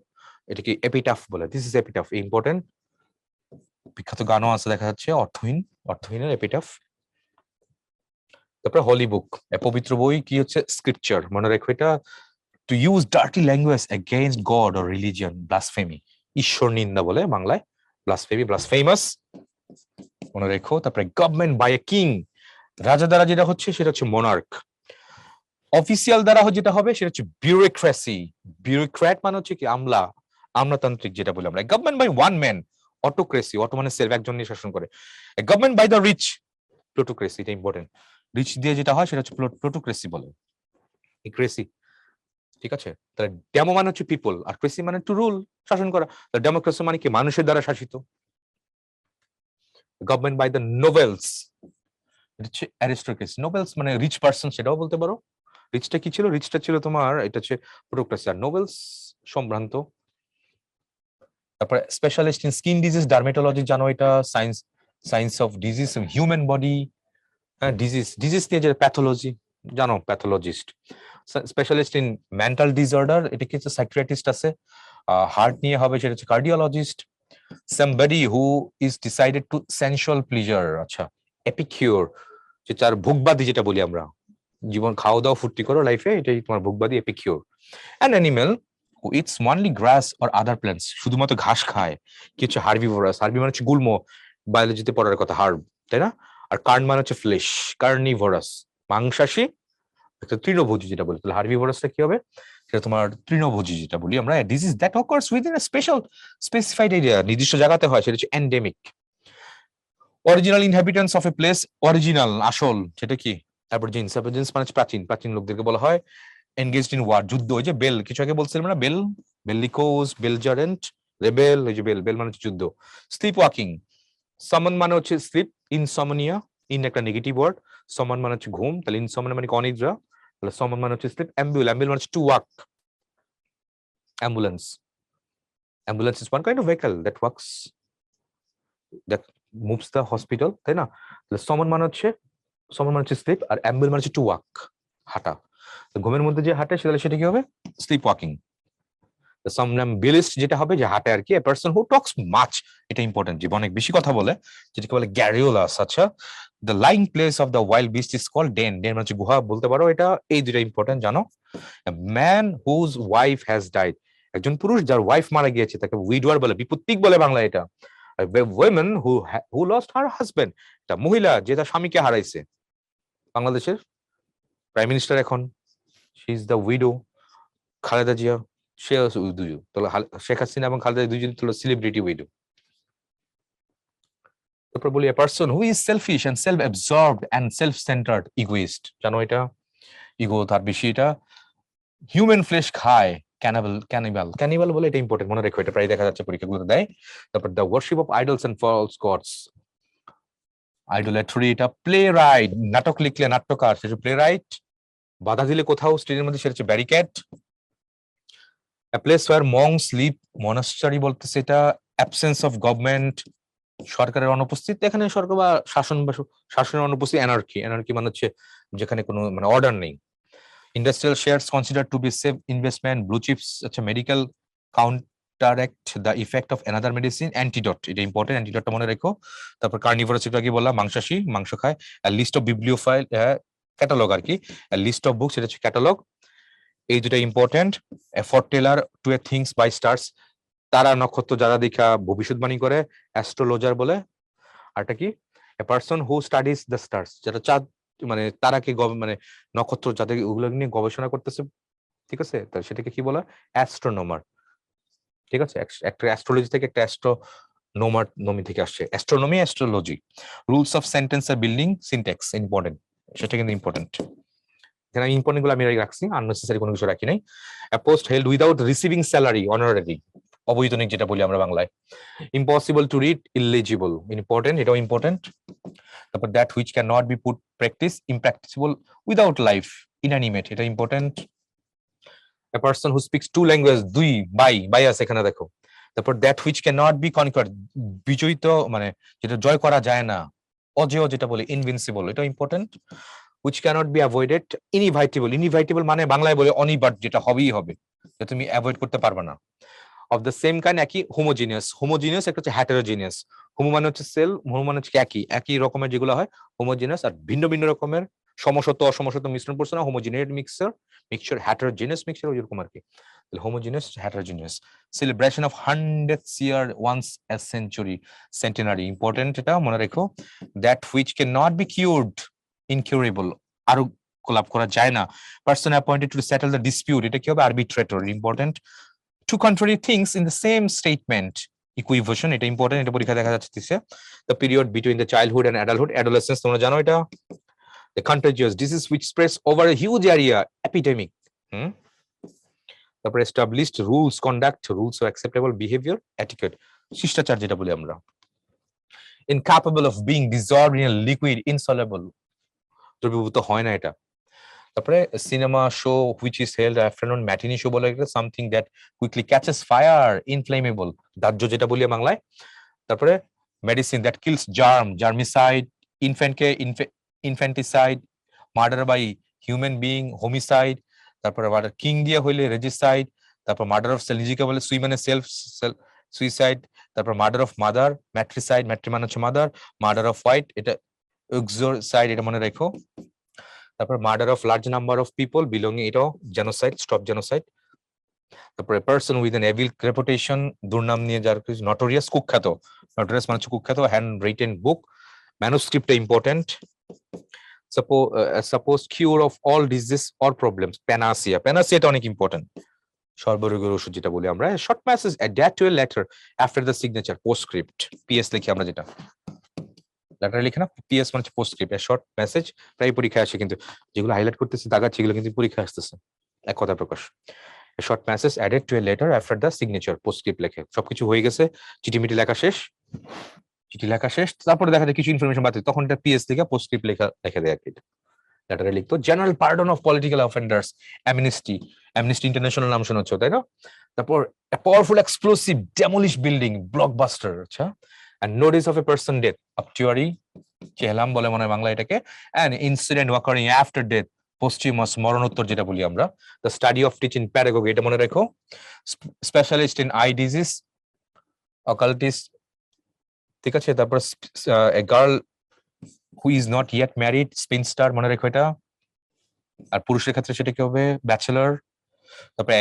এটাকে এপিটাফ বলে। This is epitaph, important. বিখ্যাত গানও আছে দেখা যাচ্ছে, অর্থহীন, অর্থহীনের এপিটাফ। তারপরে হলি বুক, পবিত্র বই কি হচ্ছে? স্ক্রিপচার, মনে রেখো এটা। To use dirty language against god or religion, blasphemy, ঈশ্বর নিন্দা বলে বাংলায়, ব্লাসফেমি, ব্লাসফেমাস, মনে রেখো। তারপরে গভর্নমেন্ট বাই এ কিং, রাজা দ্বারা যেটা হচ্ছে সেটা হচ্ছে মোনার্ক। অফিসিয়াল দ্বারা যেটা হবে সেটা হচ্ছে বিউরোক্রেসি, বিউরোক্র্যাট মানে হচ্ছে কি? আমলা, আমলাতান্ত্রিক যেটা বলি আমরা। Government by one man, autocracy, auto মানে সেলফ, একজন নিয়ে শাসন করে। Government by the rich, plutocracy, এটা ইম্পর্টেন্ট। রিচ দিয়ে যেটা হয় সেটা হচ্ছে প্লুটোক্রেসি বলে, ক্রেসি, ঠিক আছে। তাহলে ডেমো মানে হচ্ছে পিপল, আর ক্রেসি মানে টু রুল, শাসন করা। ডেমোক্রেসি মানে কি? মানুষের দ্বারা শাসিত। গভর্নমেন্ট বাই দ্য নোবেলস, এটা হচ্ছে অ্যারিস্টোক্রেসি। নোবেলস মানে রিচ পার্সন, সেটাও বলতে পারো। রিচটা কি ছিল? রিচটা ছিল তোমার, এটা হচ্ছে প্লুটোক্রেসি, আর নোবেলস সম্ভ্রান্ত। তারপরে specialist in skin disease, dermatology, জানো এটা, science, science of disease, human body, হ্যাঁ, ডিজিজ, ডিজিজ নিয়ে যে প্যাথোলজি, জানো, pathologist. Specialist in mental disorder, এটা কি হচ্ছে? সাইকিয়াট্রিস্ট আছে। হার্ট নিয়ে হবে সেটা হচ্ছে cardiologist. somebody who is decided to sensual pleasure, আচ্ছা, এপিকিউর, যে তার ভোগবাদী যেটা বলি আমরা, জীবন খাওয়া দাওয়া ফুর্তি করো লাইফে, এটাই তোমার ভোগবাদী, epicure. An animal who eats only grass or other plants, শুধুমাত্র ঘাস খায়, কি হচ্ছে? হার্বিভোরাস, হার্বি মানে হচ্ছে গুল্ম, বায়োলজিতে পড়ার কথা, হার্ব, তাই না? আর কার্ন মানে হচ্ছে ফ্লেশ, কার্নিভোরাস, মাংসাশী, একটা তৃণভোজী যেটা বলি। তাহলে হার্বিভোরাসটা কি হবে? সেটা তোমার তৃণভোজী যেটা বলি আমরা। Disease that occurs within a special specified area, নির্দিষ্ট জায়গাতে হয়, সেটা হচ্ছে endemic. Original inhabitants of a place, original, আসল, সেটা কি? অ্যাবরজিনস, অ্যাবরজিনস মানে প্রাচীন, প্রাচীন লোকদেরকে বলা হয়। এনগেজড ইন ওয়ার, যুদ্ধ, ওই যে বেল, কিছু আগে বলছিলাম না, বেল, বেলিকোস, বেলজারেন্ট, রেবেল, ওই যে বেল, বেল মানে হচ্ছে যুদ্ধ। স্লিপ ওয়াকিং, সামন মানে হচ্ছে স্লিপ, ইনসমনিয়া, ইন একটা নেগেটিভ ওয়ার্ড, সমন মানে হচ্ছে ঘুম, তাহলে ইনসমনিয়া মানে অনিদ্রা, তাহলে সমন মানে হচ্ছে স্লিপ। অ্যাম্বুল, অ্যাম্বুল মানে হচ্ছে to walk, ambulance, ambulance is one kind of vehicle that works, that moves the hospital, তাই না? তাহলে সমন মানে হচ্ছে, সমন মানে হচ্ছে স্লিপ, আর অ্যাম্বুল মানে হচ্ছে টু ওয়াক, হাঁটা। ঘুমের মধ্যে যে হাঁটে সেটা কি হবে? Slip walking. somnambulist যেটা হবে যে হাঁটে আর কি। a person who talks much, এটা ইম্পর্টেন্ট, যে অনেক বেশি কথা বলে, যেটাকে বলে গ্যারিওলাস। আচ্ছা, the lying place of the wild beast is called den, den মানে হচ্ছে গুহা বলতে পারো এটা। এই দুটো ইম্পর্টেন্ট জানো। a man whose wife has died, একজন পুরুষ যার ওয়াইফ মারা গিয়েছে তাকে উইডোয়ার বলে, বিপত্তিক বলে বাংলা এটা। women who lost her husband, এটা মহিলা যে তার স্বামীকে হারাইছে। বাংলাদেশের প্রাইম মিনিস্টার এখন, she is the widow, Khaleda Zia, সে দুজন, তাহলে শেখ হাসিনা এবং খালেদা দুজন হলো সেলিব্রিটি উইডো। তারপর বলি a person who is selfish and self-absorbed and self-centered egoist, জানো এটা, ইগো তার বেশি, এটা হিউম্যান ফ্লেশ খায়, ক্যানিবাল বলে, এটা ইম্পর্টেন্ট, মনে রেখো, এটা প্রায় দেখা যাচ্ছে পরীক্ষাগুলোতে দেয়। তারপর the worship of idols and false gods, idolatry, এটা প্লে রাইট, নাটক লিখলে নাট্যকার, সেটা প্লে রাইট। বাধা দিলে কোথাও স্টেজের মধ্যে, সেটা হচ্ছে barricade. a place where monks sleep, monastery বলতেছে এটা। absence of government, সরকারের অনুপস্থিতি, এখানে সরকার বা শাসনের অনুপস্থিতি। অ্যানার্কি, অ্যানার্কি মানে হচ্ছে যেখানে কোনো মানে অর্ডার নেই। Industrial shares considered to be safe investment. Blue chips, আচ্ছা medical counteract the effect of another medicine. Antidote, এটা important, antidote মনে রেখো। তারপর carnivorous এটা কি বললাম, মাংসাশী, মাংস খায়। A list of bibliophile, catalogue আর কি, a list of books, এটা হচ্ছে ক্যাটালগ। এই দুটো important. A foreteller to a things by stars, তারা নক্ষত্র যারা দেখা ভবিষ্যৎবাণী করে অ্যাস্ট্রোলজার বলে। আরটা কি, a person who studies the stars, যারা চাঁদ মানে তারাকে মানে নক্ষত্র যাদের ওগুলো নিয়ে গবেষণা করতেছে, ঠিক আছে, তো সেটাকে কি বলা, অ্যাস্ট্রোনমার। ঠিক আছে, একটা অ্যাস্ট্রোলজি থেকে একটা অ্যাস্ট্রোনমার নমি থেকে আসছে, astronomy astrology. Rules of sentence আর বিল্ডিং সিনট্যাক্স ইম্পর্টেন্ট, সেটা কিন্তু ইম্পর্টেন্ট। এখানে ইম্পর্টেন্ট গুলো আমি রাখছি, আননেসেসারি কোনো কিছু রাখি নাই। Post held without receiving salary, honorary, অবৈতনিক যেটা বলি আমরা বাংলায়। Impossible to read, illegible, important, এটাও ইম্পর্টেন্ট। তারপর that which can not be put practice, impracticable, without life, inanimate, এটা important. A person who speaks two languages, দুই বাই আছে এখানে দেখো। তারপর that which can not be conquered, বিজয়িত মানে যেটা জয় করা যায় না, অজেয় যেটা বলে ইনভিনসিবল, এটা important. which cannot be avoided, inevitable, inevitable মানে বাংলায় বলে অনিবার্য, যেটা হবেই হবে, যেটা তুমি অ্যাভয়েড করতে পারবে না। of the same kind, একই, হোমোজিনিয়াস, হোমোজিনিয়াস একটা হচ্ছে হেটেরোজিনিয়াস। হোমো মানে হচ্ছে সেল, হোমো মানে হচ্ছে একই রকমের যেগুলো হয় হোমোজিনিয়াস, আর ভিন্ন ভিন্ন রকমের সমসত্ব অসমসত্ব মিশ্রণ পড়ছে না, হোমোজিনিয়েট মিক্সচার হেটেরোজিনিয়াস মিক্সচার, ওইরকম আর কি। Homogeneous heterogeneous. Celebration of 100th year once a century, centenary, important, এটা মনে রেখো। That which can not be cured, incurable, আরো লাভ করা যায় না। Person appointed to settle the dispute, এটা কি হবে, arbitrator, important. Two contrary things in the same statement, equivocation, এটা ইম্পর্টেন্ট, এটা পরীক্ষা দেখা যাচ্ছে। The period between the childhood and adulthood, adolescence, তোমরা জানো এটা। The contagious disease which spreads over a huge area, epidemic. তারপর established rules, conduct, rules of acceptable behavior, etiquette, শিষ্টাচার যেটা বলি আমরা। Incapable of being dissolved in a liquid, insoluble, দ্রবীভূত হয় না এটা। তারপরে cinema show which is held afternoon matinee show বলে একটা, something that quickly catches fire, inflammable, দাহ্য যেটা বলি বাংলায়। তারপরে medicine that kills germ, germicide, ইনফ্যান্টকে infanticide, murder by human being, homicide. তারপরে মার্ডার কিং দিয়ে হইলে রেজিসাইড। তারপর মার্ডার অফ সেল, নিজেকে বলে সুই মানে সেলফ সুইসাইড। তারপর মার্ডার অফ মাদার, ম্যাট্রিসাইড, ম্যাট্রি মানে হচ্ছে মাদার। মার্ডার অফ হোয়াইট, এটা এক্সোসাইড, এটা মনে রেখো। তারপর murder of large number of people belonging, এটাও জেনোসাইড, স্টপ জেনোসাইড। তারপরে person with an evil reputation, দুর্নাম নিয়ে যার, নটোরিয়াস, কুখ্যাত, নটোরিয়াস মানে হচ্ছে কুখ্যাত। Hand written book, manuscript important. Suppose cure of all disease or problems, panacea, প্যানাসিয়াটা অনেক ইম্পর্টেন্ট, সর্বরোগের ওষুধ যেটা বলি আমরা। Short message attach to a letter after the signature, postscript, PS লিখি আমরা, যেটা লেটার লিখে না, পিএস মানে পোস্টস্ক্রিপ্ট, শর্ট মেসেজ, প্রায় পরীক্ষায় আসে, কিন্তু যেগুলো হাইলাইট করতেছে দাগাচ্ছি এগুলো কিন্তু পরীক্ষা আসতেছে, এক কথা প্রকাশ। Short message added to a letter after the signature, postscript লেখে। সবকিছু হয়ে গেছে, চিঠিমিটি লেখা শেষ, চিঠি লেখা শেষ, তারপরে দেখা যায় কিছু ইনফরমেশন বাদ, তখন এটা পিএস লেখা, পোস্টস্ক্রিপ্ট লেখা দেয় আর কি, লেটারে লিখতো। General pardon of political offenders, amnesty, amnesty international নাম শোনাচ্ছ তাই না। তারপর powerful explosive demolish building, blockbuster, আচ্ছা। and notice of a person death, obituary, চেহলাম বলে মনে হয় বাংলা এটাকে। and incident occurring after death, posthumous, মরণোত্তর যেটা বলি আমরা। the study of teaching pedagogy, এটা মনে রেখো। specialist in eye disease, occultist, ঠিক আছে। তারপর a girl who is not yet married, spinster, মনে রেখো এটা। আর পুরুষের ক্ষেত্রে সেটা কি হবে, ব্যাচেলর। তারপর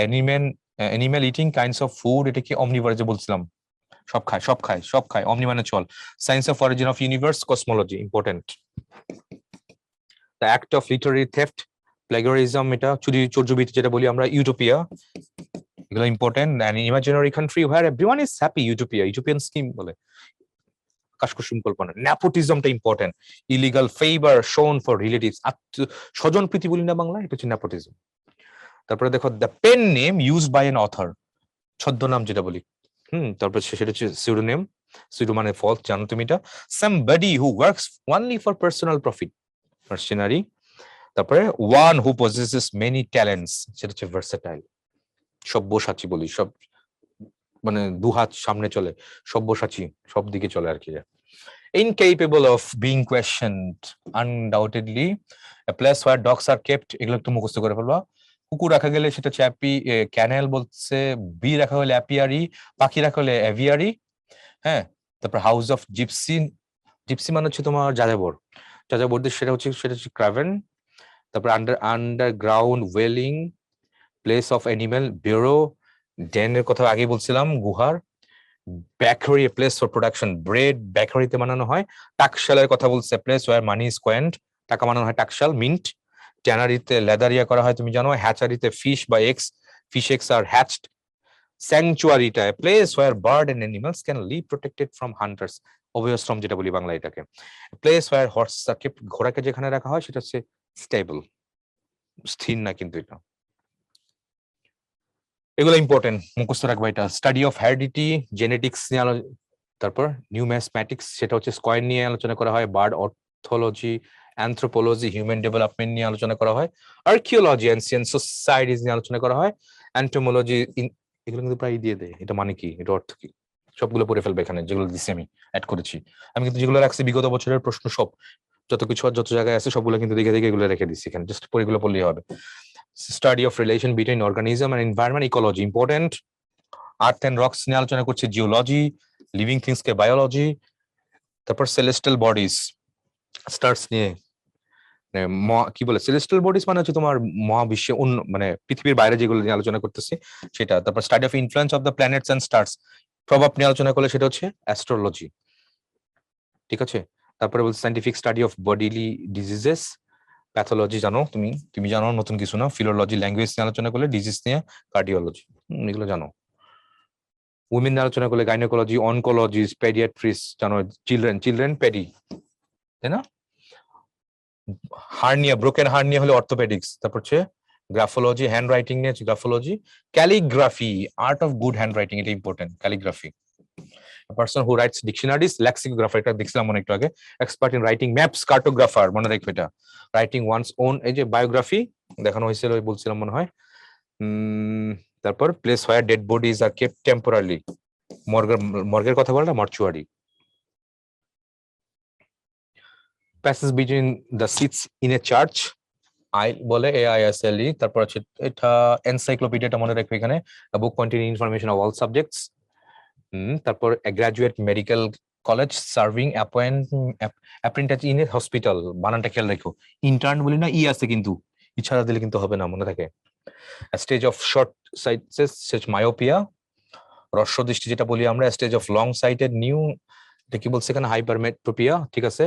animal eating kinds of food, এটা কি অমনিভার, যে বলছিলাম সব খায়, অমনি মানে চল। Science of origin of universe, cosmology, important. The act of Literary theft, plagiarism, এটা চর্যবৃত্তি যেটা বলি আমরা, ইউটোপিয়া, এগুলো important. An imaginary country where everyone is happy, utopia, utopian scheme বলে, আকাশকুসুম কল্পনা। নেপোটিজমটা ইম্পর্টেন্ট, ইলিগাল ফেভার শোন ফর রিলেটিভস, স্বজন প্রীতি বলি না বাংলা, এটা হচ্ছে নেপোটিজম। তারপরে দেখো the pen name use by an author, ছদ্মনাম যেটা বলি, তারপর সেটা হচ্ছে সিউডোনেম, সিউডো মানে ফলস, জানো তুমি এটা। somebody who works only for personal profit, mercenary। তারপরে one who possesses many talents, সেটা হচ্ছে versatile, সব্যসাচী বলি, সব মানে দুহাত সামনে চলে, সব্যসাচী, সব দিকে চলে আর কি। incapable of being questioned, undoubtedly a place where dogs are kept, এগুলো একটু মুখস্থ করে ফেলবা। কুকুর রাখা গেলে সেটা হচ্ছে ক্যানেল বলছে, বি রাখা হলে অ্যাপিয়ারি, পাখি রাখা হলে অ্যাভিয়ারি। হ্যাঁ, তারপর হাউস অফ জিপসি, জিপসি মানে হচ্ছে তোমার যাযাবর, যাযাবরদের সেটা হচ্ছে ক্রাভেন। তারপর underground dwelling, place of animal burrow, ডেনের কথা আগে বলছিলাম গুহার। Bakery, place for production bread, বেকারিতে বানানো হয়। টাকশালের কথা বলছে, place where money is coined, টাকা বানানো হয় টাকশাল। মিন্ট, ট্যানারিতে লেদারিয়া করা হয় তুমি জানো। হ্যাচারিতে ফিশ বা eggs, fish eggs are hatched. স্যাংচুয়ারিটা place where bird and animals can live protected from hunters, অভয়াশ্রম যেটা বলি বাংলা এটাকে। Place where horse are kept, ঘোড়াকে যেখানে রাখা হয় সেটা হচ্ছে স্টেবল, স্থির না কিন্তু এটা। এগুলো ইম্পর্টেন্ট, মুখস্থ রাখবা এটা। স্টাডি অফ হেরিডিটি, জেনেটিক্স নিয়ে তারপর নিউম্যাথমেটিক্স, সেটা হচ্ছে স্কয়ার নিয়ে আলোচনা করা হয়। বার্ড অর্থোলজি, অ্যানথ্রোপোলজি, হিউম্যান ডেভেলপমেন্ট নিয়ে আলোচনা করা হয়। আর্কিওলজি, এনসিয়েন্ট সোসাইটিজ নিয়ে আলোচনা করা হয়। অ্যান্টোমোলজি, এগুলো কিন্তু প্রায় দিয়ে দেয়, এটা মানে কি, এটা অর্থ কি, সবগুলো পড়ে ফেলবে এখানে যেগুলো দিচ্ছি আমি অ্যাড করেছি। আমি কিন্তু যেগুলো রাখছি বিগত বছরের প্রশ্ন সব, যত কিছু যত জায়গায় আছে সবগুলো কিন্তু দেখে দেখে এগুলো রেখে দিচ্ছি এখানে, জাস্ট পরে এগুলো পড়লেই হবে। Study of relation between organism and environment, ecology important. Earth and rocks নিয়ে আলোচনা করছে, জিওলজি। লিভিং থিংস কে বায়োলজি। তারপর সেলেস্টাল বডিজ, স্টার্স নিয়ে কি বলে, সেলেস্টাল বডিজ মানে হচ্ছে তোমার মহাবিশ্বে মানে পৃথিবীর বাইরে যেগুলো নিয়ে আলোচনা করতেছি সেটা। তারপর study of influence of the planets and stars, প্রভাব নিয়ে আলোচনা করলে সেটা হচ্ছে অ্যাস্ট্রোলজি, ঠিক আছে। তারপরে বলছে scientific study of bodily diseases, pathology জানো তুমি, তুমি জানো নতুন কিছু না। ফিলোলজি, ল্যাঙ্গুয়েজ নিয়ে আলোচনা করলে, ডিজিজ নিয়ে কার্ডিওলজি, এগুলো জানো। উইমেন নিয়ে আলোচনা করলে গাইনোকোলজি, অনকোলজি, পেডিয়াট্রিস জানো, চিলড্রেন পেডি, তাই না। হার্নিয়া, ব্রোকেন হার্নিয়া হলে অর্থোপেডিক্স। তারপর হচ্ছে গ্রাফোলজি, হ্যান্ড রাইটিং নিয়ে graphology. Calligraphy, art of good hand writing, এটা important. Calligraphy, person who writes dictionaries, lexicographer, এটা দেখছিলাম অনেকটু আগে। Expert in writing maps, cartographer, মনে রাখবে এটা। রাইটিং ওয়ানস ওন, এই যে বায়োগ্রাফি দেখানো হয়েছিল বলছিলাম মনে হয়। তারপর place where dead bodies are kept temporary, মর্গের কথা বলে না, mortuary. Passage between the seats in a church, আই বলে AISLE। তারপর হচ্ছে এটা এনসাইক্লোপিডিয়াটা মনে রাখবে এখানে, book containing information of all subjects. তারপর graduate medical college, serving apprentice in a hospital, বানানটা খেয়াল রাখো। ইন্টার্ন বলি না, আছে কিন্তু, ইচ্ছা দিলে কিন্তু হবে না, মনে থাকে। Stage of short sighted myopia, হ্রস্ব দৃষ্টি যেটা বলি আমরা। Stage of long sighted new, এটা কি বলছে এখানে, হাইপারমেট্রোপিয়া, ঠিক আছে।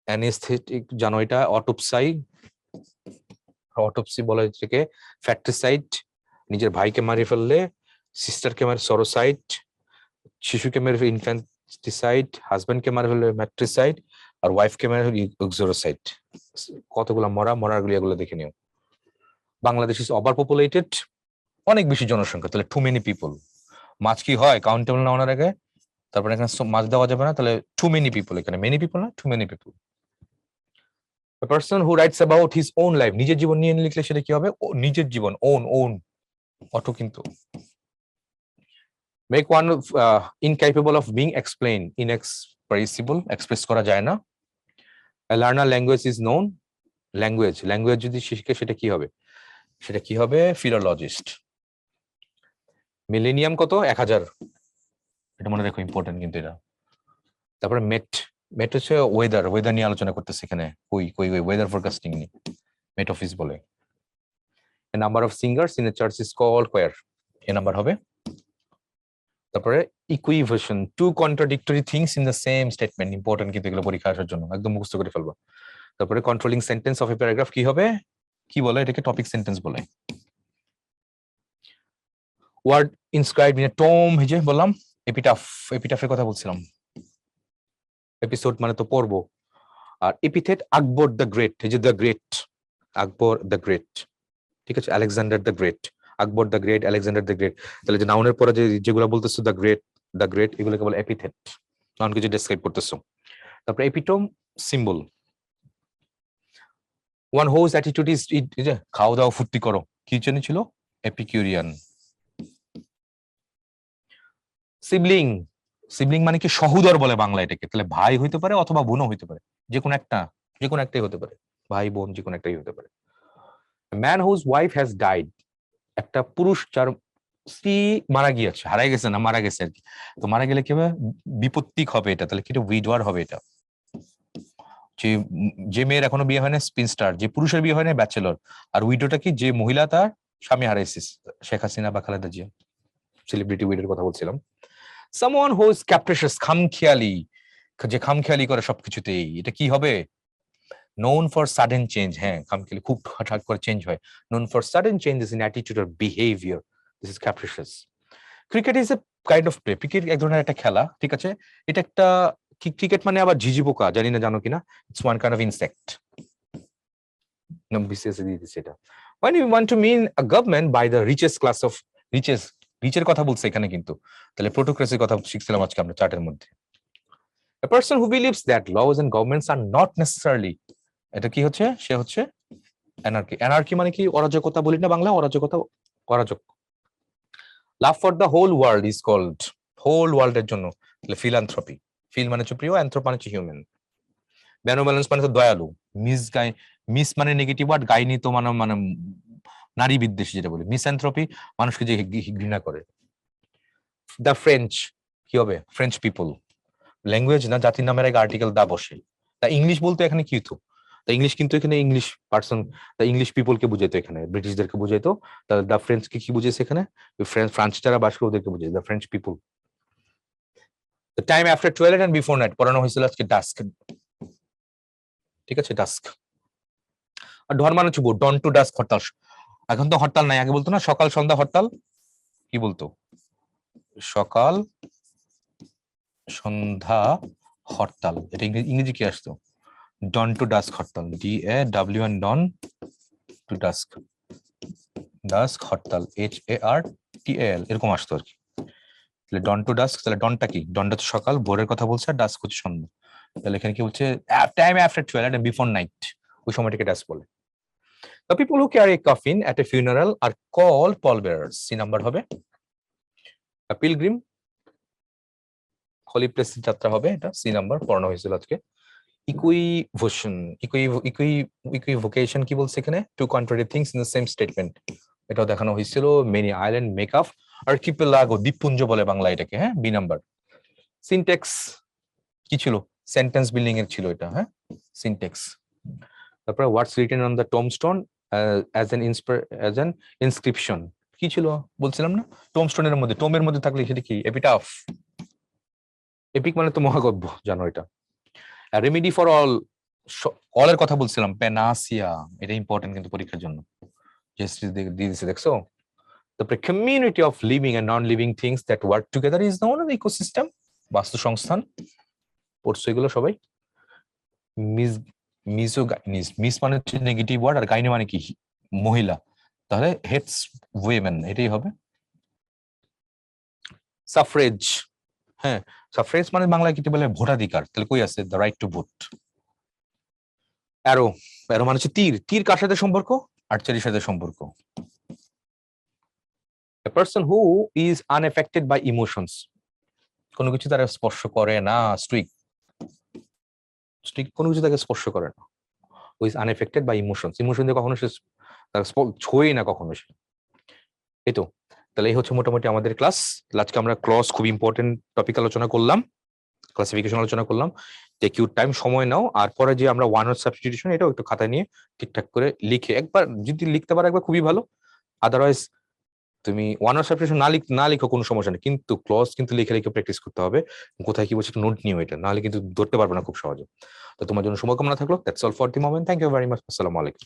অ্যানেস্থেটিক জানো এটা। অটোপসি বলে যেটাকে। ফ্যাক্ট্রিসাইড, নিজের ভাইকে মারি ফেললে। সিস্টারকে মারে সরোসাইড, শিশুকে মেরে ফেলে ইনফ্যান্টিসাইড, হাজবেন্ডকে মারে ফেলে ম্যাট্রিসাইড, আর ওয়াইফকে মেরে ফেলে এক্সোরোসাইড। কতগুলো মরাগুলি এগুলো দেখে নিও। বাংলাদেশ ইজ ওভার পপুলেটেড, অনেক বেশি জনসংখ্যা, তাহলে টু মেনি পিপল। মাছ কি হয় কাউন্টেবল না ওনার আগে, তারপরে এখানে মাছ দেওয়া যাবে না, তাহলে টু মেনি পিপল, এখানে মেনি পিপল না, too many people. A person who writes about his own life, নিজের জীবন নিয়ে লিখলে সেটা কি হবে, নিজের জীবন, ওন অটো কিন্তু। Make one incapable of being explained, inexpressible, express করা যায় না। A learner language is known, language যদি শিখে সেটা কি হবে, ফিলোলজিস্ট। মিলেনিয়াম কত, 1000, এটা মনে রাখো, ইম্পর্টেন্ট কিন্তু এটা। তারপরে মেট হচ্ছে ওয়েদার নিয়ে আলোচনা করতেছে এখানে, কই ওয়েদার ফোরকাস্টিং নিয়ে মেট অফিস বলে। Number of singers in a church is called choir, এ নাম্বার হবে। তারপরে equivocation, two contradictory things in the same statement, important কিন্তু এগুলো পরীক্ষা আসার জন্য, একদম মুখস্থ করে ফেলবো। তারপরে controlling sentence of a paragraph কি হবে, কি বলে এটাকে, টপিক সেন্টেন্স বলে। Word inscribed in a tomb, এই যে বললাম এপিটাফের কথা বলছিলাম। এপিসোড মানে তো পর্ব। আর এপিথেট, আকবর দ্য গ্রেট, এই যে the great, Akbar the great, ঠিক আছে। Alexander the great, Akbar the great, Alexander the great. তাহলে যে নাউনের পরে যেগুলো বলতেছো দ্য গ্রেট, এগুলোকে বলে এপিথেট, নাউনকে যে ডেসক্রাইব করতেছো। তারপরে epitome, symbol. One whose attitude is, এই যে খাওয়া দাওয়া ফুর্তি করো, কি জন্য ছিল, এপিকিউরিয়ান। সিবলিং, সিবলিং মানে কি সহোদর বলে বাংলা এটাকে, তাহলে ভাই হইতে পারে অথবা বোনও হইতে পারে, যে কোনো একটাই হতে পারে, ভাই বোন যে কোনো একটাই হতে পারে। Man whose wife has died, একটা পুরুষ যার স্ত্রী মারা গিয়েছে, হারাই গেছে না মারা গেছে আর কি, তো মারা গেলে কি হবে, বিপত্তিক হবে এটা, তাহলে কি এটা উইডওয়ার হবে এটা। যে যে মেয়ের এখনো বিয়ে হয় না স্পিনস্টার, যে পুরুষের বিয়ে হয় না ব্যাচেলর, আর উইডোটা কি যে মহিলা তার স্বামী হারাইছে, শেখ হাসিনা বা খালেদা জিয়া, সেলিব্রিটি উইডোর কথা বলছিলাম। সামওয়ান হু ইজ ক্যাপ্রিশিয়াস, খামখেয়ালি, যে খামখেয়ালি করে সবকিছুতেই, এটা কি হবে, known for sudden change, হ্যাঁ খামখেয়ালি খুব হঠাৎ করে চেঞ্জ হয়, known for sudden changes in attitude or behavior, this is capricious. Cricket is a kind of play, cricket এক ধরনের একটা খেলা, ঠিক আছে, এটা একটা ক্রিকেট মানে আবার ঝিঝি পোকা, জানি না জানো কিনা, it's one kind of insect, BCS দিয়ে দিচ্ছে এটা। when you want to mean a government by the richest class of riches, রিচের কথা বলছে এখানে কিন্তু, তাহলে প্লোটোক্রেসির কথা শিখছিলাম আজকে আমরা চার্টের মধ্যে। a person who believes that laws and governments are not necessarily, এটা কি হচ্ছে, সে হচ্ছে অ্যানার্কি, অ্যানার্কি মানে কি অরাজকতা বলি না বাংলা, অরাজকতা, অরাজক। Love for the whole world is called, whole world এর জন্য, তাহলে ফিলান্থ্রপি, ফিল মানে হচ্ছে প্রিয়, অ্যান্থ্রোপ মানে হচ্ছে হিউম্যান, বেনোভ্যালেন্স মানে তো দয়ালু, মিস মানে নেগেটিভ ওয়ার্ড, গাইনি তো মানে মানে নারী বিদ্বেষী যেটা বলি, মিসঅ্যান্থ্রপি মানুষকে যে ঘৃণা করে। দ্য ফ্রেঞ্চ কি হবে, ফ্রেঞ্চ পিপল, ল্যাঙ্গুয়েজ না জাতির নামের এক আর্টিকেল দা বসে, তা ইংলিশ বলতে এখানে কি হতো, তা ইংলিশ কিন্তু এখানে ইংলিশ পার্সন, তা ইংলিশ পিপলকে বুঝাইতো, এখানে ব্রিটিশদেরকে বুঝাইতো, তাহলে দ্য ফ্রেঞ্চকে কি বুঝেছে এখানে, ফ্রান্স যারা বাস করে ওদেরকে বুঝেছে, the French people. The time after twelve and before night, পড়ানো হয়েছিল আজকে ডাস্ক, ঠিক আছে ডাস্ক। আর ধর্ম মানে চুপ, ডন টু ডাস্ক হরতাল, এখন তো হরতাল নাই, আগে বলতো না সকাল সন্ধ্যা হরতাল, কি বলতো, সকাল সন্ধ্যা হরতাল, এটা ইংরেজি কি আসতো, dawn to dusk hartal, DAW and dawn to dusk, dusk hartal HARTAL এরকম আসতো আর কি, তাহলে ডন টু ডাস্ক, তাহলে ডনটা কি, ডনটা তো সকাল ভোরের কথা বলছে, আর ডাস্ক হচ্ছে সন্ধ্যা, তাহলে এখানে কি বলছে, time after 12 and before night, ওই সময়টাকে ডাস্ক বলে। The people who carry a coffin at a funeral are called pallbearers, C number হবে। A pilgrim, হোলি প্লেস যাত্রা হবে, এটা C নাম্বার, পড়ানো হয়েছিল আজকে। ইকুইভোশন, ইকুইভোকেশন কি বলছে এখানে, two contrary things in the same statement, এটাও দেখানো হয়েছিল। Many island make up archipelago, দ্বীপপুঞ্জ বলে বাংলা এটাকে, হ্যাঁ B নাম্বার। সিনট্যাক্স কি ছিল, সেন্টেন্স বিল্ডিং এর ছিল এটা, হ্যাঁ সিনট্যাক্স। তারপরে what's written on the tombstone as an inscription, কি ছিল বলছিলাম না, টোমস্টোনের মধ্যে, টোমের মধ্যে থাকলে সেটা কি, এপিটাফ, এপিক মানে তো মহাকাব্য, জানো এটা। রেমেডি ফর অল, অলের কথা বলছিলাম, প্যানাসিয়া, এটা ইম্পর্টেন্ট কিন্তু পরীক্ষার জন্য, দিয়ে দেখছো। তারপরে community of living and non living things that work together is known as ecosystem, বাস্তু সংস্থান, পড়ছো এগুলো সবাই। মিসোগাইনিস, মিস মানে হচ্ছে নেগেটিভ ওয়ার্ড, আর গাইনি মানে কি মহিলা, তাহলে হেটস উইমেন, এটাই হবে। সাফরেজ, হ্যাঁ সাফরেজ মানে বাংলায় কি বলে ভোটাধিকার, তাহলে কই আছে, the right to vote. Arrow, arrow মানে হচ্ছে তীর, তীর কার সাথে সম্পর্ক, আর্চারির সাথে সম্পর্ক। A person who is unaffected by emotions, কোনো কিছু তারা স্পর্শ করে না, স্ট্রিক, কোনো কিছু তাকে স্পর্শ করে না, who is unaffected by emotions, emotion দিয়ে কখনো সে ছোঁয় না কখনো সে, এই তো। তাহলে এই হচ্ছে মোটামুটি আমাদের ক্লাস, আজকে আমরা ক্লজ খুব ইম্পর্টেন্ট টপিক আলোচনা করলাম, ক্লাসিফিকেশন আলোচনা করলাম, টেক ইউর টাইম, সময় নাও, আর পরে যে আমরা ওয়ান ওয়ার্ড সাবস্টিটিউশন, এটাও একটু খাতায় নিয়ে ঠিকঠাক করে লিখে, একবার যদি লিখতে পারো একবার খুবই ভালো, আদারওয়াইজ তুমি ওয়ান ওয়ার্ড সাবস্টিটিউশন না লিখো কোনো সমস্যা নেই, কিন্তু ক্লজ কিন্তু লিখে লিখে প্র্যাকটিস করতে হবে, কোথায় কি বলছে একটু নোট নিও, এটা নাহলে কিন্তু ধরতে পারবে না খুব সহজে। তো তোমার জন্য শুভকামনা থাকলো, that's all for the moment, thank you very much, আসসালামু আলাইকুম।